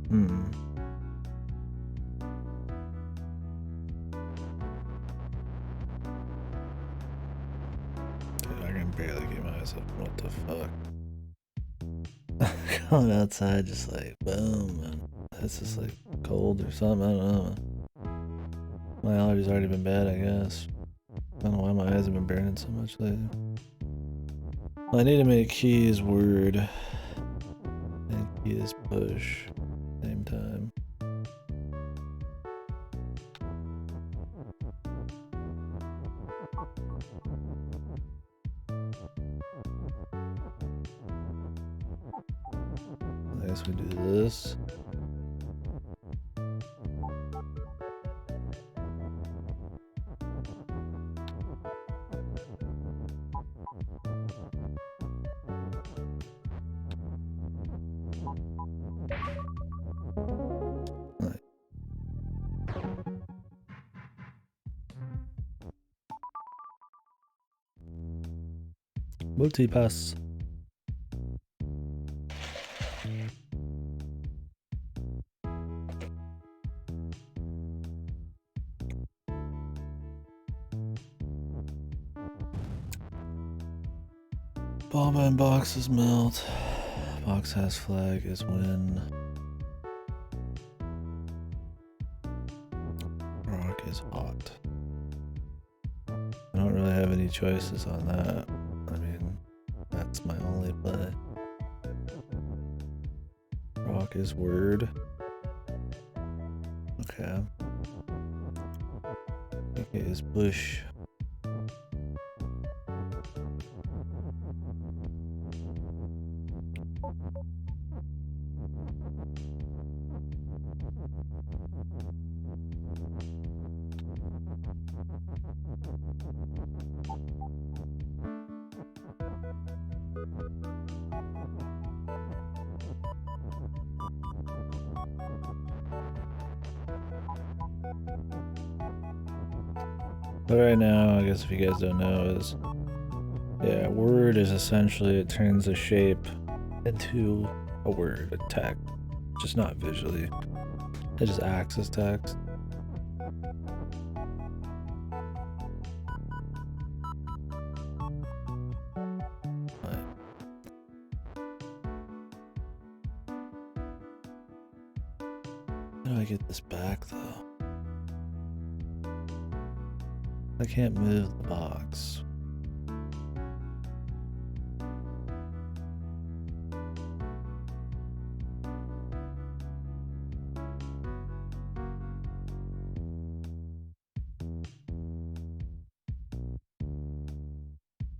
Dude, I can barely keep my eyes open. What the fuck? Going outside just like boom, man. It's just like cold or something. I don't know. My allergies already been bad, I guess. I don't know why my eyes have been burning so much lately. I need to make keys word and keys push same time. I guess we do this. Multi-pass. Bomba and boxes melt. Box has flag is win. Rock is hot. I don't really have any choices on that. I mean, that's my only play. Rock is word. Okay. Okay, is bush. But right now, I guess if you guys don't know, is yeah, word is essentially it turns a shape into a word, a text, just not visually. It just access text. How do I get this back though? I can't move the box.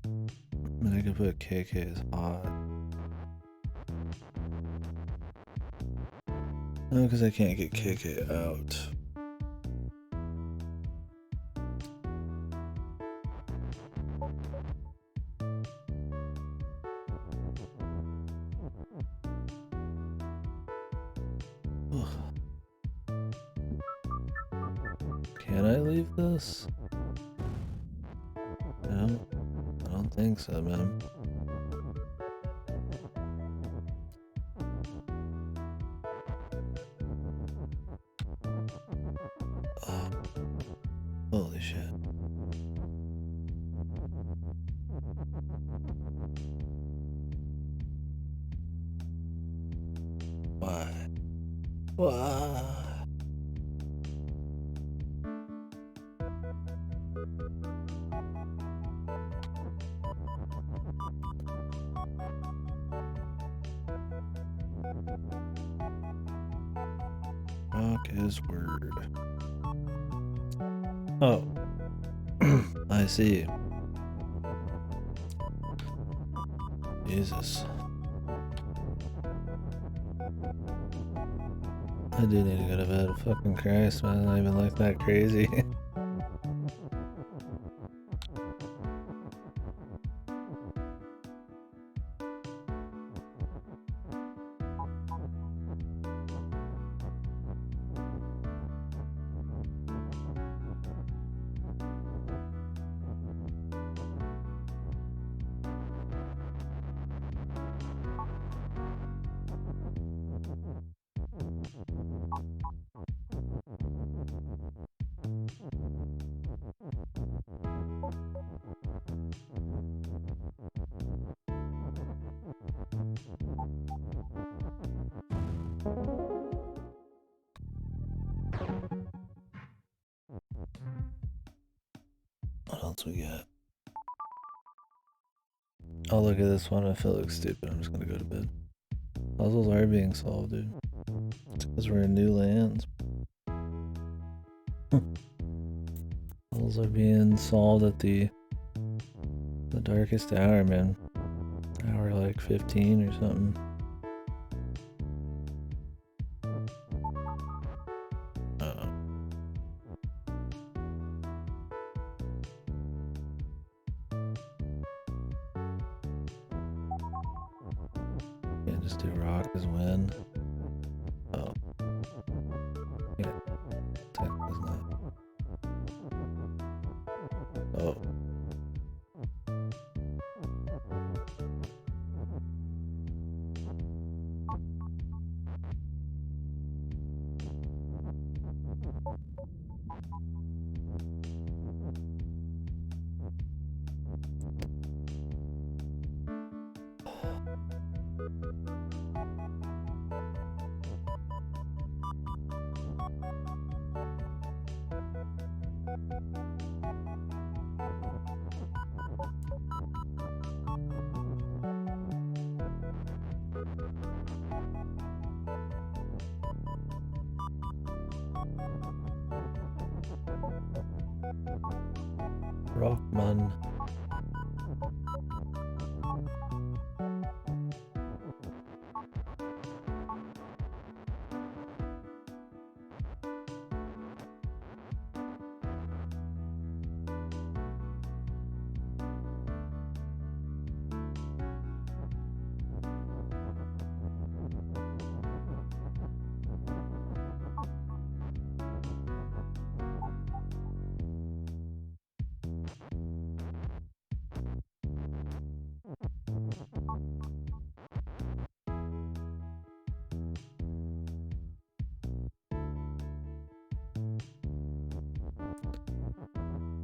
I mean, I could put KK as hot. No, because I can't get KK out. Ugh. Can I leave this? No, I don't think so, man. Oh, holy shit. Why? Why? Rock is word. Oh. I see. Jesus. I do need to go to bed. Fucking Christ, man. I don't even look that crazy. What else we got? I'll look at this one. If it looks stupid, I'm just gonna go to bed. Puzzles are being solved, dude. It's because we're in new lands. Puzzles are being solved at the darkest hour, man. Hour like 15 or something. Can't just do rock as win. Oh. Yeah. Tech is not. Oh. Rockman.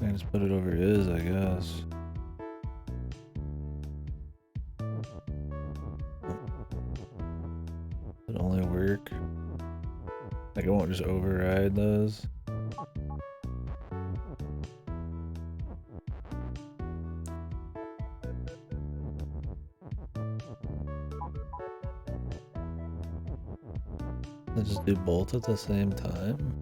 I just put it over his, I guess. It only work. Like, it won't just override those. They just do both at the same time?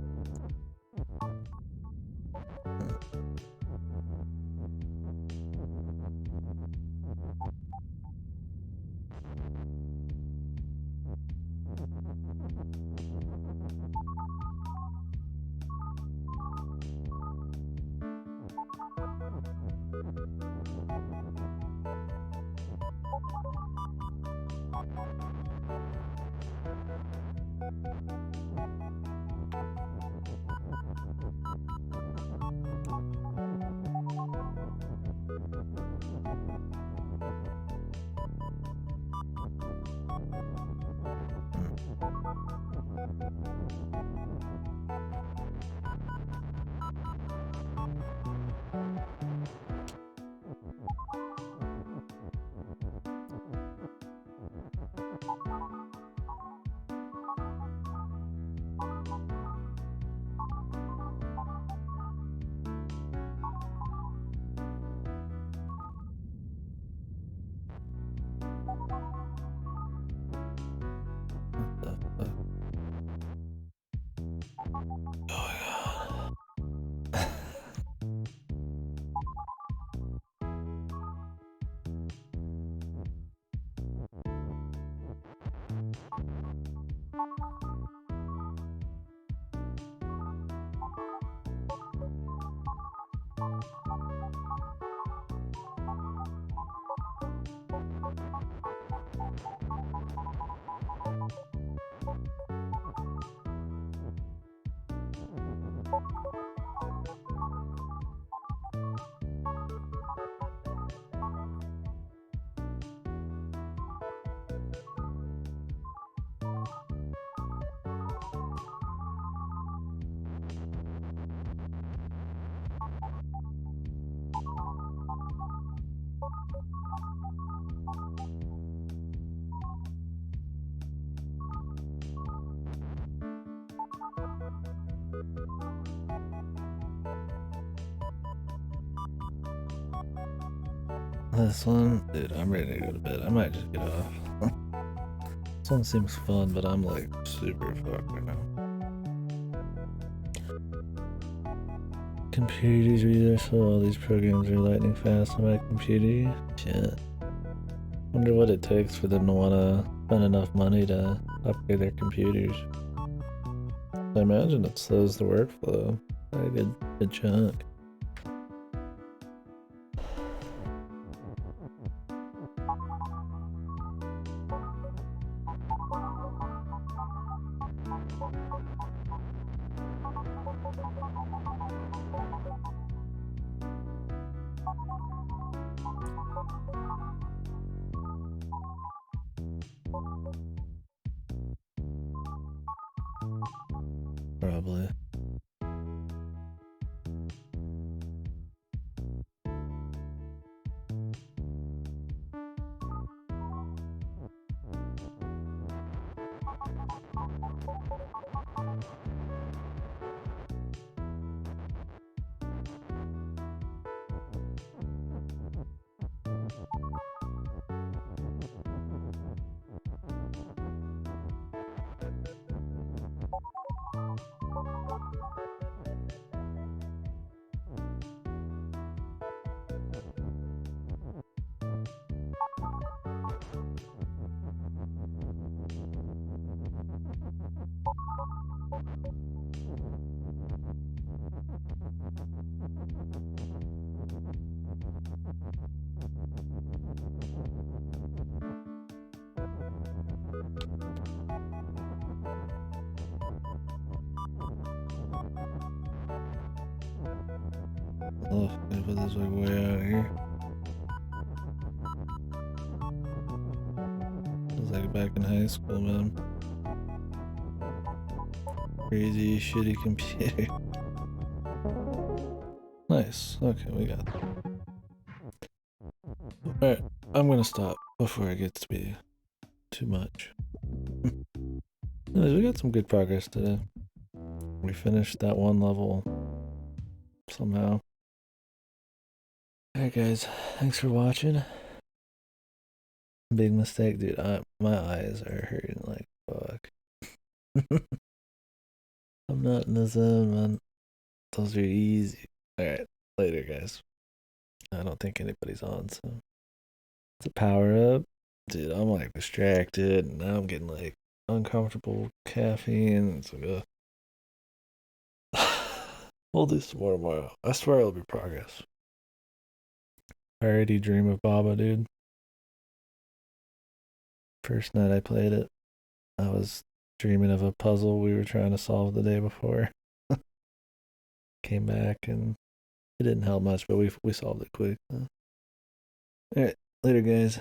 This one, dude, I'm ready to go to bed. I might just get off. This one seems fun, but I'm like super fucked right now. Computers reader, so all these programs are lightning fast on my computer. Shit. Wonder what it takes for them to want to spend enough money to upgrade their computers. I imagine it slows the workflow by a good chunk. Probably. Oh, I put this like way out here. It's like back in high school, man. Crazy, shitty computer. Nice. Okay, we got that. Alright, I'm gonna stop before it gets to be too much. Anyways, we got some good progress today. We finished that one level somehow. Alright guys, thanks for watching. Big mistake, dude. My eyes are hurting like fuck. I'm not in the zone, man. Those are easy. Alright, later guys. I don't think anybody's on, so it's a power up. Dude, I'm like distracted and now I'm getting like uncomfortable caffeine. It's like we'll do some more tomorrow. I swear it'll be progress. I already dream of Baba, dude. First night I played it, I was dreaming of a puzzle we were trying to solve the day before. Came back and it didn't help much, but we solved it quick. All right, later, guys.